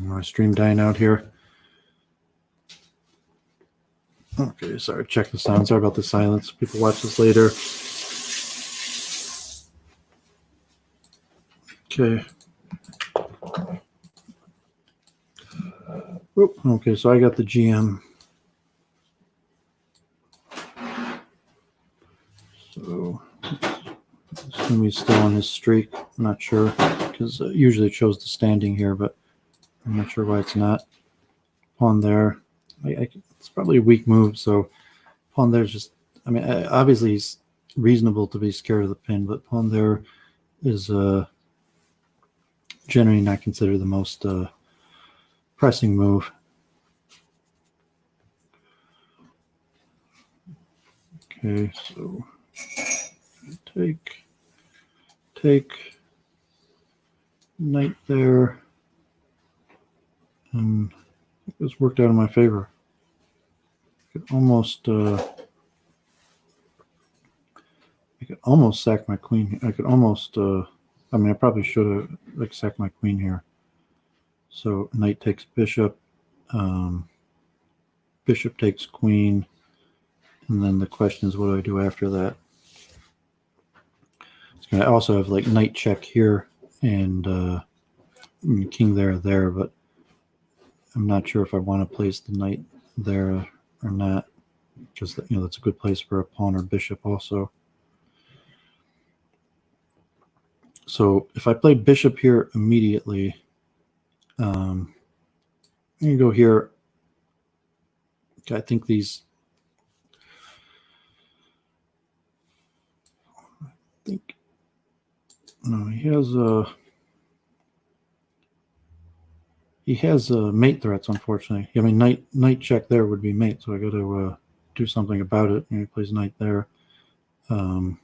My stream dying out here. Okay, sorry. Check the sound. Sorry about the silence. People watch this later. Okay. Oop, okay, so I got the GM. So assume he's still on his streak. I'm not sure because usually it shows the standing here, but I'm not sure why it's not. Pawn there. It's probably a weak move, so pawn there's just, I mean, obviously he's reasonable to be scared of the pin, but pawn there is generally not considered the most pressing move. Okay, so take knight there, and this worked out in my favor. I could almost sack my queen. I could almost, I mean, I probably should have like sacked my queen here. So knight takes bishop, bishop takes queen, and then the question is, what do I do after that? It's going to also have like knight check here and king there, but I'm not sure if I want to place the knight there or not, because that's a good place for a pawn or bishop also. So if I play bishop here immediately, you can go here. I think these. No, he has mate threats. Unfortunately, I mean knight check there would be mate, so I got to do something about it. And he plays knight there. So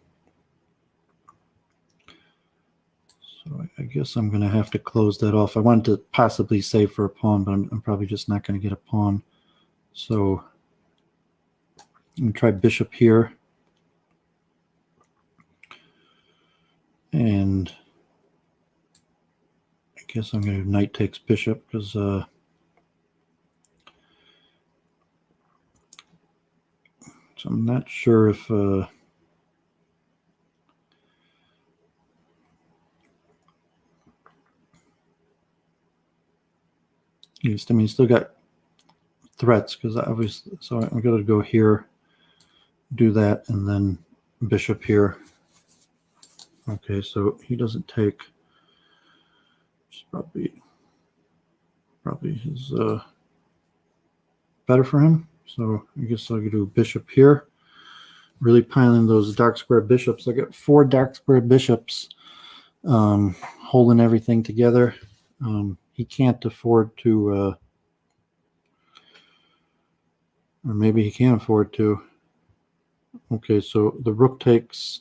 I guess I'm going to have to close that off. I wanted to possibly save for a pawn, but I'm probably just not going to get a pawn. So I'm going to try bishop here. And I guess I'm going to knight takes bishop because so I'm not sure if he's still got threats because obviously, so I'm going to go here, do that, and then bishop here. Okay, so he doesn't take. It's probably his better for him. So I guess I'll do bishop here. Really piling those dark square bishops. I got 4 dark square bishops holding everything together. He can't afford to, or maybe he can afford to. Okay, so the rook takes.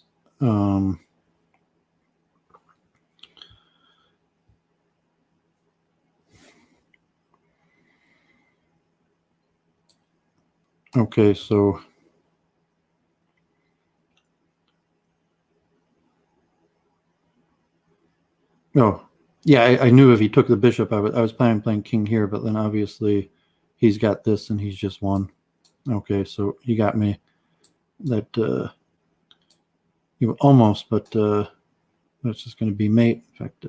Okay, so oh yeah, I knew if he took the bishop, I was planning on playing king here, but then obviously he's got this and he's just won. Okay, so he got me. That almost, but that's just going to be mate. In fact,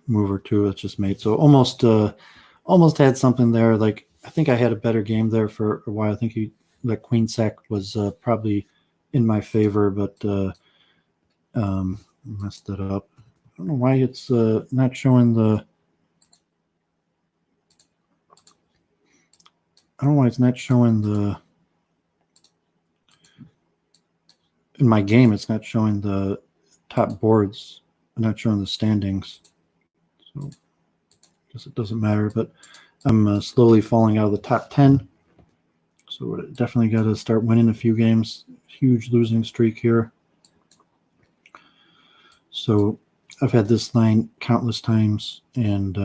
move or two, it's just mate. So almost had something there. Like I think I had a better game there for a while. I think that queen sack was probably in my favor, but messed it up. I don't know why it's not showing the. I don't know why it's not showing the. In my game, it's not showing the top boards. Not showing the standings. So I guess it doesn't matter. But I'm slowly falling out of the top 10. So definitely got to start winning a few games. Huge losing streak here. So I've had this line countless times, and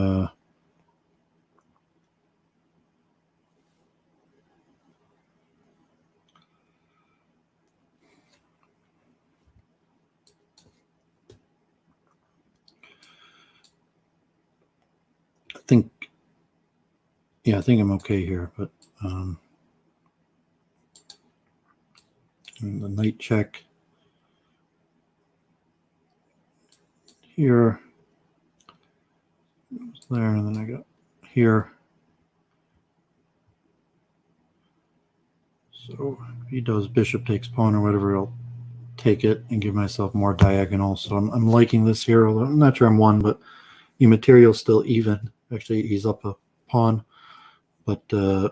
I think I'm okay here, but the knight check here, there, and then I got here. So if he does bishop takes pawn or whatever, I'll take it and give myself more diagonal. So I'm liking this here, although I'm not sure I'm one, but the material's still even. Actually, he's up a pawn, but okay,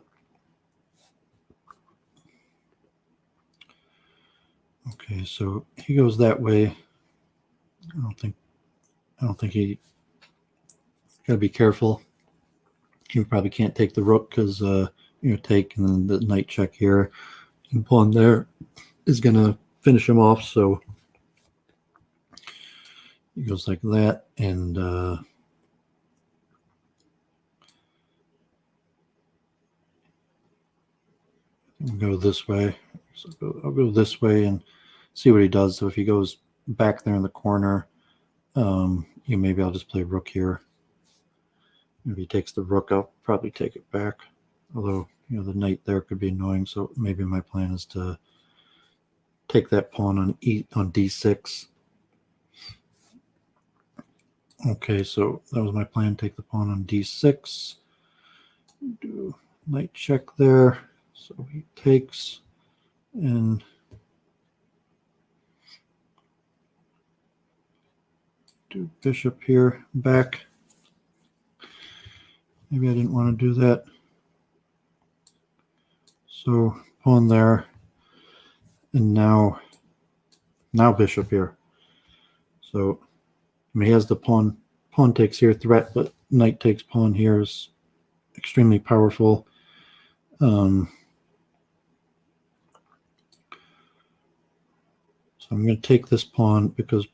so he goes that way. I don't think he got to be careful. You probably can't take the rook because take, and then the knight check here and pawn there is going to finish him off. So he goes like that, and go this way. So I'll go this way and see what he does. So if he goes back there in the corner, maybe I'll just play rook here. If he takes the rook, I'll probably take it back. Although, the knight there could be annoying. So maybe my plan is to take that pawn on d6. Okay, so that was my plan. Take the pawn on d6. Do knight check there. So he takes and do bishop here back. Maybe I didn't want to do that. So pawn there, and now bishop here. So he has the pawn takes here threat, but knight takes pawn here is extremely powerful. So I'm going to take this pawn because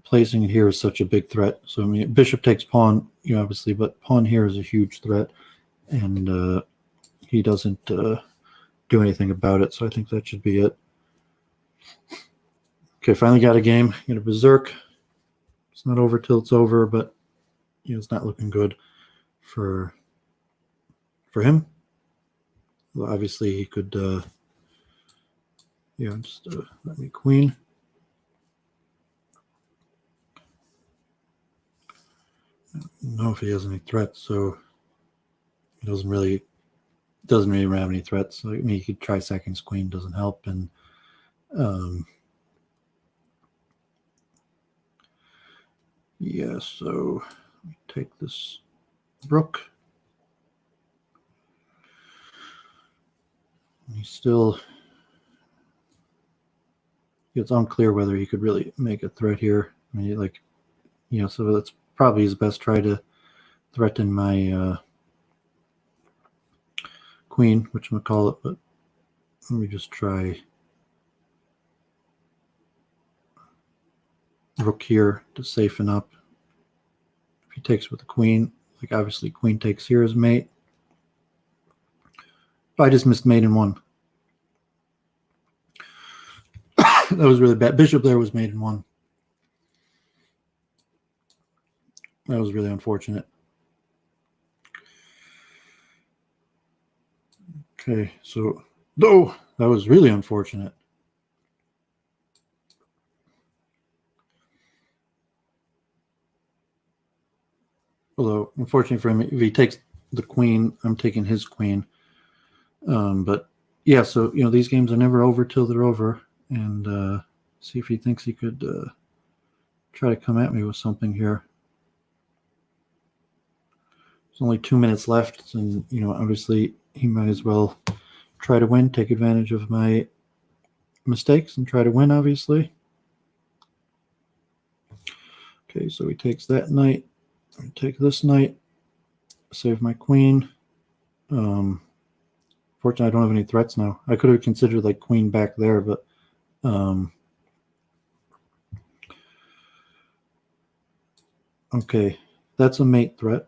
placing it here is such a big threat. So bishop takes pawn, obviously, but pawn here is a huge threat, and he doesn't do anything about it. So I think that should be it. Okay, finally got a game. Get a berserk. It's not over till it's over, but it's not looking good for him. Well, obviously he could just let me queen. I don't know if he has any threats, so he doesn't really have any threats. So, he could try second queen, doesn't help, and so let me take this rook. He's still, it's unclear whether he could really make a threat here. So that's probably his best try to threaten my queen, whatchamacallit, but let me just try rook here to saften up. If he takes with the queen, obviously queen takes here as mate. I just missed mate in one. That was really bad. Bishop there was mate in one. That was really unfortunate. Okay, so that was really unfortunate. Although, unfortunately for him, if he takes the queen, I'm taking his queen. But yeah, so these games are never over till they're over, and see if he thinks he could try to come at me with something here. There's only 2 minutes left, and obviously he might as well try to win, take advantage of my mistakes, and try to win. Obviously. Okay, so he takes that knight. I take this knight, save my queen. If Fortunately, I don't have any threats now. I could have considered like queen back there, but okay, that's a mate threat.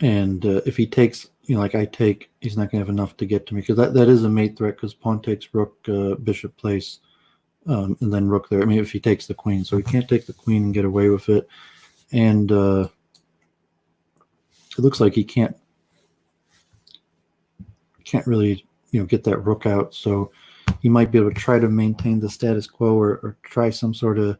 And if he takes, like I take, he's not going to have enough to get to me, because that is a mate threat, because pawn takes rook, bishop place, and then rook there. I mean, if he takes the queen. So he can't take the queen and get away with it. And it looks like he can't really, get that rook out. So he might be able to try to maintain the status quo, or try some sort of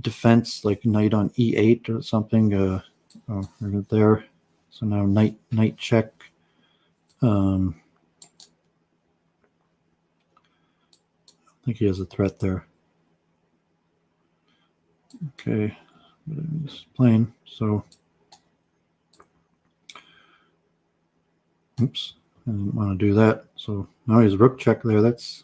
defense, like knight on e8 or something. Oh, we're there. So now knight check. I think he has a threat there. Okay, but he's playing. So, oops, I didn't want to do that. So now he's rook check there. That's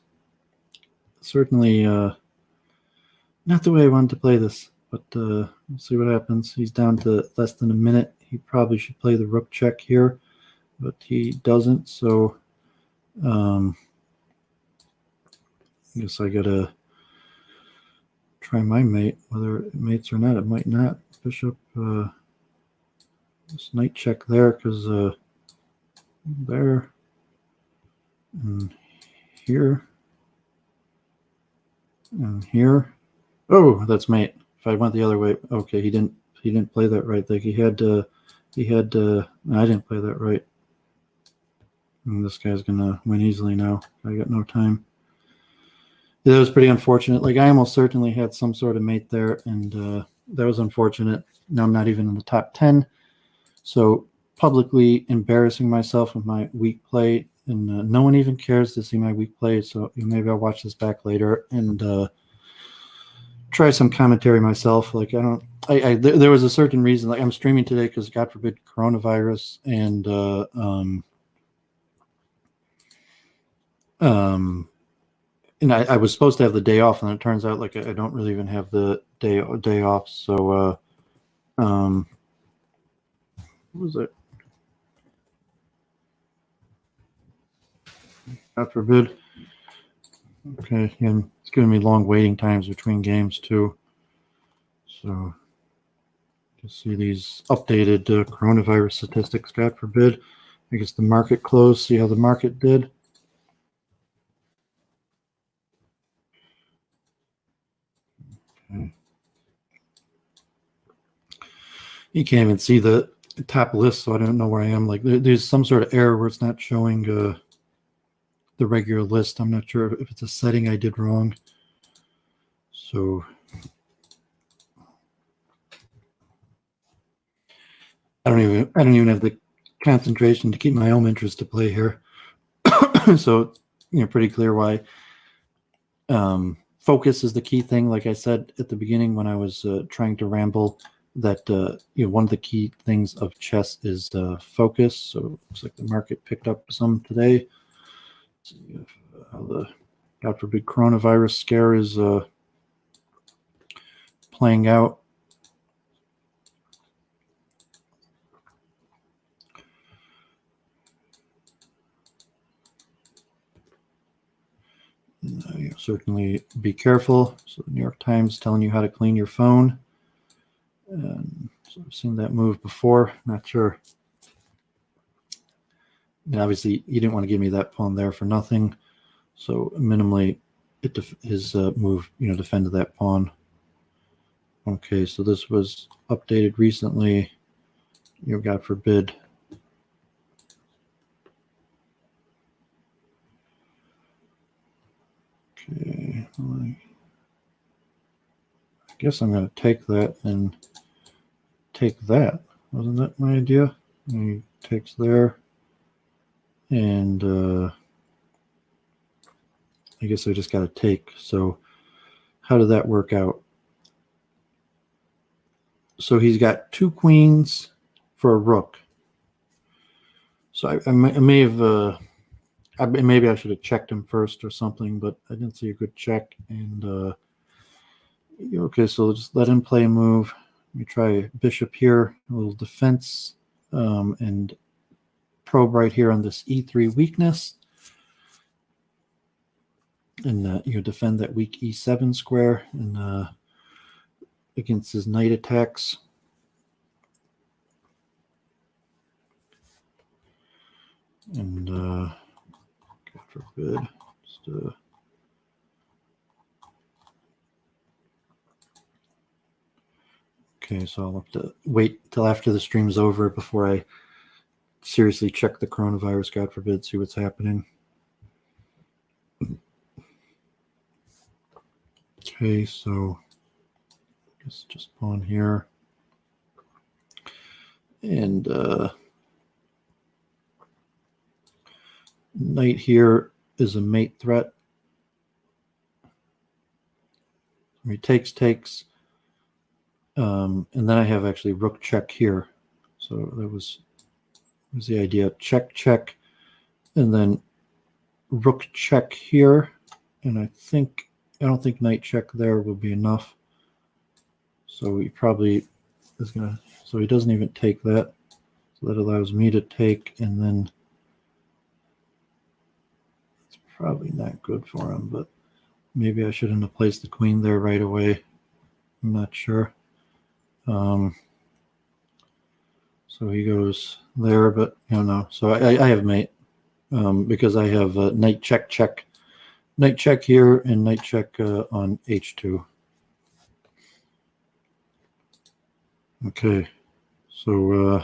certainly not the way I wanted to play this. But we'll see what happens. He's down to less than a minute. He probably should play the rook check here, but he doesn't. So I guess I gotta try my mate. Whether it mates or not, it might not. Bishop, this knight check there, because there and here and here. Oh, that's mate. If I went the other way, okay, he didn't play that right. Like he had no, I didn't play that right. And this guy's gonna win easily now. I got no time. Yeah, that was pretty unfortunate. Like I almost certainly had some sort of mate there, and that was unfortunate. Now I'm not even in the top 10. So publicly embarrassing myself with my weak play, and no one even cares to see my weak play. So maybe I'll watch this back later and try some commentary myself. Like there was a certain reason. Like I'm streaming today because God forbid coronavirus, and I was supposed to have the day off, and it turns out like I don't really even have the day off. So what was it? God forbid. Okay, and it's giving me long waiting times between games too. So to see these updated coronavirus statistics, God forbid. I guess the market closed. See how the market did. Okay. You can't even see the top list, so I don't know where I am. Like there's some sort of error where it's not showing the regular list. I'm not sure if it's a setting I did wrong. So I don't even have the concentration to keep my own interest to play here. So pretty clear why focus is the key thing. Like I said at the beginning when I was trying to ramble, that one of the key things of chess is focus. So it looks like the market picked up some today. Let's see if, how the God forbid coronavirus scare is playing out. Certainly be careful. So the New York Times telling you how to clean your phone. So I've seen that move before. Not sure. And obviously, you didn't want to give me that pawn there for nothing. So minimally, his move, defended that pawn. Okay, so this was updated recently. God forbid. Okay, I guess I'm going to take that and take that. Wasn't that my idea? He takes there. And I guess I just got to take. So how did that work out? So he's got 2 queens for a rook. So I may have, maybe I should have checked him first or something, but I didn't see a good check. And okay, so just let him play a move. Let me try bishop here, a little defense, and probe right here on this E3 weakness. And you defend that weak E7 square and against his knight attacks. And God forbid, just okay, so I'll have to wait till after the stream's over before I seriously check the coronavirus, God forbid, see what's happening. Okay, so I guess just pawn here. And knight here is a mate threat. He takes. And then I have actually rook check here. So that was the idea. Check, and then rook check here. And I don't think knight check there will be enough. So he probably is gonna. So he doesn't even take that. So that allows me to take, and then it's probably not good for him. But maybe I shouldn't have placed the queen there right away. I'm not sure. So he goes there, but no. So I have mate because I have knight check, knight check here, and knight check on h2. Okay, so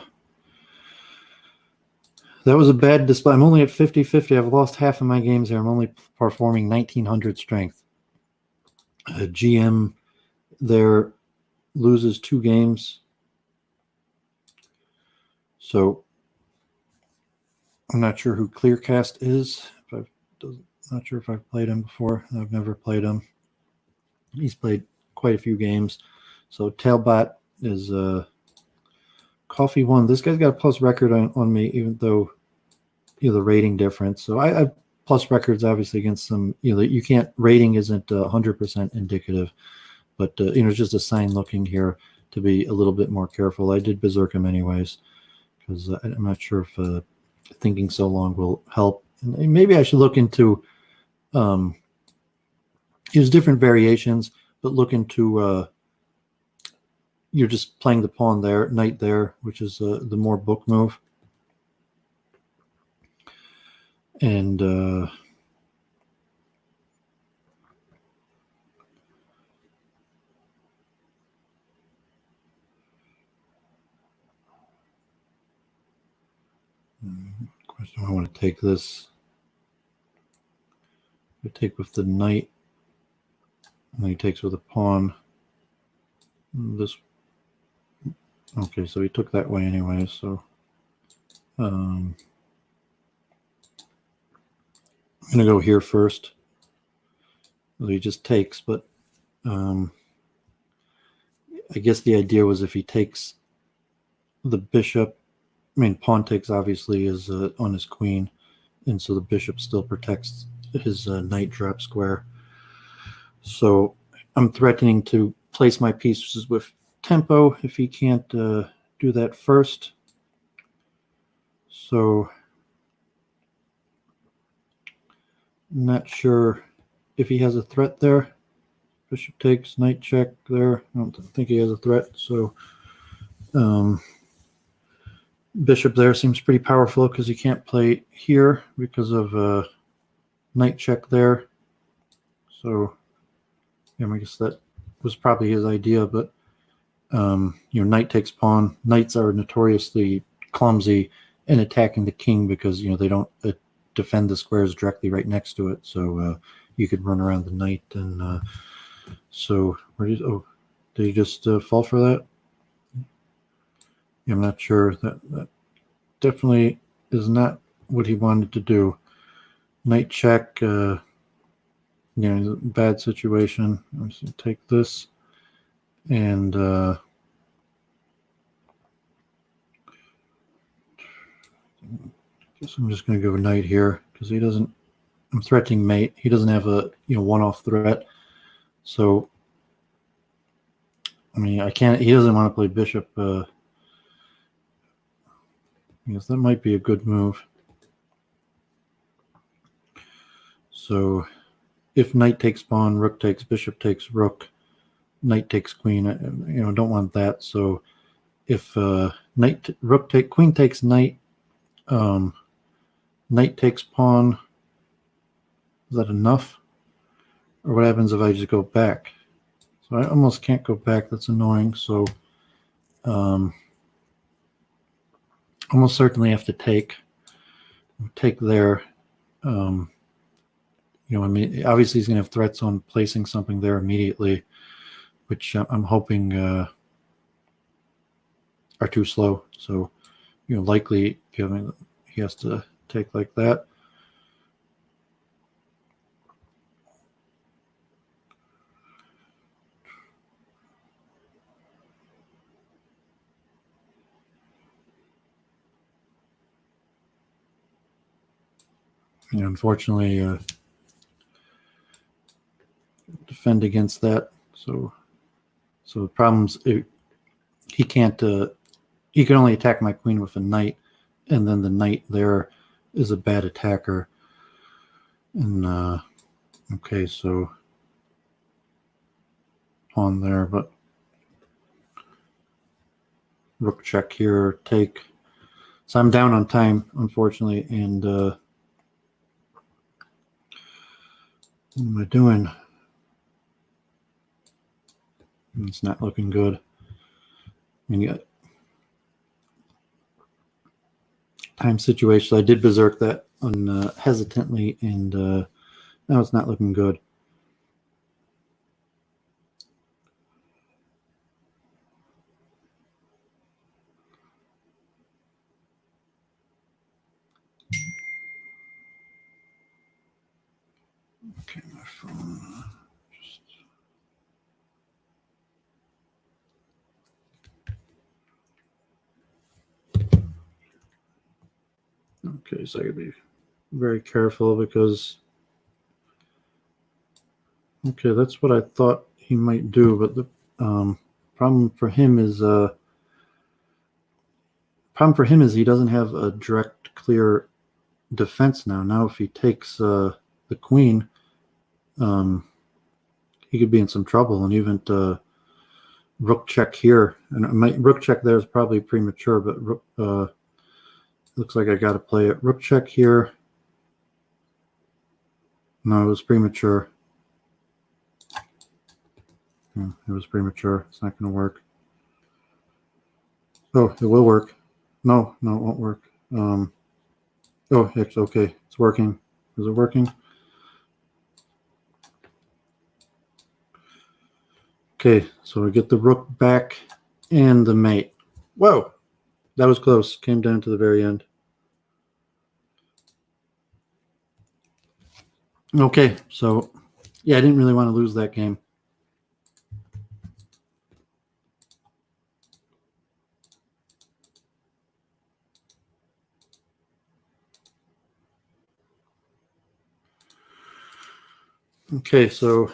that was a bad display. I'm only at 50-50. I've lost half of my games here. I'm only performing 1900 strength. GM there loses 2 games. So I'm not sure who Clearcast is. Not sure if I've played him before. I've never played him. He's played quite a few games. So Tailbot is Coffee 1. This guy's got a plus record on me, even though the rating difference. So I plus records obviously against some. You can't. Rating isn't 100% indicative, but it's just a sign looking here to be a little bit more careful. I did berserk him anyways because I'm not sure if thinking so long will help. And maybe I should look into use different variations, but look into you're just playing the pawn there, knight there, which is the more book move. And question, I want to take this. I take with the knight, and he takes with a pawn. This. Okay, so he took that way anyway. So I'm gonna go here first. So he just takes, but I guess the idea was if he takes the bishop, pawn takes obviously is on his queen, and so the bishop still protects his knight drop square. So I'm threatening to place my pieces with tempo if he can't do that first. So I'm not sure if he has a threat there. Bishop takes, knight check there. I don't think he has a threat. So bishop there seems pretty powerful because he can't play here because of knight check there. So I guess that was probably his idea, but knight takes pawn. Knights are notoriously clumsy in attacking the king because they don't defend the squares directly right next to it. So you could run around the knight, and so did he just fall for that? I'm not sure. That definitely is not what he wanted to do. Knight check. Bad situation. I'm just gonna take this, and I guess I'm just gonna go knight here because he doesn't. I'm threatening mate. He doesn't have a one-off threat, so I can't. He doesn't want to play bishop. Yes, that might be a good move. So if knight takes pawn, rook takes, bishop takes rook, knight takes queen, don't want that. So if queen takes knight, knight takes pawn, is that enough? Or what happens if I just go back? So I almost can't go back. That's annoying. So almost certainly have to take there. Obviously he's going to have threats on placing something there immediately, which I'm hoping are too slow. So, likely he has to take like that. Unfortunately, defend against that. So the problems, he can't. He can only attack my queen with a knight, and then the knight there is a bad attacker. And okay, so pawn there, but rook check here, take. So I'm down on time, unfortunately, and what am I doing? It's not looking good. Time situation. I did berserk that hesitantly, and now it's not looking good. Okay, my phone. Okay, so I gotta be very careful because that's what I thought he might do, but the problem for him is he doesn't have a direct, clear defense now. Now, if he takes the queen, he could be in some trouble, and even rook check here, and rook check there is probably premature, but rook looks like I got to play it. Rook check here. No, it was premature. Yeah, it was premature. It's not going to work. Oh, it will work. No, it won't work. Oh, it's okay. It's working. Is it working? Okay, so I get the rook back and the mate. Whoa, that was close. Came down to the very end. Okay, so yeah, I didn't really want to lose that game. Okay, so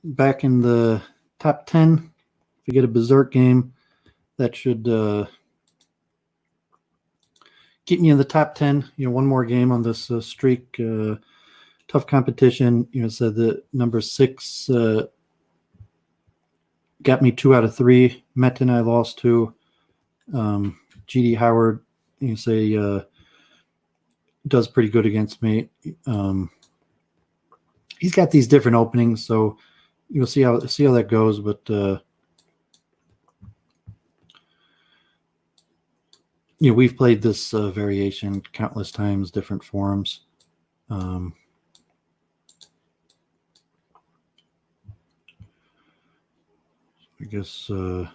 back in the top 10, if you get a berserk game, that should keep me in the top 10. One more game on this streak. Tough competition. Said that number 6 got me 2 out of 3. Metin I lost to. GD Howard, does pretty good against me. He's got these different openings, so you'll see how that goes. But we've played this variation countless times, different forums. I guess I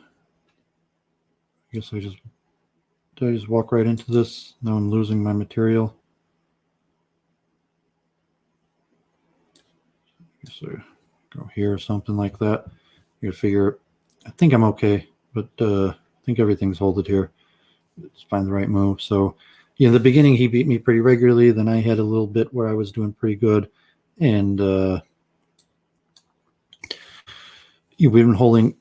just walk right into this. Now I'm losing my material. So go here or something like that. You figure, I think I'm okay, but I think everything's holded here. Let's find the right move. So, in the beginning, he beat me pretty regularly. Then I had a little bit where I was doing pretty good, and we've been holding.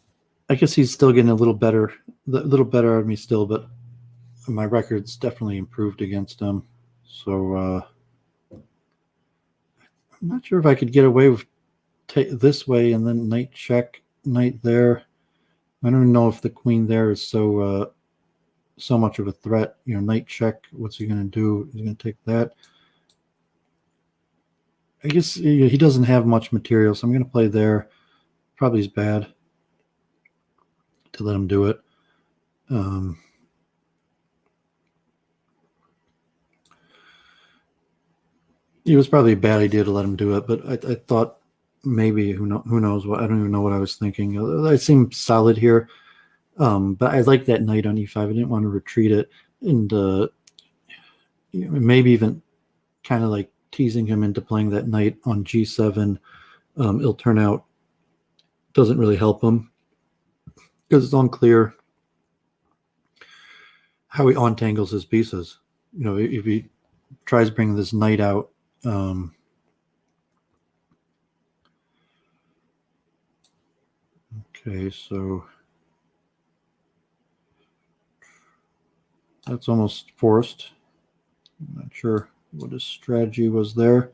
I guess he's still getting a little better out of me still, but my record's definitely improved against him. So I'm not sure if I could get away with this way and then knight check, knight there. I don't know if the queen there is so much of a threat. Knight check. What's he going to do? He's going to take that. I guess he doesn't have much material, so I'm going to play there. Probably is bad to let him do it. It was probably a bad idea to let him do it, but I thought maybe who knows what. I don't even know what I was thinking. I seemed solid here, but I like that knight on e5. I didn't want to retreat it, and maybe even kind of like teasing him into playing that knight on g7. It'll turn out doesn't really help him because it's unclear how he untangles his pieces. If he tries bringing this knight out, okay, so that's almost forced. I'm not sure what his strategy was there.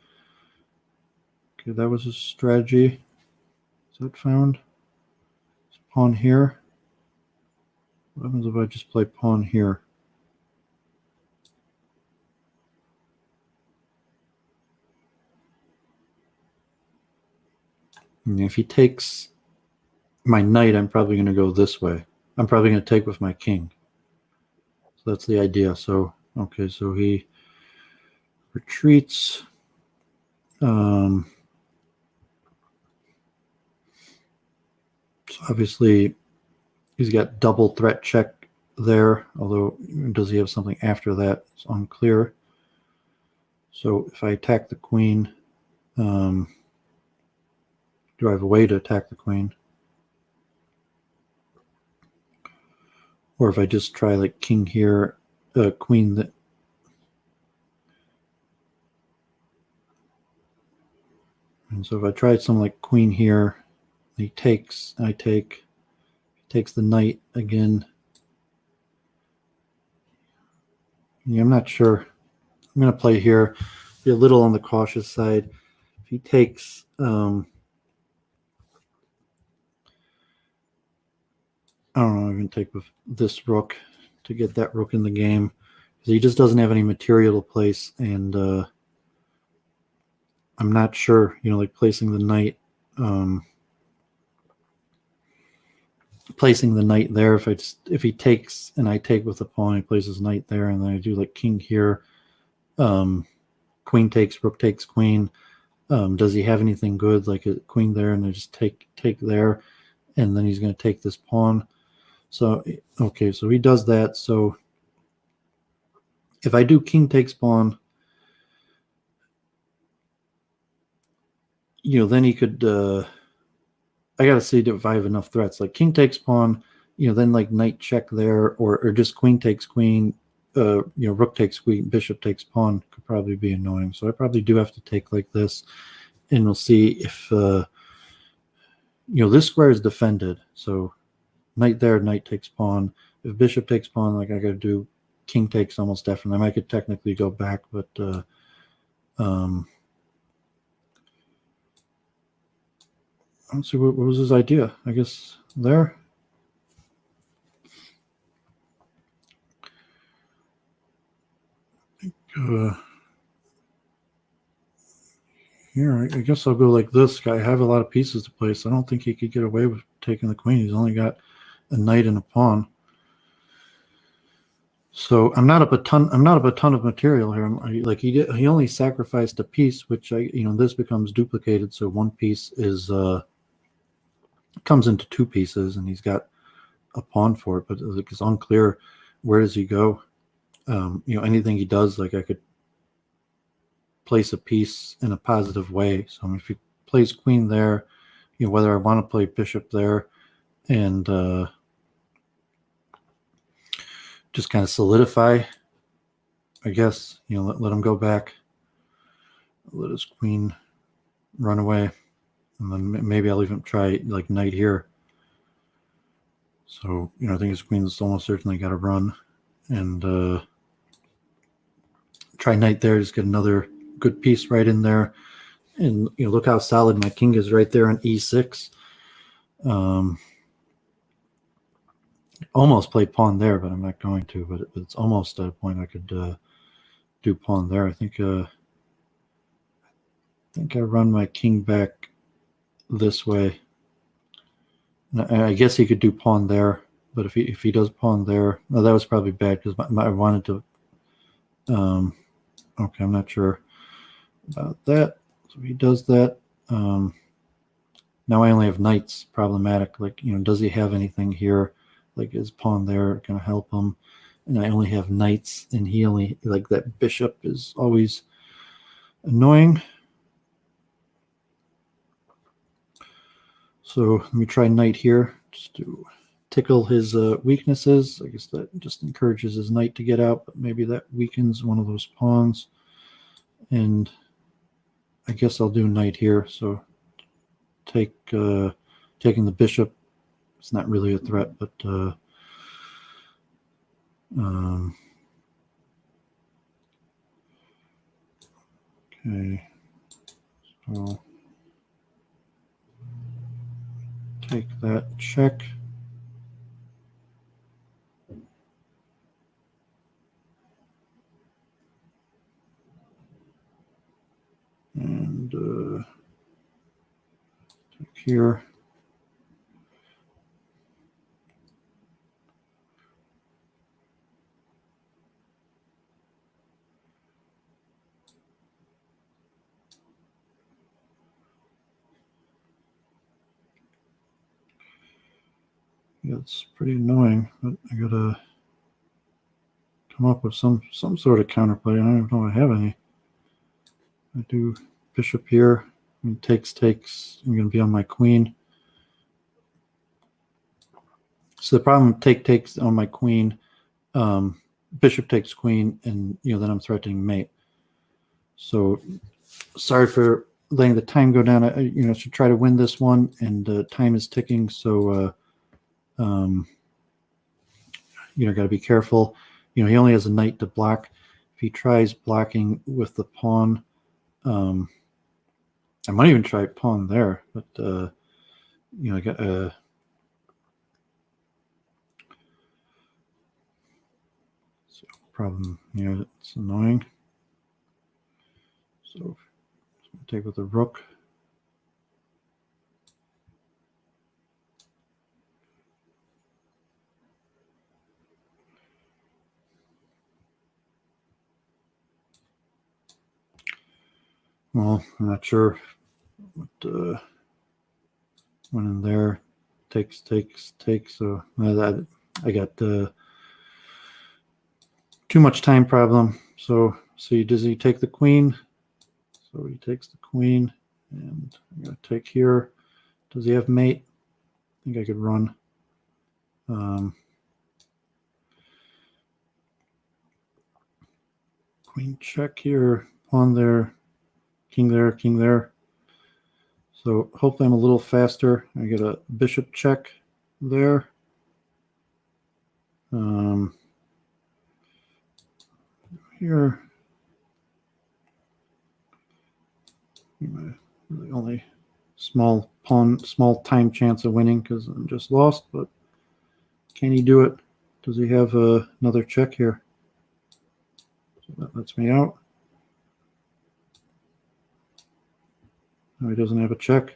Okay, that was his strategy. Is that found? It's pawn here. What happens if I just play pawn here? And if he takes my knight, I'm probably going to go this way. I'm probably going to take with my king. So that's the idea. So, okay, so he retreats. So obviously, he's got double threat check there, although does he have something after that? It's unclear. So if I attack the queen, do I have a way to attack the queen? Or if I just try like king here, queen that. And so if I tried something like queen here, he takes, I take, he takes the knight again. Yeah, I'm not sure. I'm going to play here, be a little on the cautious side. If he takes, I don't know, I'm going to take with this rook to get that rook in the game. Because he just doesn't have any material to place, and I'm not sure, like placing the knight there. If he takes and I take with the pawn, he places knight there, and then I do like king here, queen takes, rook takes, queen. Does he have anything good like a queen there, and I just take there, and then he's going to take this pawn. So okay, so he does that. So if I do king takes pawn, then he could. I gotta see if I have enough threats. Like king takes pawn, then like knight check there, or just queen takes queen. Rook takes queen, bishop takes pawn could probably be annoying. So I probably do have to take like this, and we'll see if this square is defended. So knight there, knight takes pawn. If bishop takes pawn, like I got to do king takes almost definitely. I could technically go back, but let's see, what was his idea? I guess there. Here, I guess I'll go like this. I have a lot of pieces to place. I don't think he could get away with taking the queen. He's only got a knight and a pawn. So I'm not up a ton of material here. Like he only sacrificed a piece, which this becomes duplicated. So one piece is comes into two pieces, and he's got a pawn for it. But it's unclear where does he go. Anything he does, like I could place a piece in a positive way. So if he plays queen there, whether I want to play bishop there and just kind of solidify, I guess, let him go back, let his queen run away, and then maybe I'll even try like knight here. So, I think his queen's almost certainly got to run, and try knight there. Just get another good piece right in there. And look how solid my king is right there on e6. Almost played pawn there, but I'm not going to. But it's almost at a point I could do pawn there. I think I run my king back this way. I guess he could do pawn there, but if he does pawn there, no, that was probably bad because I wanted to. Okay, I'm not sure about that. So he does that. Now I only have knights. Problematic. Like, does he have anything here? Like, is pawn there going to help him? And I only have knights, and he only, like, that bishop is always annoying. So let me try knight here just to tickle his weaknesses. I guess that just encourages his knight to get out, but maybe that weakens one of those pawns. And I guess I'll do knight here. So taking the bishop, it's not really a threat, but okay, so take that check. And take here. Yeah, it's pretty annoying, but I gotta come up with some sort of counterplay. I don't even know if I have any. I do bishop here, and takes. I'm gonna be on my queen. So the problem, takes on my queen. Bishop takes queen, and then I'm threatening mate. So sorry for letting the time go down. I should try to win this one, and time is ticking. So got to be careful. He only has a knight to block. If he tries blocking with the pawn, I might even try pawn there, but I got so problem. It's annoying. So take with the rook. Well, I'm not sure what went in there. Takes. So that I got too much time problem. So does he take the queen? So he takes the queen, and I'm gonna take here. Does he have mate? I think I could run. Queen check here, pawn there, king there, king there. So hopefully I'm a little faster. I get a bishop check there. Here, the only small time chance of winning because I'm just lost. But can he do it? Does he have another check here? So that lets me out. No, he doesn't have a check.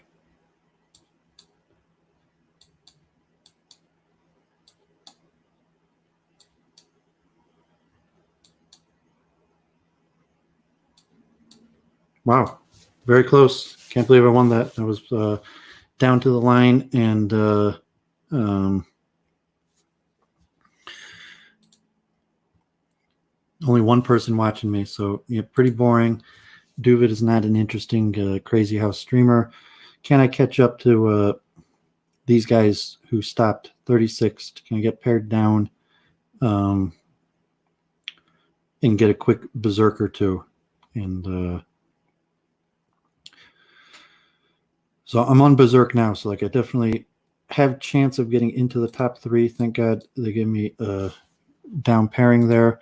Wow, very close. Can't believe I won that. I was down to the line, and only one person watching me. So pretty boring. Doooovid is not an interesting crazy house streamer. Can I catch up to these guys who stopped 36? Can I get paired down and get a quick berserk or two? And so I'm on berserk now. So I definitely have chance of getting into the top 3. Thank God they gave me down pairing there.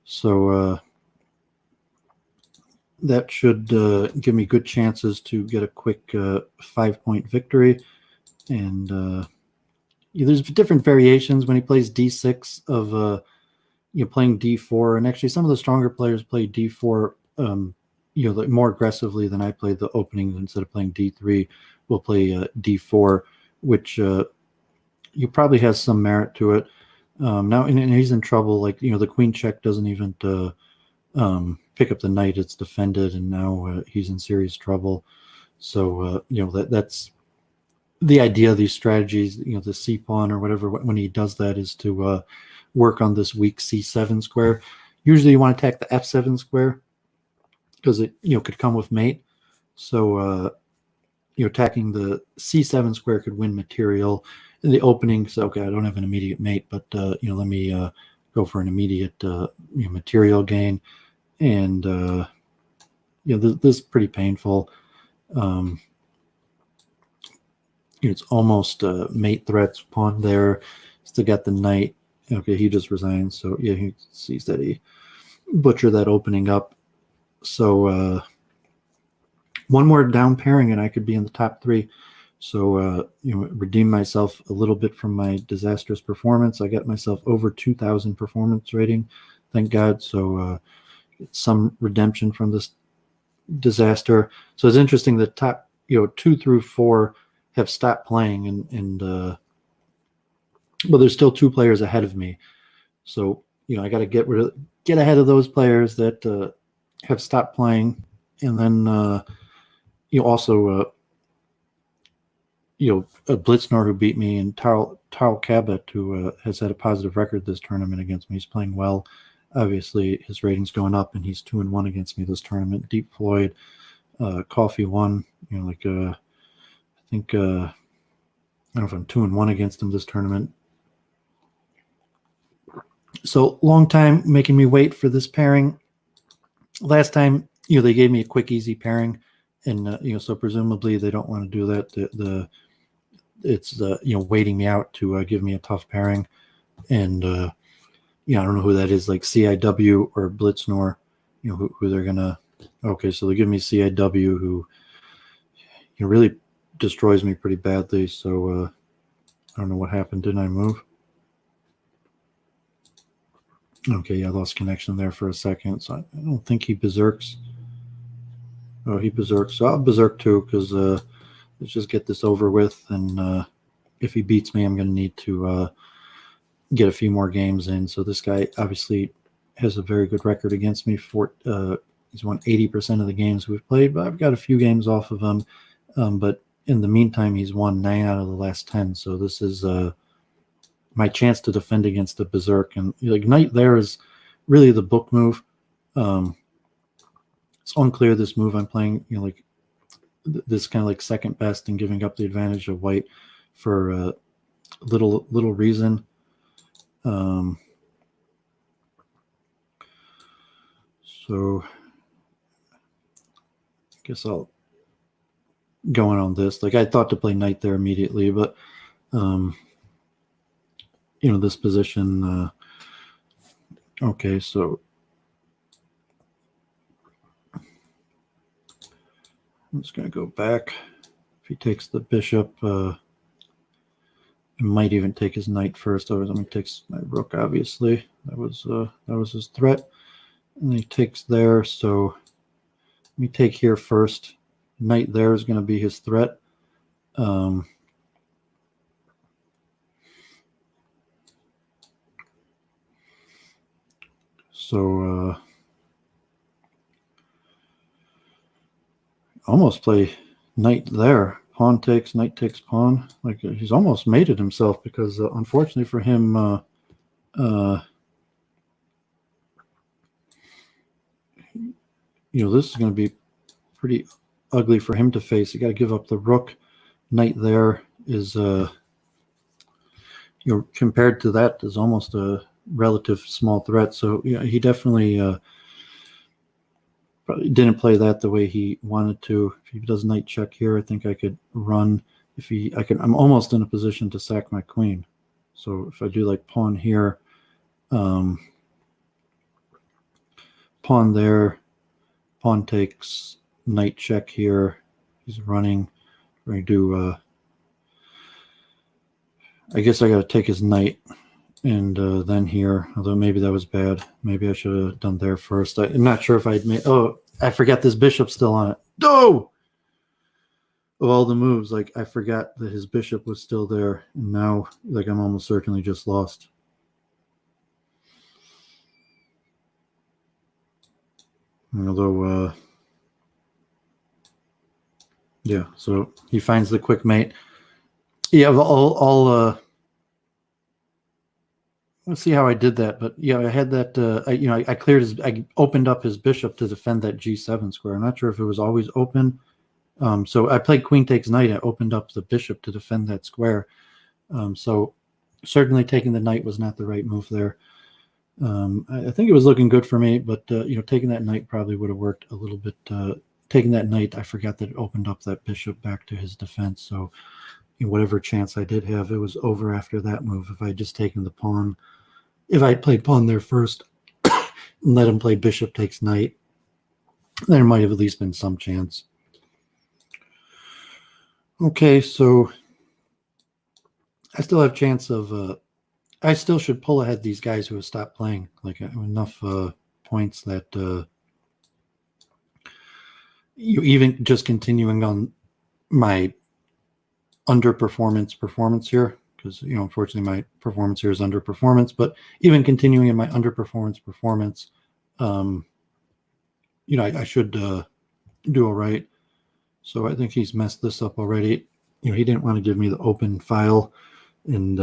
So that should give me good chances to get a quick 5-point victory. And there's different variations when he plays d6 of playing d4, and actually some of the stronger players play d4 like more aggressively than I played the opening. Instead of playing d3, we'll play d4, which you probably has some merit to it. Now, and he's in trouble. Like, the queen check doesn't even pick up the knight; it's defended, and now he's in serious trouble. So that's the idea of these strategies. The c pawn or whatever, when he does that, is to work on this weak c7 square. Usually, you want to attack the f7 square because it could come with mate. So attacking the c7 square could win material in the opening. So okay, I don't have an immediate mate, but let me go for an immediate material gain. And this is pretty painful. It's almost mate threats pawn there. Still got the knight. Okay, he just resigned. So yeah, he sees that he butchered that opening up. So one more down pairing and I could be in the top 3. So redeem myself a little bit from my disastrous performance. I got myself over 2,000 performance rating, thank God. So some redemption from this disaster. So it's interesting that top 2 through 4 have stopped playing, and but there's still 2 players ahead of me. So I got to get ahead of those players that have stopped playing, and then also a Blitznor who beat me, and Tarl Cabot, who has had a positive record this tournament against me. He's playing well. Obviously, his rating's going up, and he's 2-1 against me this tournament. Deep Floyd, Coffee 1. I think I don't know if I'm 2-1 against him this tournament. So long time making me wait for this pairing. Last time, they gave me a quick, easy pairing, and so presumably they don't want to do that. It's waiting me out to give me a tough pairing, and I don't know who that is, like CIW or Blitznor, who they're gonna. Okay, so they give me CIW, who really destroys me pretty badly. So I don't know what happened. Didn't I move? Okay, I lost connection there for a second. So I don't think he berserks. Oh, he berserks. So I'll berserk too, because let's just get this over with. And if he beats me, I'm going to need to get a few more games in. So this guy obviously has a very good record against me. He's won 80% of the games we've played, but I've got a few games off of him. But in the meantime, he's won 9 out of the last 10. So this is my chance to defend against the berserk. And knight there is really the book move. It's unclear this move I'm playing, this kind of like second best and giving up the advantage of white for little reason. So I guess I'll go in on this. I thought to play knight there immediately, but this position. Okay, so I'm just going to go back. If he takes the bishop, I might even take his knight first. Otherwise, he takes my rook. Obviously, that was his threat, and he takes there. So let me take here first. Knight there is going to be his threat. So almost play knight there. Pawn takes, knight takes pawn. He's almost mated himself, because unfortunately for him, this is going to be pretty ugly for him to face. You got to give up the rook. Knight there is compared to that is almost a relative small threat. So he definitely probably didn't play that the way he wanted to. If he does knight check here, I think I could run. I'm almost in a position to sack my queen. So if I do pawn here, Pawn there. Pawn takes knight check here. He's running. We're going to do... I guess I got to take his knight and then here, although maybe that was bad. Maybe I should have done there first. I'm not sure if I'd made... Oh, I forgot this bishop's still on it. No! Of all the moves, like, I forgot that his bishop was still there. And now, like, I'm almost certainly just lost. Although, yeah, so he finds the quick mate. Yeah, let's see how I did that. But yeah, I had that. I cleared his. I opened up his bishop to defend that G7 square. I'm not sure if it was always open. So I played queen takes knight. I opened up the bishop to defend that square. So certainly taking the knight was not the right move there. I think it was looking good for me, but taking that knight probably would have worked a little bit. Taking that knight, I forgot that it opened up that bishop back to his defense. So whatever chance I did have, it was over after that move. If I had just taken the pawn, if I had played pawn there first and let him play bishop takes knight, there might have at least been some chance. Okay, so I still have chance of I still should pull ahead these guys who have stopped playing. Like, I have enough points that even just continuing on my performance here, because unfortunately my performance here is underperformance, but even continuing in my performance, I should do all right. So I think he's messed this up already. He didn't want to give me the open file, and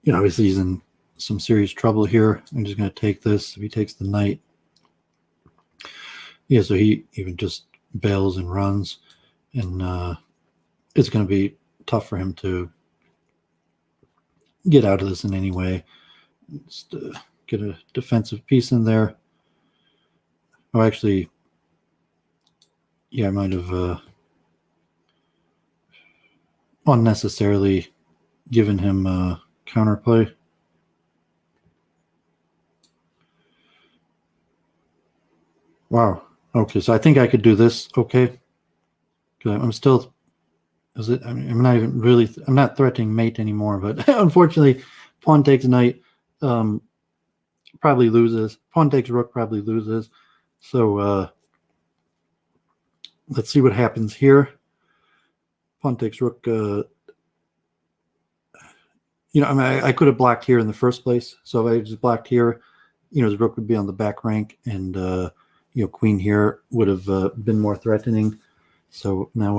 obviously he's in some serious trouble here. I'm just going to take this. If he takes the knight, yeah, so he even just bails and runs, and it's going to be tough for him to get out of this in any way. Just get a defensive piece in there. Oh, actually, yeah, I might have unnecessarily given him counterplay. Wow. Okay, so I think I could do this. Okay, I'm still. Is it? I mean, I'm not even really. I'm not threatening mate anymore. But unfortunately, pawn takes knight probably loses. Pawn takes rook probably loses. So let's see what happens here. Pawn takes rook. I mean, I could have blocked here in the first place. So if I just blocked here, his rook would be on the back rank, and queen here would have been more threatening. So now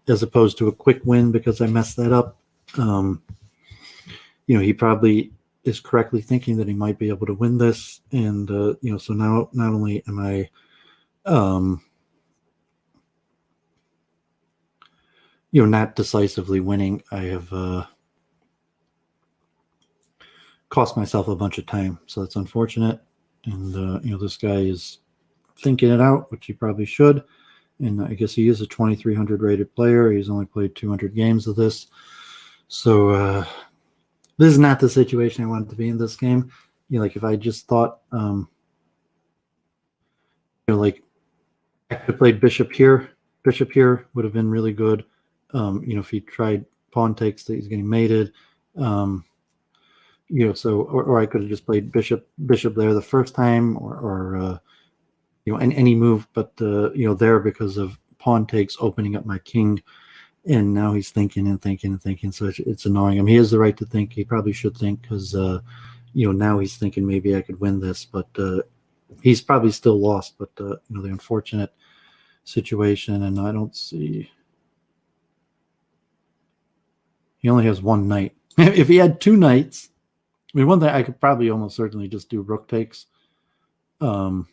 as opposed to a quick win because I messed that up, he probably is correctly thinking that he might be able to win this. And, so now not only am I, not decisively winning, I have cost myself a bunch of time. So that's unfortunate. And, this guy is thinking it out, which he probably should. And I guess he is a 2,300 rated player. He's only played 200 games of this. So this is not the situation I wanted to be in this game. Like if I just thought, like I could have played bishop here would have been really good. If he tried pawn takes, that he's getting mated. So or I could have just played bishop there the first time, or any move, but there because of pawn takes opening up my king, and now he's thinking and thinking and thinking. So it's annoying him. He has the right to think. He probably should think because now he's thinking maybe I could win this, but he's probably still lost. But the unfortunate situation, and I don't see. He only has one knight. If he had two knights, I mean, one thing I could probably almost certainly just do rook takes. I'm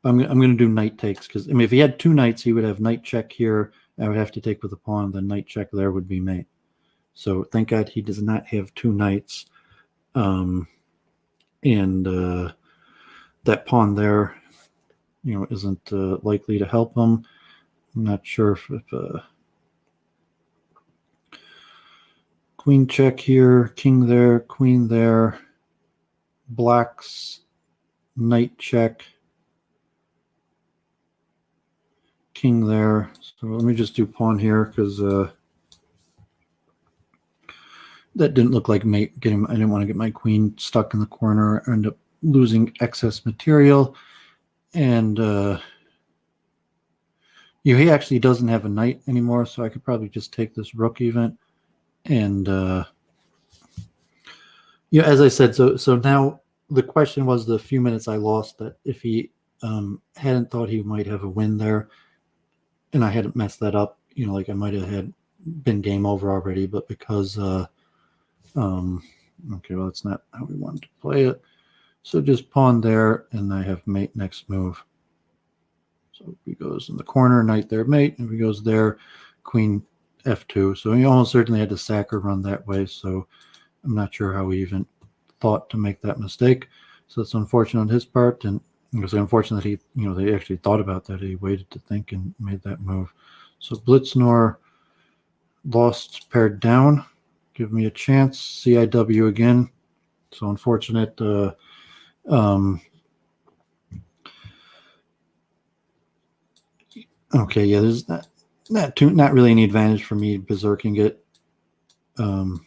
going to do knight takes because, I mean, if he had two knights, he would have knight check here. I would have to take with the pawn. Then knight check there would be mate. So thank God he does not have two knights. And that pawn there, isn't likely to help him. I'm not sure if Queen check here, king there, queen there, blacks, knight check, king there. So let me just do pawn here because that didn't look like mate. I didn't want to get my queen stuck in the corner or end up losing excess material. And he actually doesn't have a knight anymore, so I could probably just take this rook even. And as I said, so now the question was the few minutes I lost, that if he hadn't thought he might have a win there, and I hadn't messed that up, like I might have had been game over already, but because okay, well, that's not how we wanted to play it. So just pawn there, and I have mate next move. So if he goes in the corner, knight there, mate. If he goes there, queen f2. So he almost certainly had to sack or run that way. So I'm not sure how he even thought to make that mistake. So it's unfortunate on his part, and it was unfortunate that he, they actually thought about that. He waited to think and made that move. So Blitznor lost paired down. Give me a chance. CIW again. So unfortunate. Okay, yeah, there's not really any advantage for me berserking it. The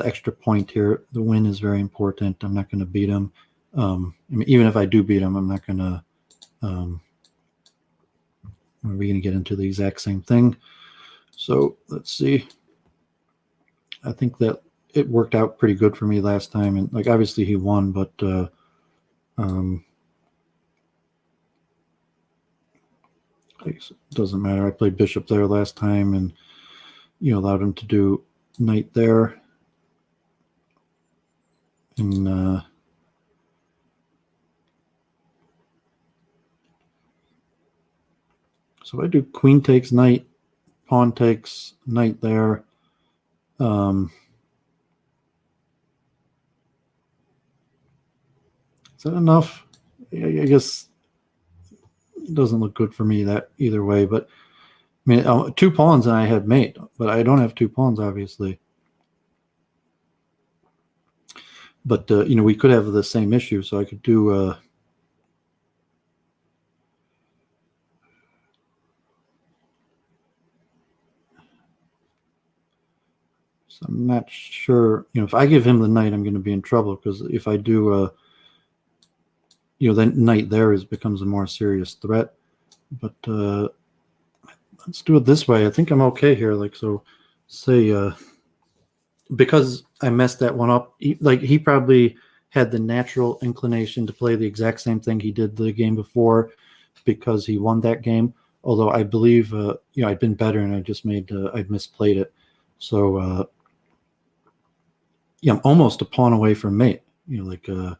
extra point here, the win is very important. I'm not going to beat him. I mean, even if I do beat him, I'm not going to. We're going to get into the exact same thing. So let's see. I think that it worked out pretty good for me last time, and like obviously he won, but it doesn't matter. I played bishop there last time, and allowed him to do knight there, and so I do queen takes knight, pawn takes knight there. Is that enough? I guess it doesn't look good for me that either way, but I mean, 2 pawns and I have mate, but I don't have 2 pawns, obviously. But, we could have the same issue, so I could do... so I'm not sure. If I give him the knight, I'm going to be in trouble, because if I do... then knight there becomes a more serious threat. But let's do it this way. I think I'm okay here. Like, so say... because I messed that one up, he probably had the natural inclination to play the exact same thing he did the game before, because he won that game. Although I believe, I'd been better and I just I'd misplayed it. So, I'm almost a pawn away from mate. The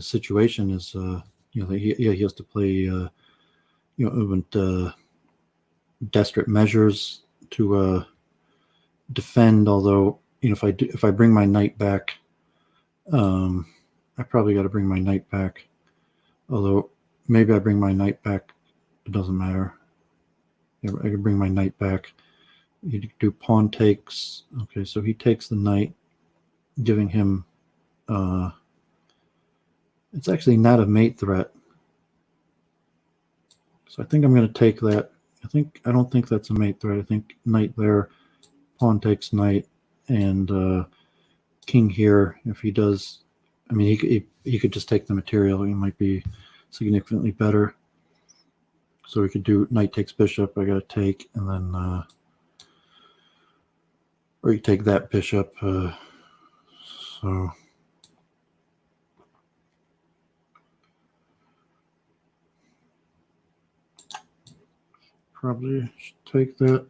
situation is, he has to play, desperate measures to defend. Although, if I bring my knight back, I probably got to bring my knight back. Although maybe I bring my knight back, it doesn't matter. Yeah, I can bring my knight back. You do pawn takes. Okay, so he takes the knight, giving him. It's actually not a mate threat. So I think I'm going to take that. I don't think that's a mate threat. I think knight there, pawn takes knight, and king here. If he does, I mean, he could just take the material. He might be significantly better. So we could do knight takes bishop. I got to take, and then or you take that bishop. So probably should take that.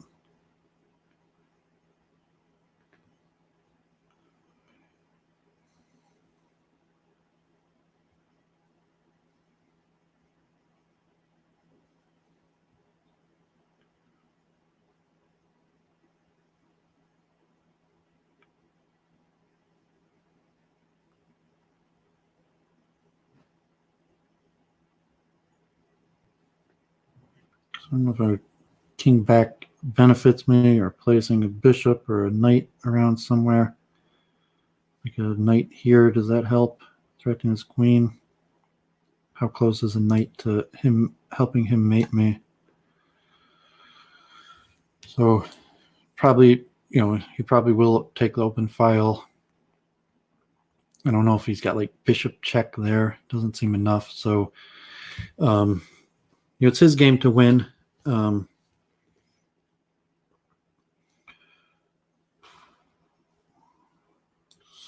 So I don't know if I king back benefits me, or placing a bishop or a knight around somewhere. Like a knight here, does that help? Threatening his queen. How close is a knight to him helping him mate me? So probably, he probably will take the open file. I don't know if he's got like bishop check there. Doesn't seem enough. So, it's his game to win.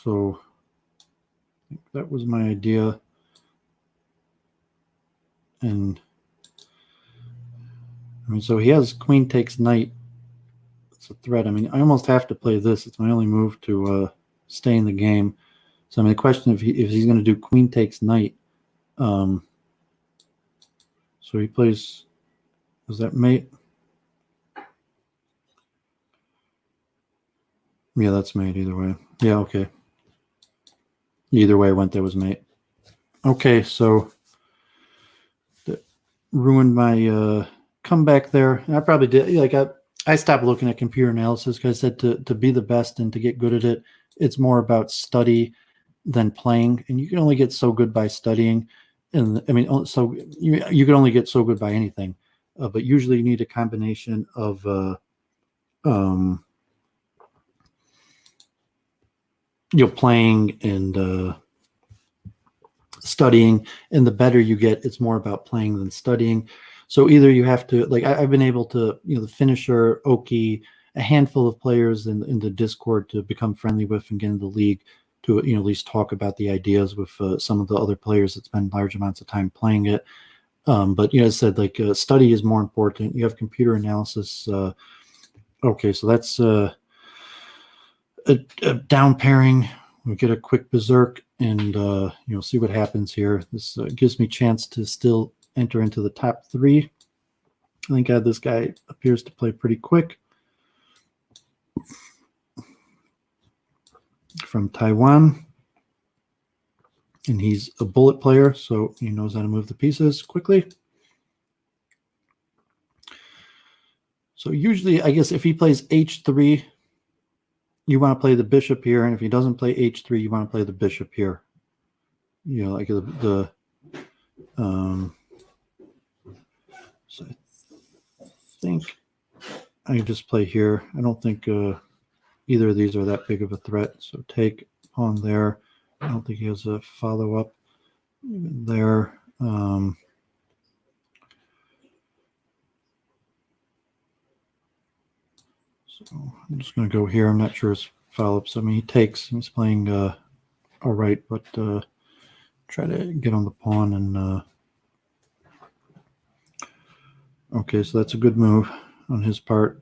So that was my idea. And so he has queen takes knight. It's a threat. I almost have to play this. It's my only move to stay in the game. So the question if he's going to do queen takes knight. So he plays. Is that mate? Yeah, that's mate either way. Yeah, okay. Either way I went, that was mate. Okay, so that ruined my comeback there. I probably did. Like I stopped looking at computer analysis because I said to be the best and to get good at it, it's more about study than playing, and you can only get so good by studying. And so you can only get so good by anything, but usually you need a combination of playing and studying, and the better you get, it's more about playing than studying. So either you have to, like I've been able to, the finisher, Oki, a handful of players in the Discord to become friendly with and get in the league to, at least talk about the ideas with some of the other players that spend large amounts of time playing it. But, as I said, like study is more important. You have computer analysis. Okay, so that's a down pairing. We get a quick berserk and, see what happens here. This gives me a chance to still enter into the top 3. Thank God this guy appears to play pretty quick. From Taiwan. And he's a bullet player, so he knows how to move the pieces quickly. So usually, I guess if he plays h3, you want to play the bishop here, and if he doesn't play h3, you want to play the bishop here. Like the so I think I can just play here. I don't think either of these are that big of a threat. So take pawn there. I don't think he has a follow-up there. So I'm just going to go here. I'm not sure his follow-ups. He takes. He's playing all right, but try to get on the pawn and okay, so that's a good move on his part.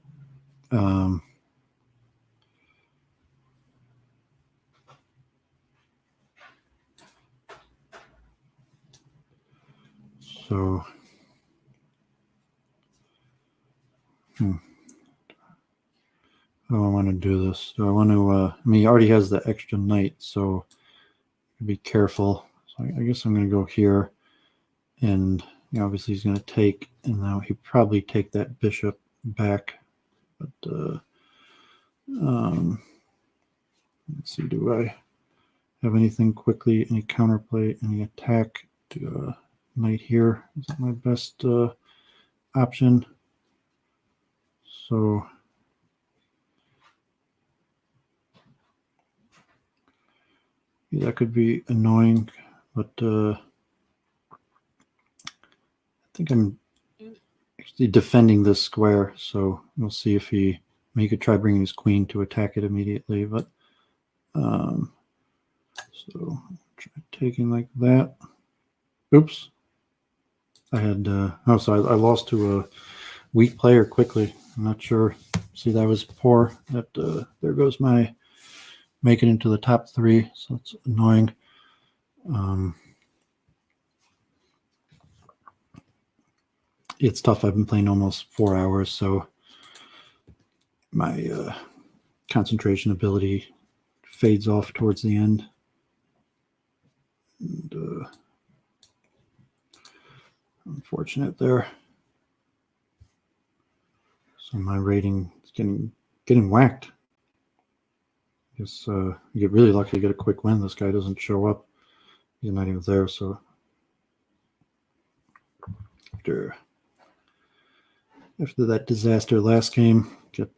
So how do I want to do this? Do I want to, he already has the extra knight, so be careful. So I guess I'm going to go here, and obviously he's going to take, and now he'd probably take that bishop back. But let's see, do I have anything quickly, any counterplay, any attack to knight here? Is that my best option? So yeah, that could be annoying, but I think I'm actually defending this square, so we'll see if he could try bringing his queen to attack it immediately, but so try taking like that. Oops. I had so I lost to a weak player quickly. I'm not sure. See, that was poor. That there goes my making into the top 3, so it's annoying. It's tough. I've been playing almost 4 hours, so my concentration ability fades off towards the end. And unfortunate there. So my rating is getting whacked. I guess you get really lucky to get a quick win. This guy doesn't show up. He's not even there. So after that disaster last game, get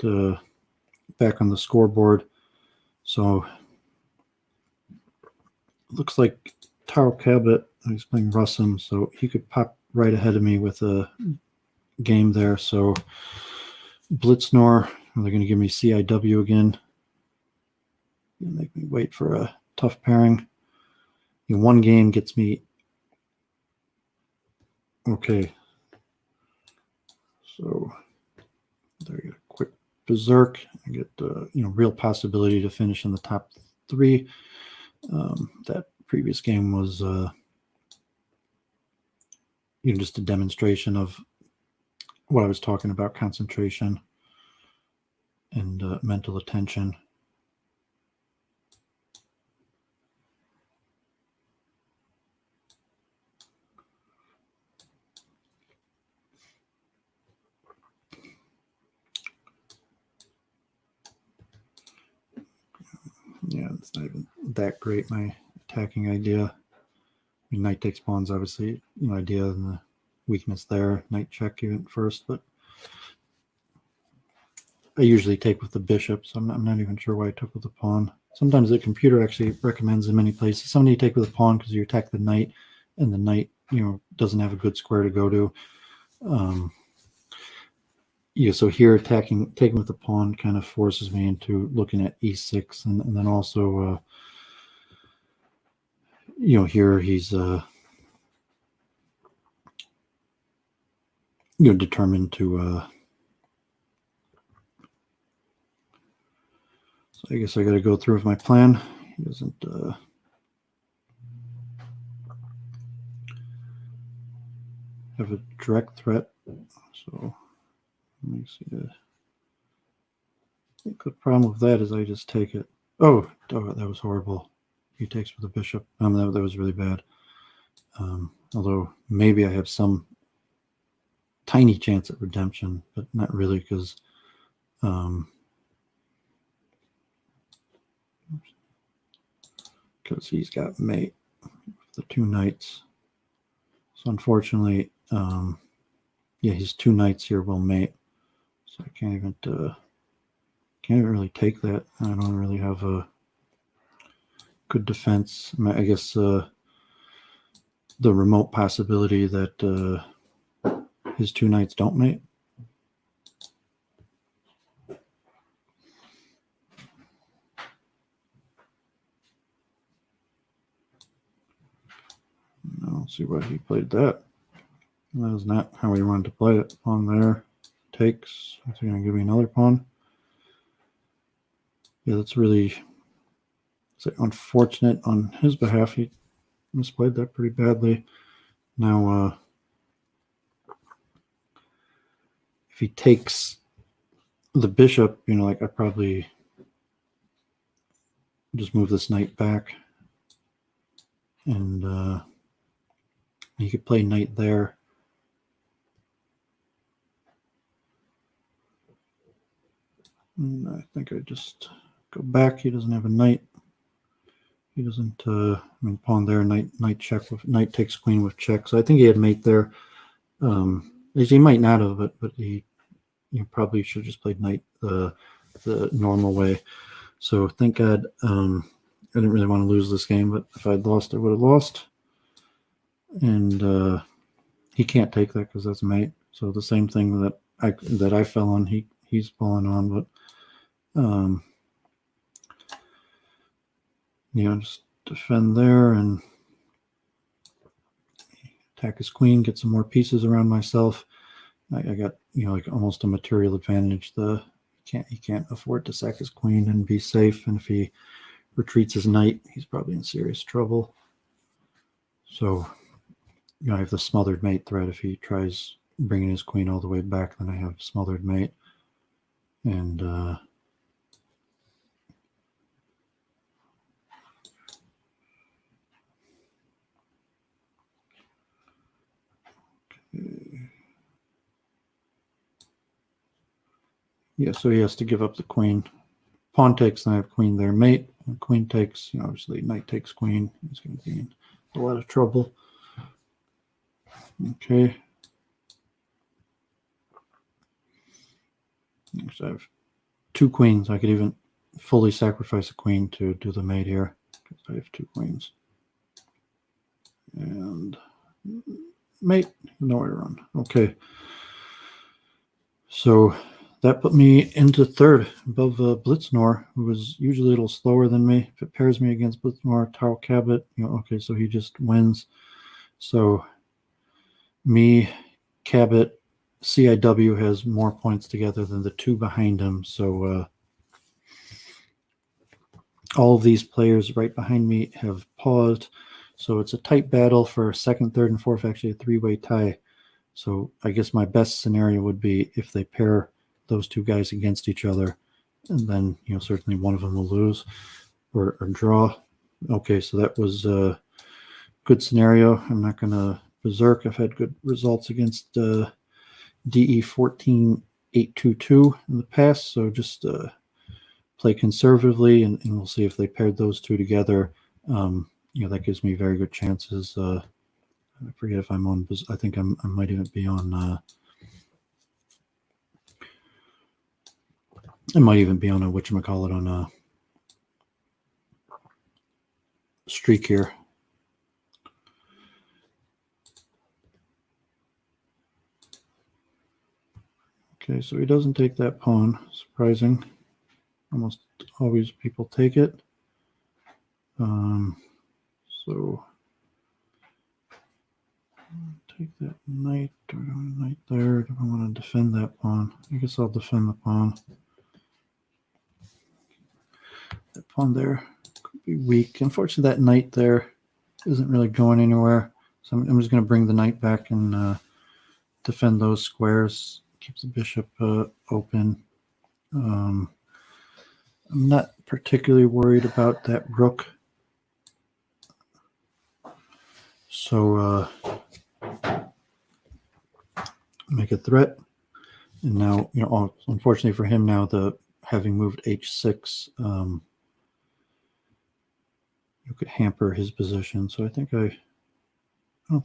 back on the scoreboard. So looks like Taro Cabot, he's playing Russum, so he could pop right ahead of me with a game there. So Blitznor, they're going to give me CIW again. Make me wait for a tough pairing. One game gets me. Okay. So there you get a quick berserk. I get real possibility to finish in the top 3. That previous game was just a demonstration of what I was talking about: concentration and mental attention. Yeah, it's not even that great, my attacking idea. I mean, knight takes pawns, obviously, idea and the weakness there. Knight check even first, but I usually take with the bishop, so I'm not even sure why I took with the pawn. Sometimes the computer actually recommends in many places somebody you take with a pawn because you attack the knight, and the knight, doesn't have a good square to go to. So here taking with the pawn kind of forces me into looking at e6, and then also here he's determined to so I guess I got to go through with my plan. He doesn't have a direct threat, so let me see. I think the problem with that is I just take it. Oh, that was horrible. He takes with the bishop. That was really bad. Although maybe I have some tiny chance at redemption, but not really, because he's got mate with the 2 knights. So unfortunately, his 2 knights here will mate. So I can't even really take that. I don't really have a good defense. I guess the remote possibility that his 2 knights don't mate. I don't see why he played that. That is not how he wanted to play it. Pawn there. Takes. Is he going to give me another pawn? Yeah, that's really unfortunate on his behalf. He misplayed that pretty badly. Now, if he takes the bishop, I probably just move this knight back, and he could play knight there. And I think I just go back. He doesn't have a knight. He doesn't. Pawn there, knight check with knight takes queen with check. So I think he had mate there. He might not have, but he probably should have just played knight the normal way. So thank God. I didn't really want to lose this game, but if I'd lost, I would have lost. And he can't take that because that's mate. So the same thing that I fell on, he's fallen on. But just defend there and attack his queen, get some more pieces around myself. I got almost a material advantage. He can't afford to sack his queen and be safe. And if he retreats his knight, he's probably in serious trouble. So I have the smothered mate threat. If he tries bringing his queen all the way back, then I have smothered mate. And Yeah, so he has to give up the queen. Pawn takes, then I have queen there, mate. And queen takes, obviously knight takes queen. He's going to be in a lot of trouble. Okay. So I have 2 queens. I could even fully sacrifice a queen to do the mate here because I have 2 queens. And mate, nowhere to run. Okay. So that put me into 3rd above Blitznor, who was usually a little slower than me. If it pairs me against Blitznor, Tau Cabot, okay, so he just wins. So me, Cabot, CIW has more points together than the 2 behind him. So all of these players right behind me have paused. So it's a tight battle for 2nd, 3rd, and 4th, actually a 3-way tie. So I guess my best scenario would be if they pair those 2 guys against each other, and then certainly one of them will lose or draw. Okay, so that was a good scenario. I'm not going to berserk. I've had good results against DE 14822 in the past, so just play conservatively, and we'll see if they paired those 2 together. That gives me very good chances. I forget if I'm on. I think I might even be on. I might even be on a whatchamacallit on a streak here. Okay, so he doesn't take that pawn. Surprising. Almost always people take it. So take that knight. Do I want a knight there? Do I want to defend that pawn? I guess I'll defend the pawn. That pawn there could be weak. Unfortunately, that knight there isn't really going anywhere. So I'm just going to bring the knight back and defend those squares. Keeps the bishop open. I'm not particularly worried about that rook. So make a threat. And now, unfortunately for him now, having moved h6, you could hamper his position. So I don't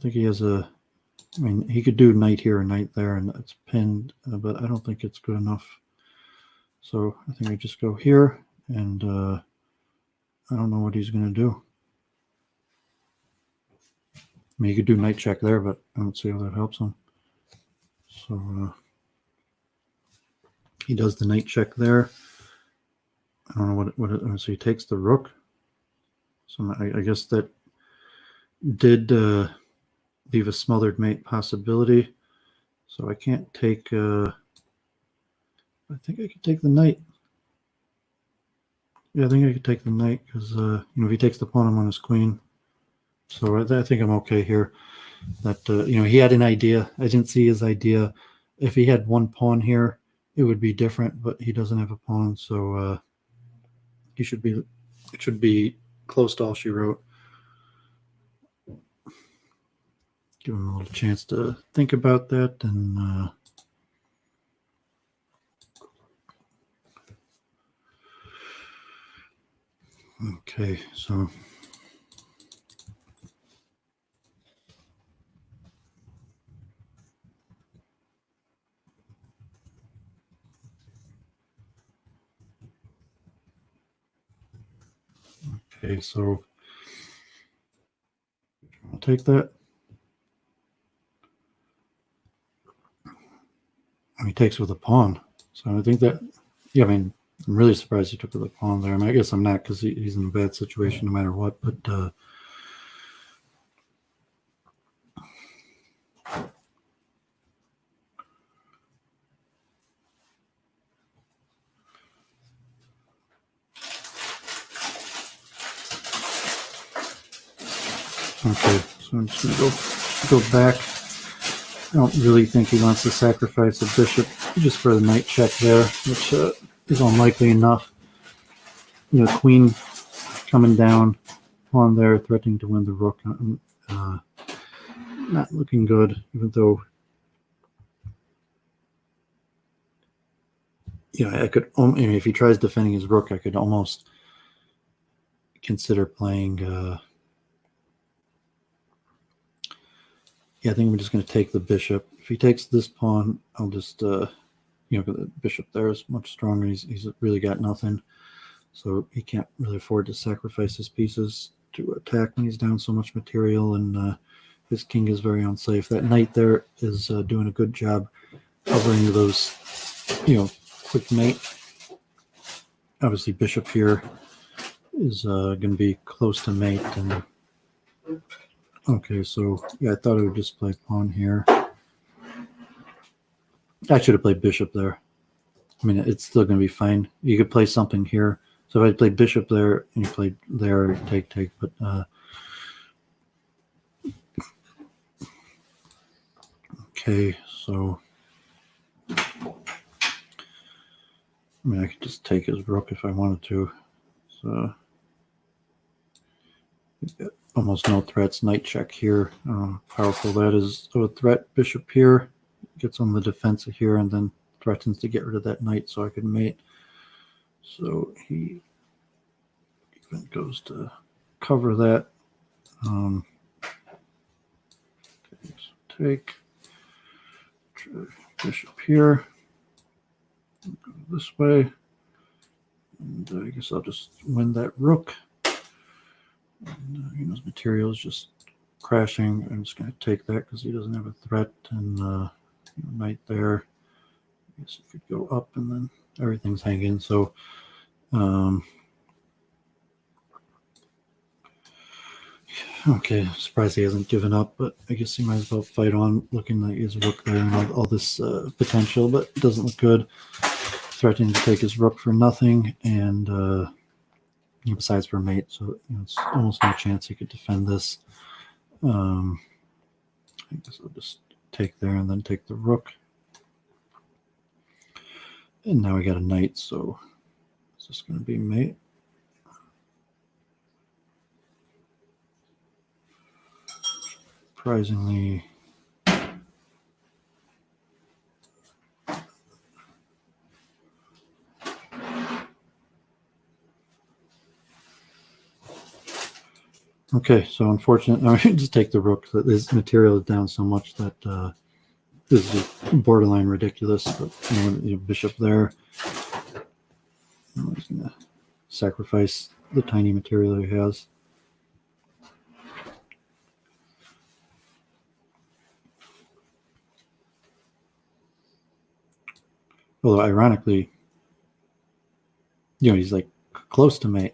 think he has he could do knight here and knight there, and it's pinned, but I don't think it's good enough. So I think I just go here, and I don't know what he's going to do. He could do knight check there, but I don't see how that helps him. So he does the knight check there. I don't know so he takes the rook. So I guess that did leave a smothered mate possibility. So I can't take. I think I could take the knight. Yeah, I think I could take the knight because if he takes the pawn, I'm on his queen. So I think I'm okay here. That he had an idea. I didn't see his idea. If he had one pawn here, it would be different. But he doesn't have a pawn, so he should be. It should be close to all she wrote. Give him a little chance to think about that, and okay, so I'll take that. He takes with a pawn, so I think that. Yeah, I'm really surprised he took with a pawn there. I guess I'm not because he's in a bad situation no matter what. But okay, so I'm just going to go back. I don't really think he wants to sacrifice the bishop just for the knight check there, which is unlikely enough. Queen coming down, pawn there, threatening to win the rook. Not looking good, even though I could. I mean, if he tries defending his rook, I could almost consider playing. Yeah, I think I'm just going to take the bishop. If he takes this pawn, I'll just, the bishop there is much stronger. He's really got nothing, so he can't really afford to sacrifice his pieces to attack when he's down so much material, and his king is very unsafe. That knight there is doing a good job covering those, quick mate. Obviously, bishop here is going to be close to mate, and okay, so yeah, I thought I would just play pawn here. I should have played bishop there. I mean, it's still going to be fine. You could play something here. So if I played bishop there and you played there, take, but okay, so I mean, I could just take his rook if I wanted to. So almost no threats. Knight check here. Powerful that is. So a threat. Bishop here gets on the defensive here, and then threatens to get rid of that knight so I can mate. So he even goes to cover that. Take bishop here. Go this way. And I guess I'll just win that rook. And, his material is just crashing. I'm just going to take that because he doesn't have a threat. And knight there. I guess he could go up, and then everything's hanging. So, okay, surprised he hasn't given up, but I guess he might as well fight on, looking like his rook there and all this potential, but it doesn't look good. Threatening to take his rook for nothing, and besides for mate, so it's almost no chance he could defend this. I guess I'll just take there and then take the rook. And now we got a knight, so it's just going to be mate. Surprisingly, okay, so unfortunately, I just take the rook. This material is down so much that this is borderline ridiculous. But bishop there. He's going to sacrifice the tiny material he has. Although ironically, he's like close to mate.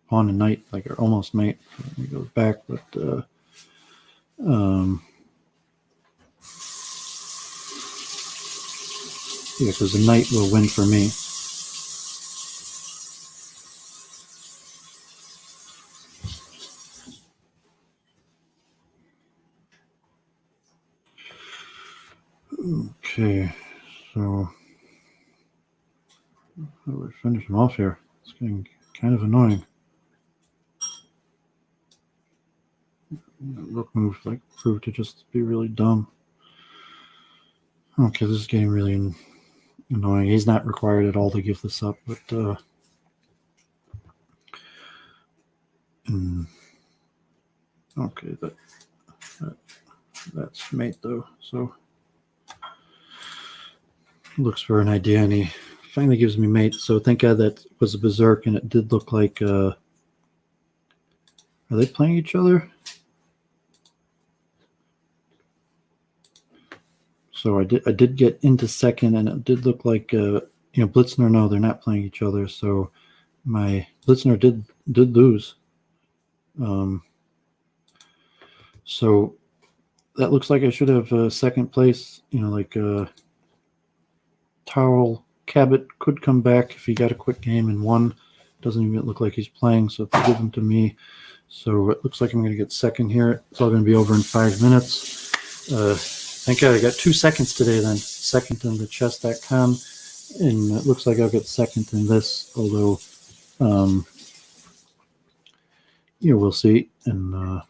Pawn and knight, like, are almost mate. He goes back, but yeah, because the knight will win for me. Okay, so how do I finish him off here? It's getting kind of annoying. Rook move proved to just be really dumb. Okay, this is getting really annoying. He's not required at all to give this up, but okay, that's mate though. So looks for an idea, and he finally gives me mate. So thank God that was a berserk, and it did look like. Are they playing each other? So I did get into second, and it did look like Blitzner. No, they're not playing each other. So my Blitzner did lose. So that looks like I should have second place. Towel Cabot could come back if he got a quick game and won. Doesn't even look like he's playing, so if they give him to me. So it looks like I'm going to get second here. It's all going to be over in 5 minutes. Thank God I got 2 seconds today then. Second in the chess.com. And it looks like I'll get second in this, although, we'll see. And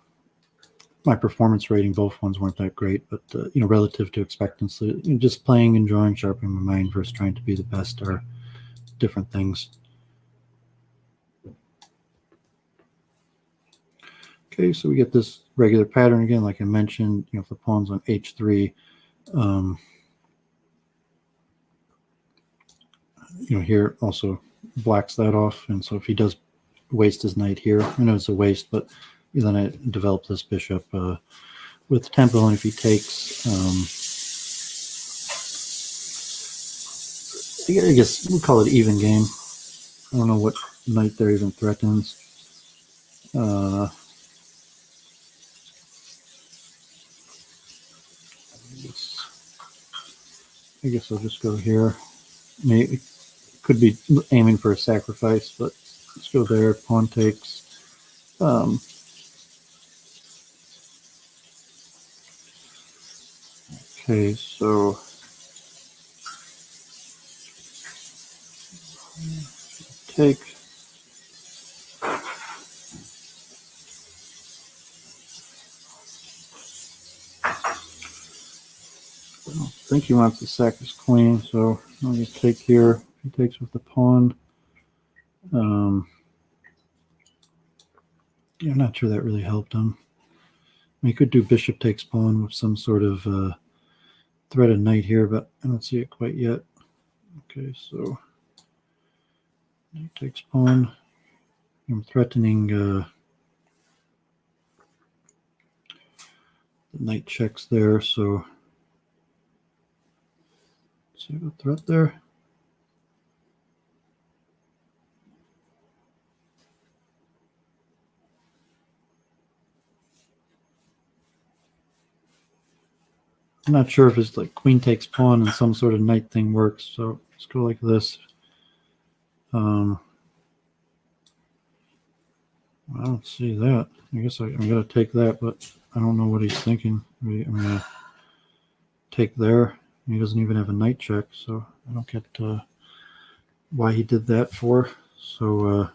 my performance rating, both ones weren't that great, but, relative to expectancy, just playing, enjoying, sharpening my mind versus trying to be the best are different things. Okay, so we get this regular pattern again, like I mentioned. If the pawn's on h3, here also blacks that off, and so if he does waste his knight here, I know it's a waste, but then I develop this bishop with tempo, and if he takes, I guess we'll call it even game. I don't know what knight there even threatens. I guess I'll just go here. Maybe could be aiming for a sacrifice, but let's go there. Pawn takes. Okay, so take. I think he wants to sack his queen, so I'm going to take here. He takes with the pawn. I'm not sure that really helped him. He could do bishop takes pawn with some sort of threat of knight here, but I don't see it quite yet. Okay, so knight takes pawn. I'm threatening the knight checks there, so let's see a threat there. I'm not sure if it's like queen takes pawn and some sort of knight thing works, so let's go like this. I don't see that. I guess I'm going to take that, but I don't know what he's thinking. I'm going to take there. He doesn't even have a knight check, so I don't get why he did that for. So,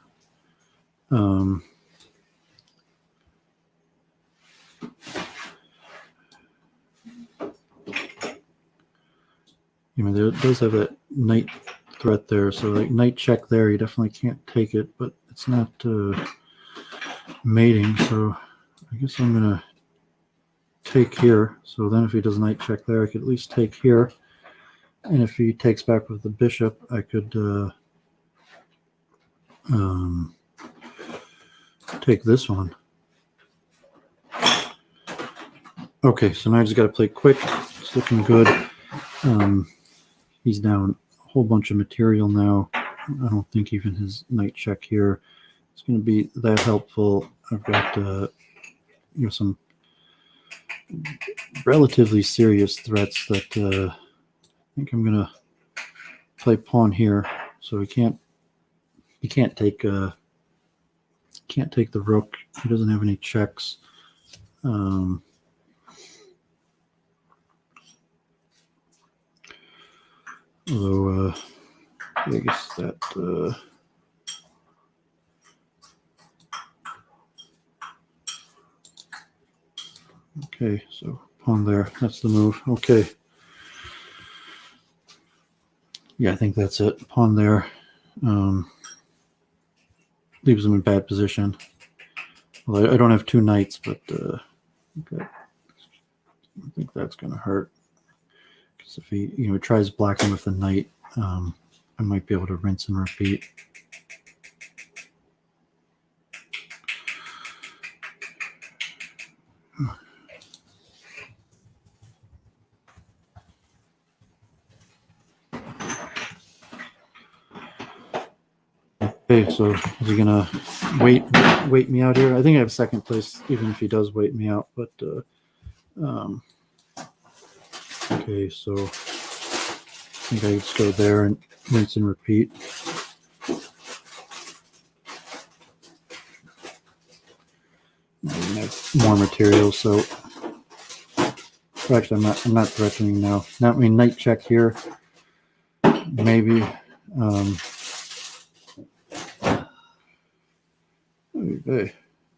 there does have a knight threat there, so like knight check there, you definitely can't take it, but it's not mating, so I guess I'm going to take here. So then if he does knight check there, I could at least take here. And if he takes back with the bishop, I could take this one. Okay, so now I just got to play quick. It's looking good. He's down a whole bunch of material now. I don't think even his knight check here is going to be that helpful. I've got some relatively serious threats that I think I'm going to play pawn here. So he can't take the rook. He doesn't have any checks. Although I guess that okay, so pawn there, that's the move. Okay, yeah, I think that's it. Pawn there leaves him in bad position. Well, I don't have two knights, but okay. I think that's going to hurt. Because if he tries blocking with the knight, I might be able to rinse and repeat. Okay, so is he gonna wait me out here? I think I have second place, even if he does wait me out. But okay, so I think I just go there and rinse and repeat. I have more material, so actually I'm not threatening now. Now, I mean, knight check here, maybe. Okay,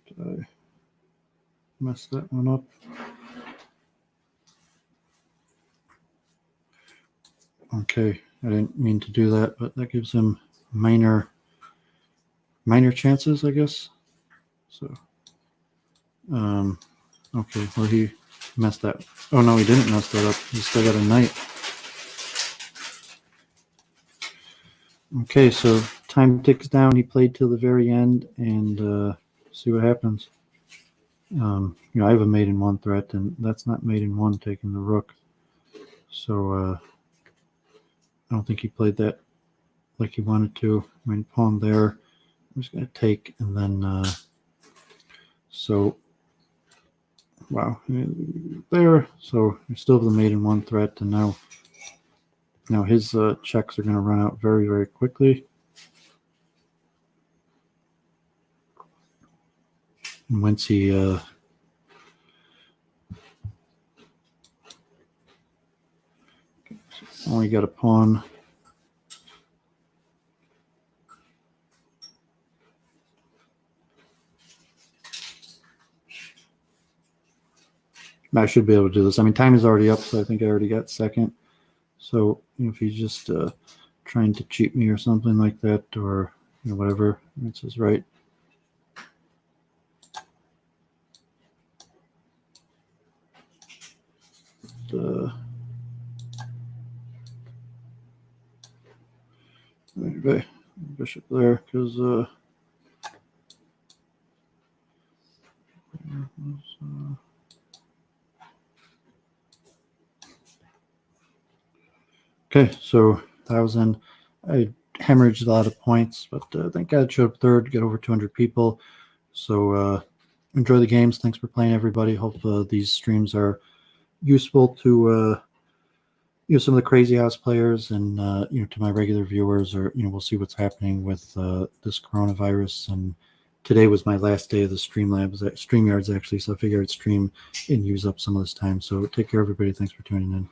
did I mess that one up? Okay, I didn't mean to do that, but that gives him minor chances, I guess. So, okay, well, he messed that. Oh, no, he didn't mess that up. He still got a knight. Okay, so time ticks down. He played till the very end, and see what happens. I have a mate in one threat, and that's not mate in one taking the rook. So I don't think he played that like he wanted to. I mean, pawn there. I'm just going to take, and then so wow, there. So we still have the mate in one threat, and now his checks are going to run out very, very quickly. And once he only got a pawn. I should be able to do this. I mean, time is already up, so I think I already got second. So if he's just trying to cheat me or something like that, or whatever, it's his right. Anyway, bishop there, because okay, so that was in. I hemorrhaged a lot of points, but thank God I showed up third, get over 200 people. So enjoy the games. Thanks for playing, everybody. Hope these streams are useful to some of the crazy house players and to my regular viewers, or we'll see what's happening with this coronavirus. And today was my last day of the Streamlabs at StreamYards, actually, so I figured I'd stream and use up some of this time. So take care, everybody. Thanks for tuning in.